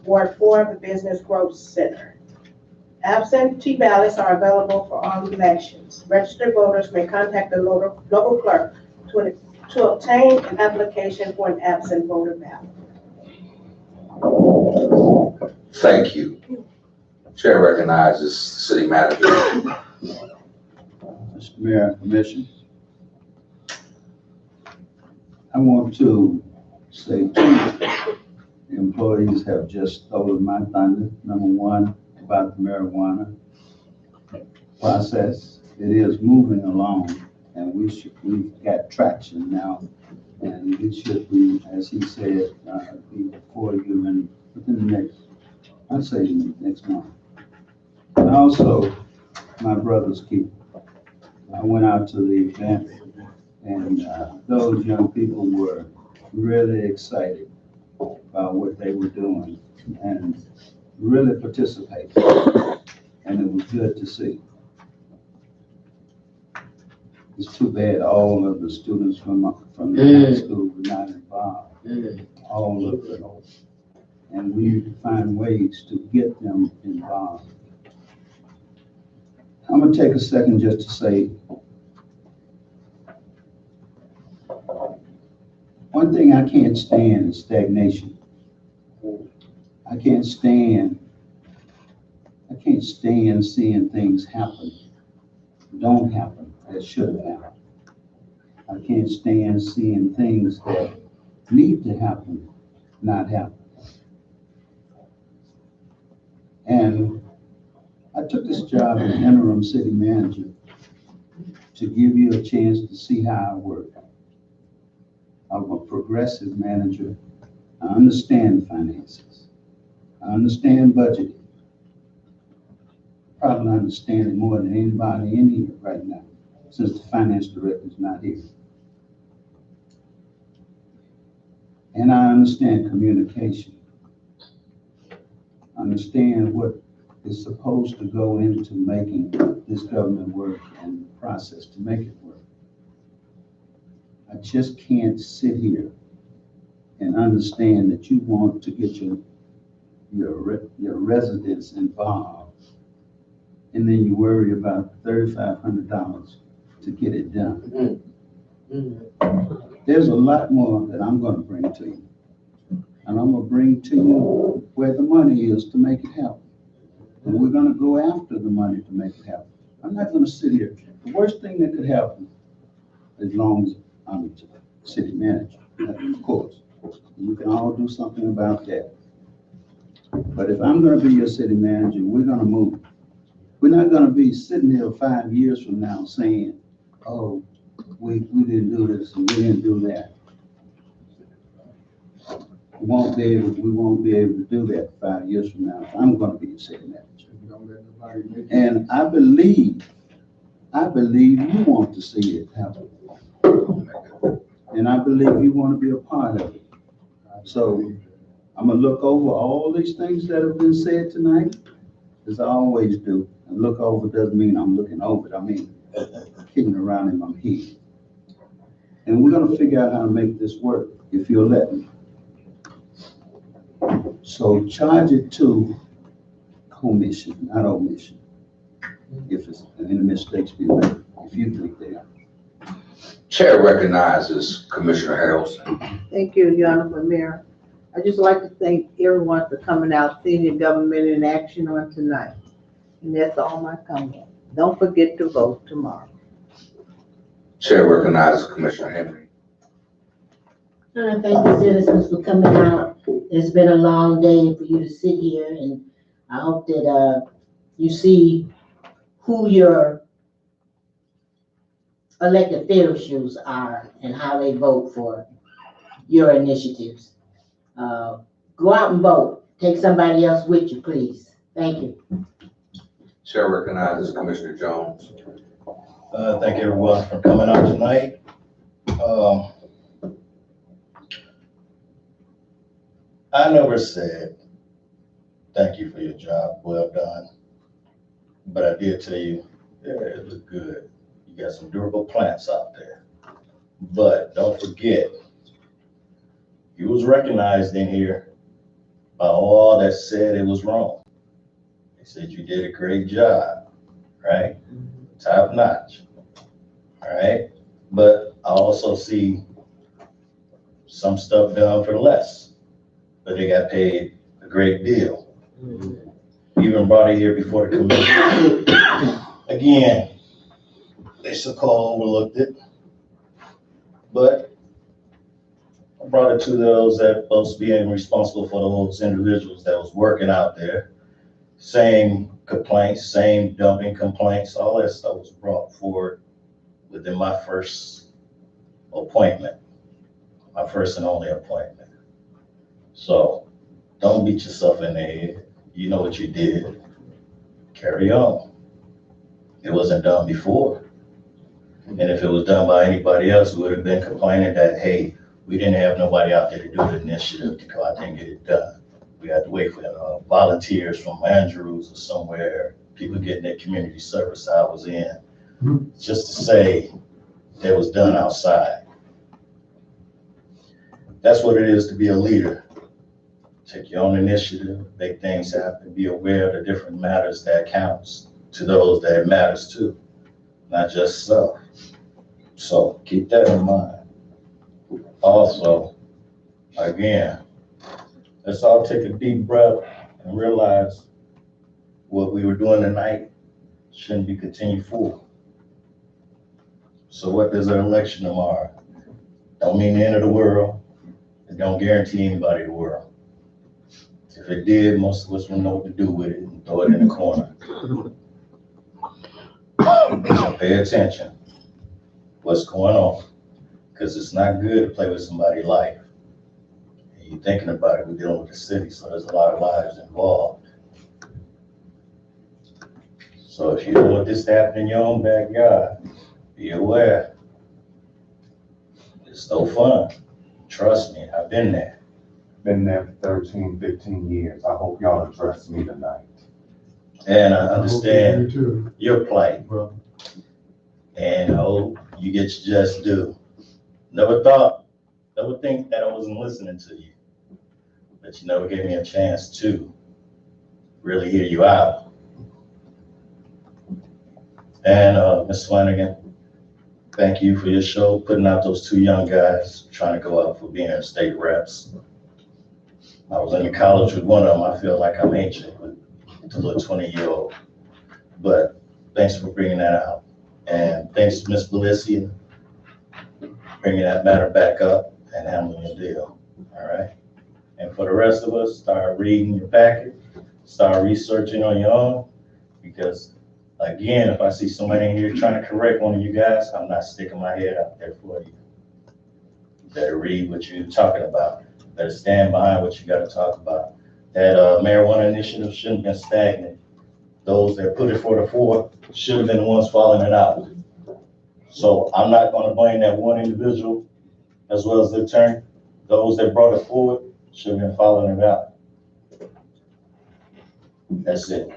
Ward 4, the Business Growth Center. Absentee ballots are available for all elections. Registered voters may contact the local clerk to obtain an application for an absent voter ballot. Thank you. Chair recognizes the city manager. Mr. Mayor and Commission, I want to say the employees have just stolen my thunder. Number one, about the marijuana process. It is moving along and we've got traction now. And it should be, as he said, be before you and within the next, I'd say next month. And also, my brother's keeper. I went out to the event and those young people were really excited about what they were doing and really participated. And it was good to see. It's too bad all of the students from the high school were not involved. All of them. And we need to find ways to get them involved. I'm gonna take a second just to say, one thing I can't stand is stagnation. I can't stand seeing things happen, don't happen, that should have happened. I can't stand seeing things that need to happen, not happen. And I took this job as interim city manager to give you a chance to see how I work. I'm a progressive manager. I understand finances. I understand budgeting. Probably understand it more than anybody in here right now, since the finance director is not here. And I understand communication. I understand what is supposed to go into making this government work and the process to make it work. I just can't sit here and understand that you want to get your residents involved, and then you worry about $3,500 to get it done. There's a lot more that I'm gonna bring to you. And I'm gonna bring to you where the money is to make it happen. And we're gonna go after the money to make it happen. I'm not gonna sit here. The worst thing that could happen, as long as I'm the city manager, of course, we can all do something about that. But if I'm gonna be your city manager, we're gonna move. We're not gonna be sitting here 5 years from now saying, oh, we didn't do this and we didn't do that. We won't be able to do that 5 years from now. I'm gonna be your city manager. And I believe you want to see it happen. And I believe you want to be a part of it. So I'm gonna look over all these things that have been said tonight, as I always do. And look over doesn't mean I'm looking over it. I mean, kicking around in my head. And we're gonna figure out how to make this work, if you'll let me. So charge it to commission, not omission. If it's any mistakes be made, if you think they are. Chair recognizes Commissioner Harrelson. Thank you, Your Honorable Mayor. I'd just like to thank everyone for coming out, seeing your government in action on tonight. And that's all my comment. Don't forget to vote tomorrow. Chair recognizes Commissioner Henry. I thank the citizens for coming out. It's been a long day for you to sit here, and I hope that you see who your elected officials are and how they vote for your initiatives. Go out and vote. Take somebody else with you, please. Thank you. Chair recognizes Commissioner Jones. Thank everyone for coming out tonight. I never said, thank you for your job, well done. But I did tell you, yeah, it looked good. You got some durable plants out there. But don't forget, you was recognized in here by all that said it was wrong. They said you did a great job, right? Top notch, all right? But I also see some stuff done for less, but they got paid a great deal. Even brought it here before the committee. Again, they so-called overlooked it, but I brought it to those that supposed to be responsible for those individuals that was working out there. Same complaints, same dumping complaints, all that stuff was brought forward within my first appointment, my first and only appointment. So don't beat yourself in the head. You know what you did. Carry on. It wasn't done before. And if it was done by anybody else, we would have been complaining that, hey, we didn't have nobody out there to do the initiative to go out there and get it done. We had to wait for volunteers from Andrews or somewhere, people getting their community service hours in, just to say that was done outside. That's what it is to be a leader. Take your own initiative, make things happen, be aware of the different matters that counts to those that it matters to, not just self. So keep that in mind. Also, again, let's all take a deep breath and realize what we were doing tonight shouldn't be continued forward. So what does an election tomorrow? Don't mean the end of the world. It don't guarantee anybody the world. If it did, most of us would know what to do with it and throw it in the corner. So pay attention. What's going on? Because it's not good to play with somebody's life. And you're thinking about it, we're dealing with the city, so there's a lot of lives involved. So if you don't want this to happen in your own backyard, be aware. It's no fun. Trust me, I've been there. Been there for 13, 15 years. I hope y'all address me tonight. And I understand your plight, bro. And I hope you get your just due. Never think that I wasn't listening to you, but you never gave me a chance to really hear you out. And Ms. Flanagan, thank you for your show, putting out those two young guys trying to go out for being state reps. I was in the college with one of them. I feel like I'm ancient with the little 20-year-old, but thanks for bringing that out. And thanks to Ms. Belicia, bringing that matter back up and handling your deal, all right? And for the rest of us, start reading your packet, start researching on your own, because again, if I see somebody in here trying to correct one of you guys, I'm not sticking my head out there for you. You better read what you're talking about. You better stand behind what you gotta talk about. That marijuana initiative shouldn't have been stagnant. Those that put it for the fore should have been the ones following it out. So I'm not gonna blame that one individual as well as the attorney. Those that brought it forward should have been following it out. That's it.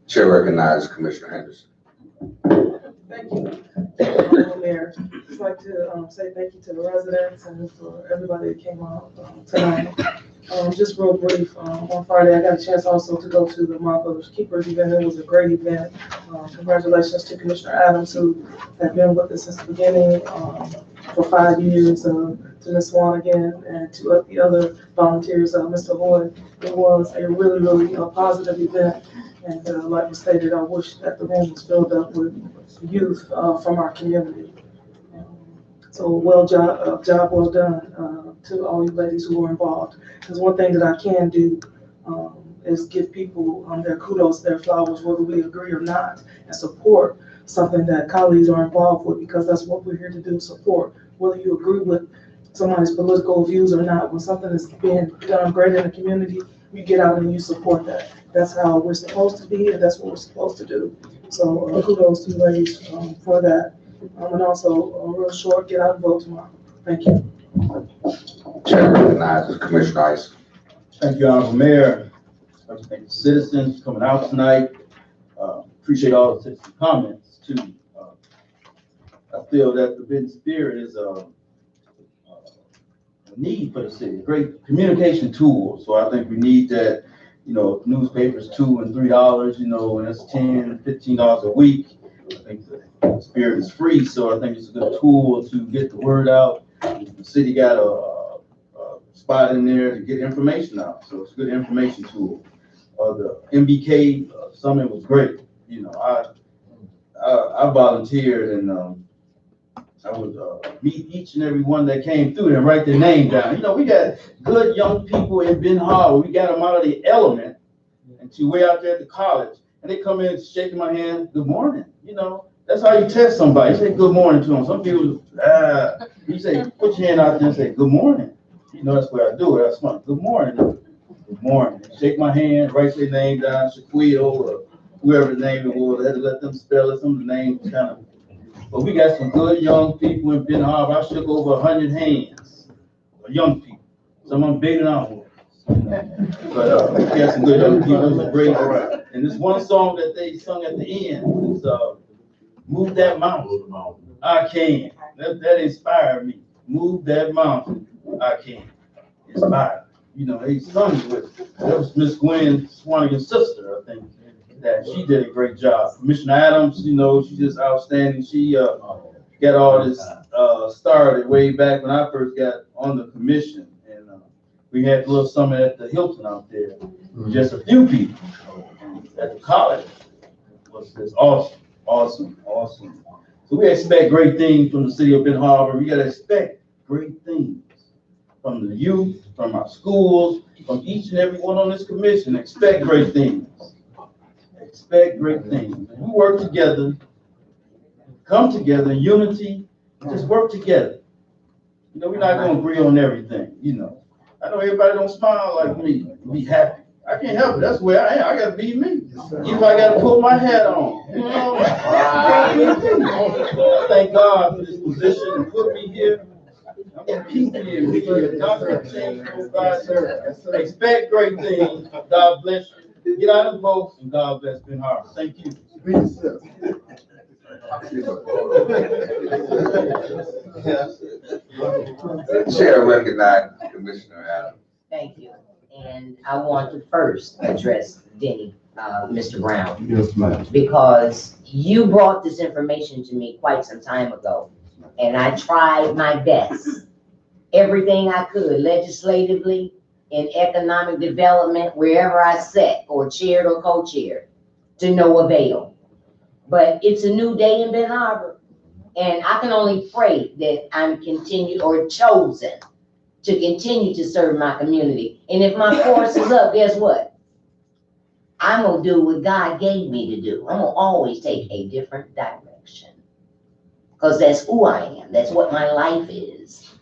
Chair recognizes Commissioner Henderson. Thank you. Honorable Mayor, I'd just like to say thank you to the residents and for everybody that came out tonight. Just real brief, on Friday, I got a chance also to go to the Marvelous Keepers event. It was a great event. Congratulations to Commissioner Adams, who had been with us since the beginning for 5 years, to Ms. Swan again, and to the other volunteers, Mr. Hoy. It was a really, really positive event. And like was stated, I wish that the room was filled up with youth from our community. So job well done to all you ladies who were involved. Because one thing that I can do is give people their kudos, their flowers, whether we agree or not, and support something that colleagues are involved with, because that's what we're here to do, support. Whether you agree with somebody's political views or not, when something is being done great in the community, you get out and you support that. That's how we're supposed to be, and that's what we're supposed to do. So kudos to you ladies for that. And also, real short, get out and vote tomorrow. Thank you. Chair recognizes Commissioner Ice. Thank you, Honorable Mayor. I'd like to thank the citizens coming out tonight. Appreciate all the citizen comments too. I feel that the Benton spirit is a need for the city, a great communication tool. So I think we need that. You know, newspapers $2 and $3, you know, and that's $10, $15 a week. I think the spirit is free, so I think it's a good tool to get the word out. The city got a spot in there to get information out. So it's a good information tool. The MBK summit was great. You know, I volunteered and I would meet each and every one that came through and write their name down. You know, we got good young people in Ben Harbor. We got them out of the element and to way out there at the college. And they come in shaking my hand, good morning. You know, that's how you test somebody. You say good morning to them. Some people, you say, put your hand out there and say, good morning. You know, that's where I do it. That's fun. Good morning. Good morning. Shake my hand, write their name down, Shaquille or whoever the name it was. I had to let them spell it. Some of the names kind of. But we got some good young people in Ben Harbor. I shook over 100 hands, young people. Some of them bigger than I was. But we got some good young people. It was great. And this one song that they sung at the end was Move That Mountain, I Can. That inspired me. Move that mountain, I can. Inspired. You know, they sung it with. That was Miss Gwen Swanigan's sister, I think. That she did a great job. Commissioner Adams, you know, she's just outstanding. She got all this started way back when I first got on the commission, and we had a little summit at the Hilton out there. Just a few people at the college. It was just awesome. So we expect great things from the city of Ben Harbor. We gotta expect great things from the youth, from our schools, from each and every one on this commission. Expect great things. Expect great things. We work together, come together in unity, just work together. You know, we're not gonna agree on everything, you know. I know everybody don't smile like me, be happy. I can't help it, that's where I am, I gotta be me. Even if I gotta put my hat on, you know. I thank God for this position and put me here. I'm gonna keep me here, we are confident change for God, sir. Expect great things, God bless you. Get out of both, and God bless Ben Harbor. Thank you. Chair recognize Commissioner Adams. Thank you. And I want to first address Denny, Mr. Brown. Yes, ma'am. Because you brought this information to me quite some time ago, and I tried my best, everything I could legislatively, in economic development, wherever I sat or chaired or co-chaired, to no avail. But it's a new day in Ben Harbor, and I can only pray that I'm continued or chosen to continue to serve my community. And if my force is up, guess what? I'm gonna do what God gave me to do. I'm gonna always take a different direction, because that's who I am. That's what my life is.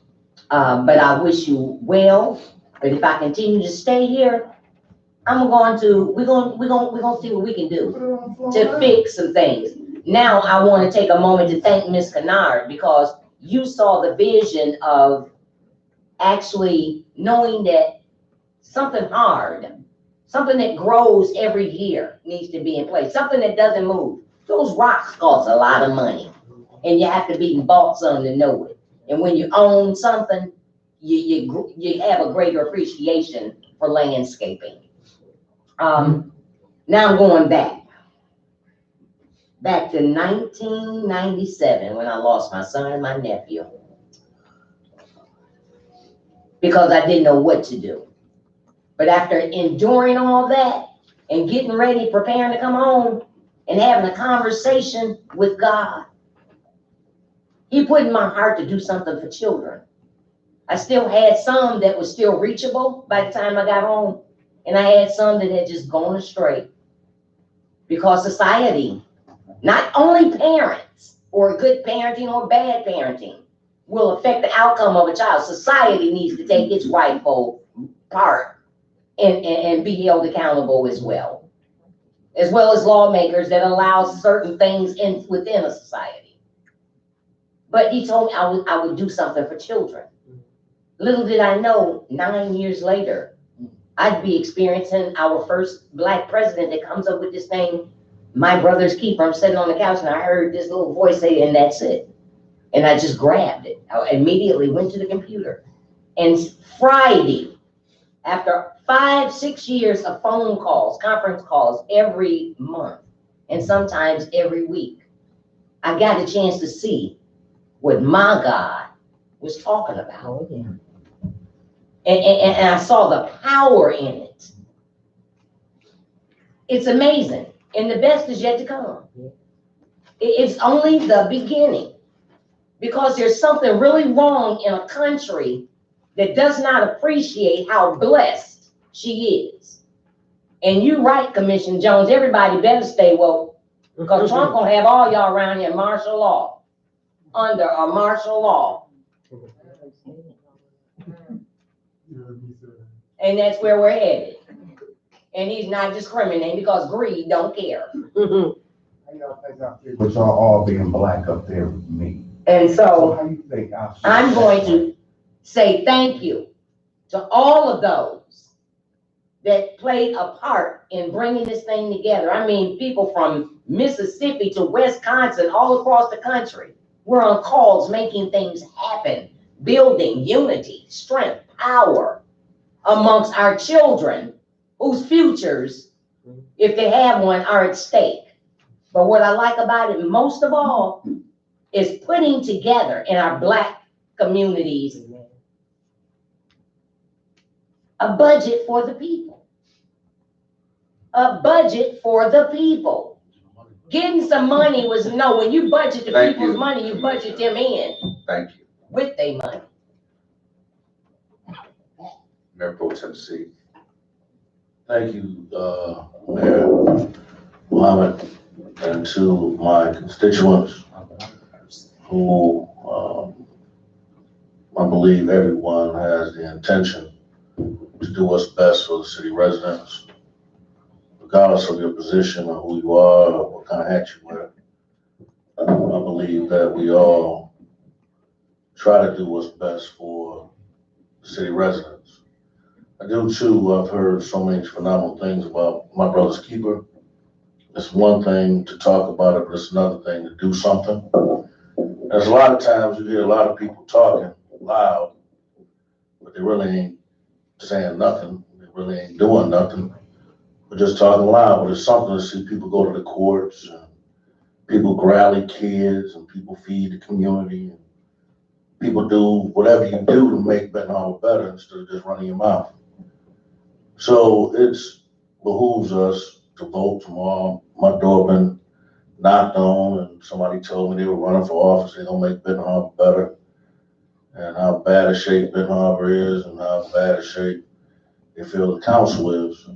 But I wish you well. But if I continue to stay here, we're gonna see what we can do to fix some things. Now, I want to take a moment to thank Ms. Kennard, because you saw the vision of actually knowing that something hard, something that grows every year needs to be in place, something that doesn't move. Those rocks cost a lot of money, and you have to be bought some to know it. And when you own something, you have a greater appreciation for landscaping. Now I'm going back to 1997 when I lost my son and my nephew, because I didn't know what to do. But after enduring all that and getting ready, preparing to come home and having a conversation with God, He put in my heart to do something for children. I still had some that was still reachable by the time I got home, and I had some that had just gone astray. Because society, not only parents or good parenting or bad parenting, will affect the outcome of a child. Society needs to take its rightful part and be held accountable as well as lawmakers that allow certain things within a society. But he told me I would do something for children. Little did I know, 9 years later, I'd be experiencing our first Black president that comes up with this thing, my brother's keeper. I'm sitting on the couch and I heard this little voice say, and that's it. And I just grabbed it. I immediately went to the computer. And Friday, after 5-6 years of phone calls, conference calls every month, and sometimes every week, I got a chance to see what my God was talking about. And I saw the power in it. It's amazing, and the best is yet to come. It's only the beginning, because there's something really wrong in a country that does not appreciate how blessed she is. And you're right, Commissioner Jones, everybody better stay woke, because Trump gonna have all y'all around here martial law, under a martial law. And that's where we're headed. And he's not discriminating because greed don't care. But y'all all being black up there with me. And so How you think I should- I'm going to say thank you to all of those that played a part in bringing this thing together. I mean, people from Mississippi to Wisconsin, all across the country, we're on calls making things happen, building unity, strength, power amongst our children whose futures, if they have one, are at stake. But what I like about it most of all is putting together in our Black communities a budget for the people. A budget for the people. Getting some money was, no, when you budget the Thank people's you. money, you budget them in Thank you. with their money. Mayor Pro Tem C. Thank you, Mayor Mohammed, and to my constituents who, I believe everyone has the intention to do what's best for the city residents, regardless of your position or who you are or what kind of hat you wear. I believe that we all try to do what's best for the city residents. I do too. I've heard so many phenomenal things about my brother's keeper. It's one thing to talk about it, but it's another thing to do something. There's a lot of times you hear a lot of people talking loud, but they really ain't saying nothing. They really ain't doing nothing. We're just talking loud. But it's something to see people go to the courts, and people rally kids, and people feed the community, and people do whatever you do to make Benton Harbor better instead of just running your mouth. So it's behooves us to vote tomorrow. My door been knocked on, and somebody told me they were running for office. They're gonna make Benton Harbor better, and how bad a shape Benton Harbor is, and how bad a shape they feel the council is.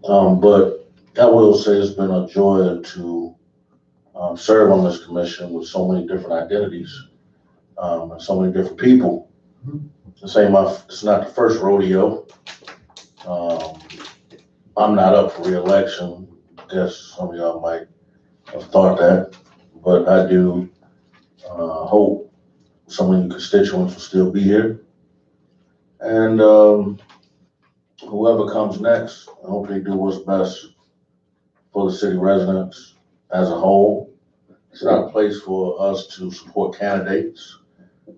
But I will say it's been a joy to serve on this commission with so many different identities and so many different people. It's not the first rodeo. I'm not up for re-election. I guess some of y'all might have thought that, but I do hope some of your constituents will still be here. And whoever comes next, I hope they do what's best for the city residents as a whole. It's not a place for us to support candidates.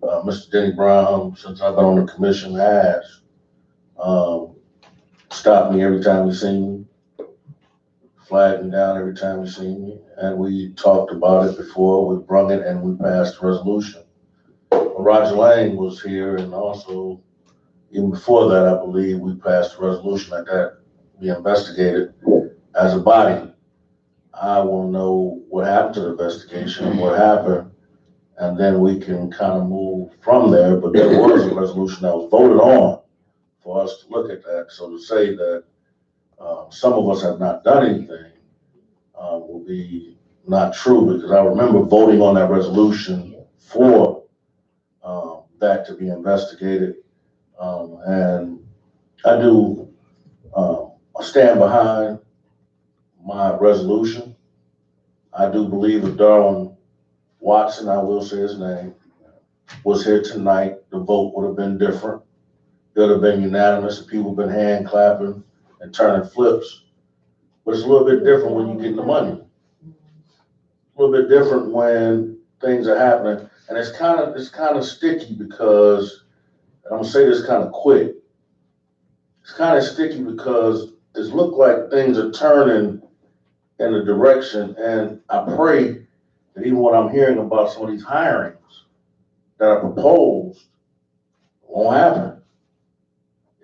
Mr. Denny Brown, since I've been on the commission, has stopped me every time he seen me, flagged me down every time he seen me, and we talked about it before. We brung it and we passed a resolution. Roger Lang was here, and also even before that, I believe we passed a resolution like that. We investigated as a body. I want to know what happened to the investigation, what happened, and then we can kind of move from there. But there was a resolution that was voted on for us to look at that. So to say that some of us have not done anything will be not true, because I remember voting on that resolution for that to be investigated. And I do stand behind my resolution. I do believe if Darwin Watson, I will say his name, was here tonight, the vote would have been different. It would have been unanimous, and people have been hand clapping and turning flips. But it's a little bit different when you get the money. A little bit different when things are happening. And it's kind of sticky because, and I'm gonna say this kind of quick, it's kind of sticky because it looks like things are turning in a direction, and I pray that even what I'm hearing about some of these hirings that are proposed won't happen.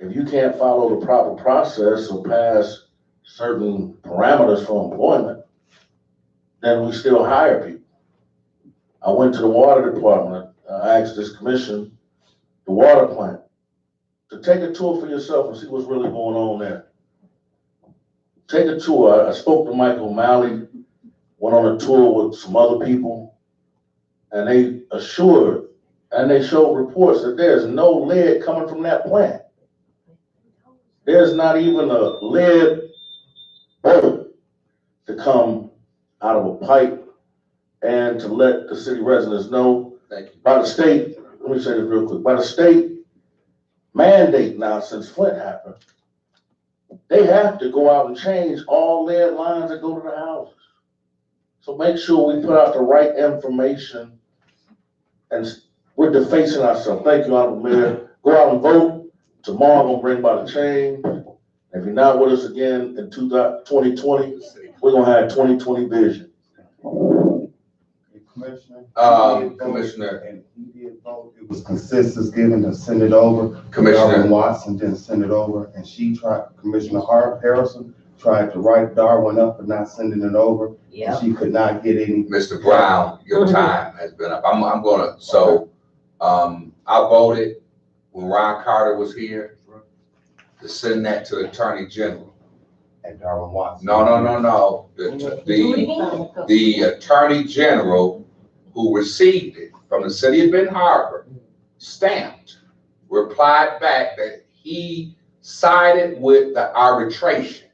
if you can't follow the proper process or pass certain parameters for employment, then we still hire people. I went to the water department, I asked this commission, the water plant, to take a tour for yourself and see what's really going on there. Take a tour. I spoke to Mike O'Malley, went on a tour with some other people, and they assured, and they showed reports that there's no lead coming from that plant. There's not even a lead bullet to come out of a pipe, and to let the city residents know by the state, let me say this real quick, by the state mandate now since Flint happened, they have to go out and change all lead lines that go to the houses. So make sure we put out the right information, and we're defacing ourselves. Thank you, Honorable Mayor. Go out and vote. Tomorrow I'm gonna bring about a change. If you're not with us again in 2020, we're gonna have 2020 vision. Commissioner. And he did vote. It was consensus given to send it over. Commissioner Darwin Watson didn't send it over, and Commissioner Harrison tried to write Darwin up but not sending it over. Yeah. She could not get any. Mr. Brown, your time has been up. I'm gonna, I voted when Ron Carter was here to send that to the Attorney General. And Darwin Watson. No. The Attorney General who received it from the city of Benton Harbor, stamped, replied back that he sided with the arbitration.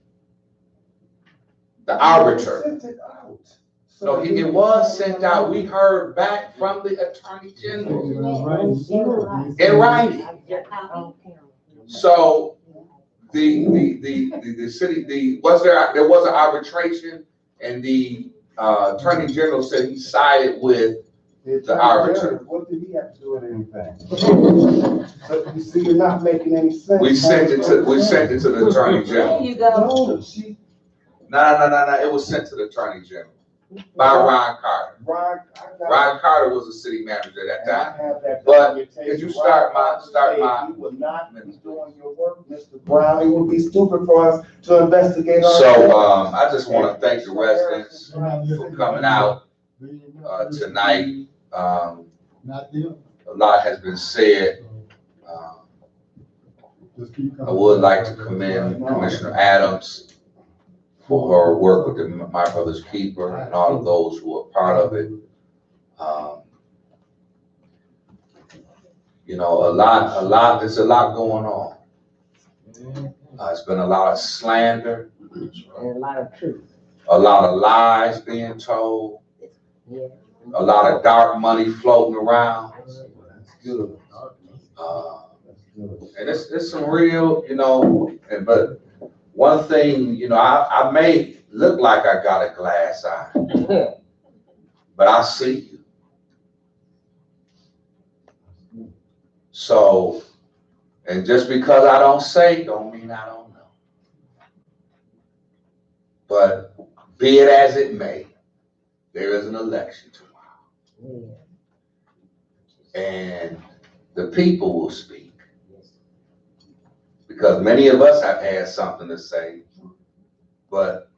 The arbiter. So it was sent out. We heard back from the Attorney General in writing. So the city, there was an arbitration, and the Attorney General said he sided with the arbiter. What did he have to do with anything? So you see, you're not making any sense. We sent it to the Attorney General. There you go. No. It was sent to the Attorney General by Ron Carter. Ron Carter was the city manager at that time. But if you start my. You would not be doing your work, Mr. Brown. It would be stupid for us to investigate. So I just want to thank the residents for coming out tonight. A lot has been said. I would like to commend Commissioner Adams for her work with the My Brother's Keeper and all of those who are part of it. There's a lot going on. It's been a lot of slander. And a lot of truth. A lot of lies being told. Yeah. A lot of dark money floating around. And it's some real, but one thing, I may look like I got a glass eye, but I see you. So, and just because I don't say, don't mean I don't know. But be it as it may, there is an election tomorrow. And the people will speak. Because many of us have had something to say, but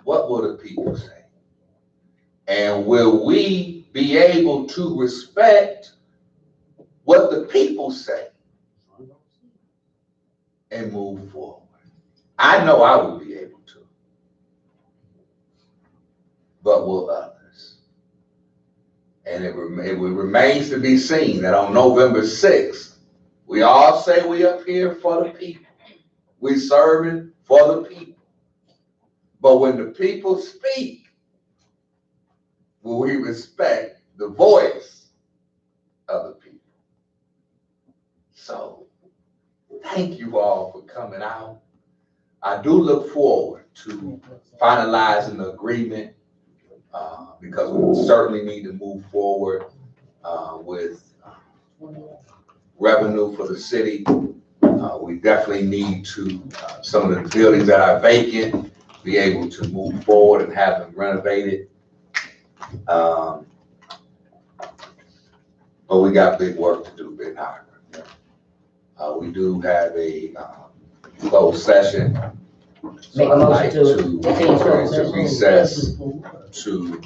what will the people say? And will we be able to respect what the people say and move forward? I know I will be able to, but will others? And it remains to be seen that on November 6th, we all say we up here for the people. We serving for the people. But when the people speak, will we respect the voice of the people? So, thank you all for coming out. I do look forward to finalizing the agreement because we certainly need to move forward with revenue for the city. We definitely need to, some of the buildings that are vacant, be able to move forward and have them renovated. But we got big work to do, Benton Harbor. We do have a closed session. So Make a I'd motion like to continue closed to session. recess to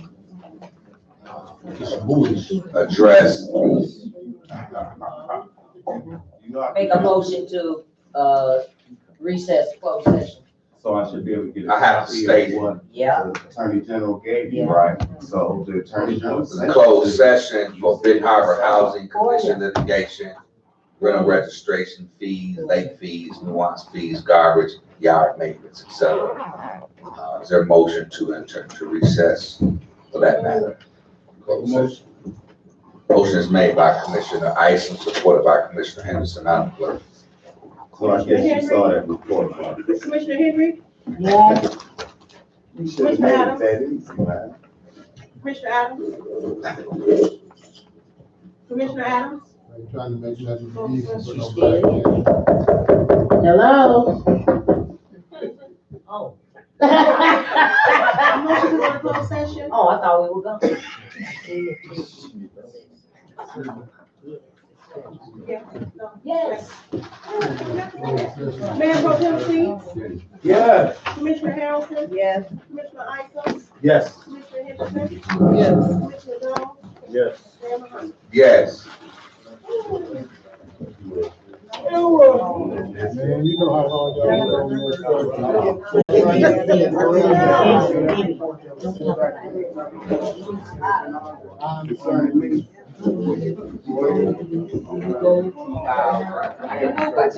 address Make a motion to, recess closed session. So I should be able to get. I have to state it. what Yeah. the Attorney General gave you, Yeah. right? So the Attorney General. the closed session for Benton Harbor Housing Commission litigation, rental registration fees, late fees, nuance fees, garbage, yard maintenance, etc. Is there a motion to enter to recess for that matter? Closed session. Motion is made by Commissioner Isom, supported by Commissioner Henderson. Madam Clerk. So I guess you saw that report. Commissioner Henry, Yeah. You should have made it that easy, man. Commissioner Adams, Commissioner Adams. I'm trying to make nothing easy, but She's no scared. back. Hello? Oh. Motion to go to closed session. Oh, I thought we were going. Yes. Mayor Pro Tem, please. Yes. Commissioner Harrelson. Yes. Commissioner Isom. Yes. Commissioner Henderson. Yes. Commissioner Jones. Yes. Mayor Mahoney. Yes. Man, you know how hard y'all. I don't know about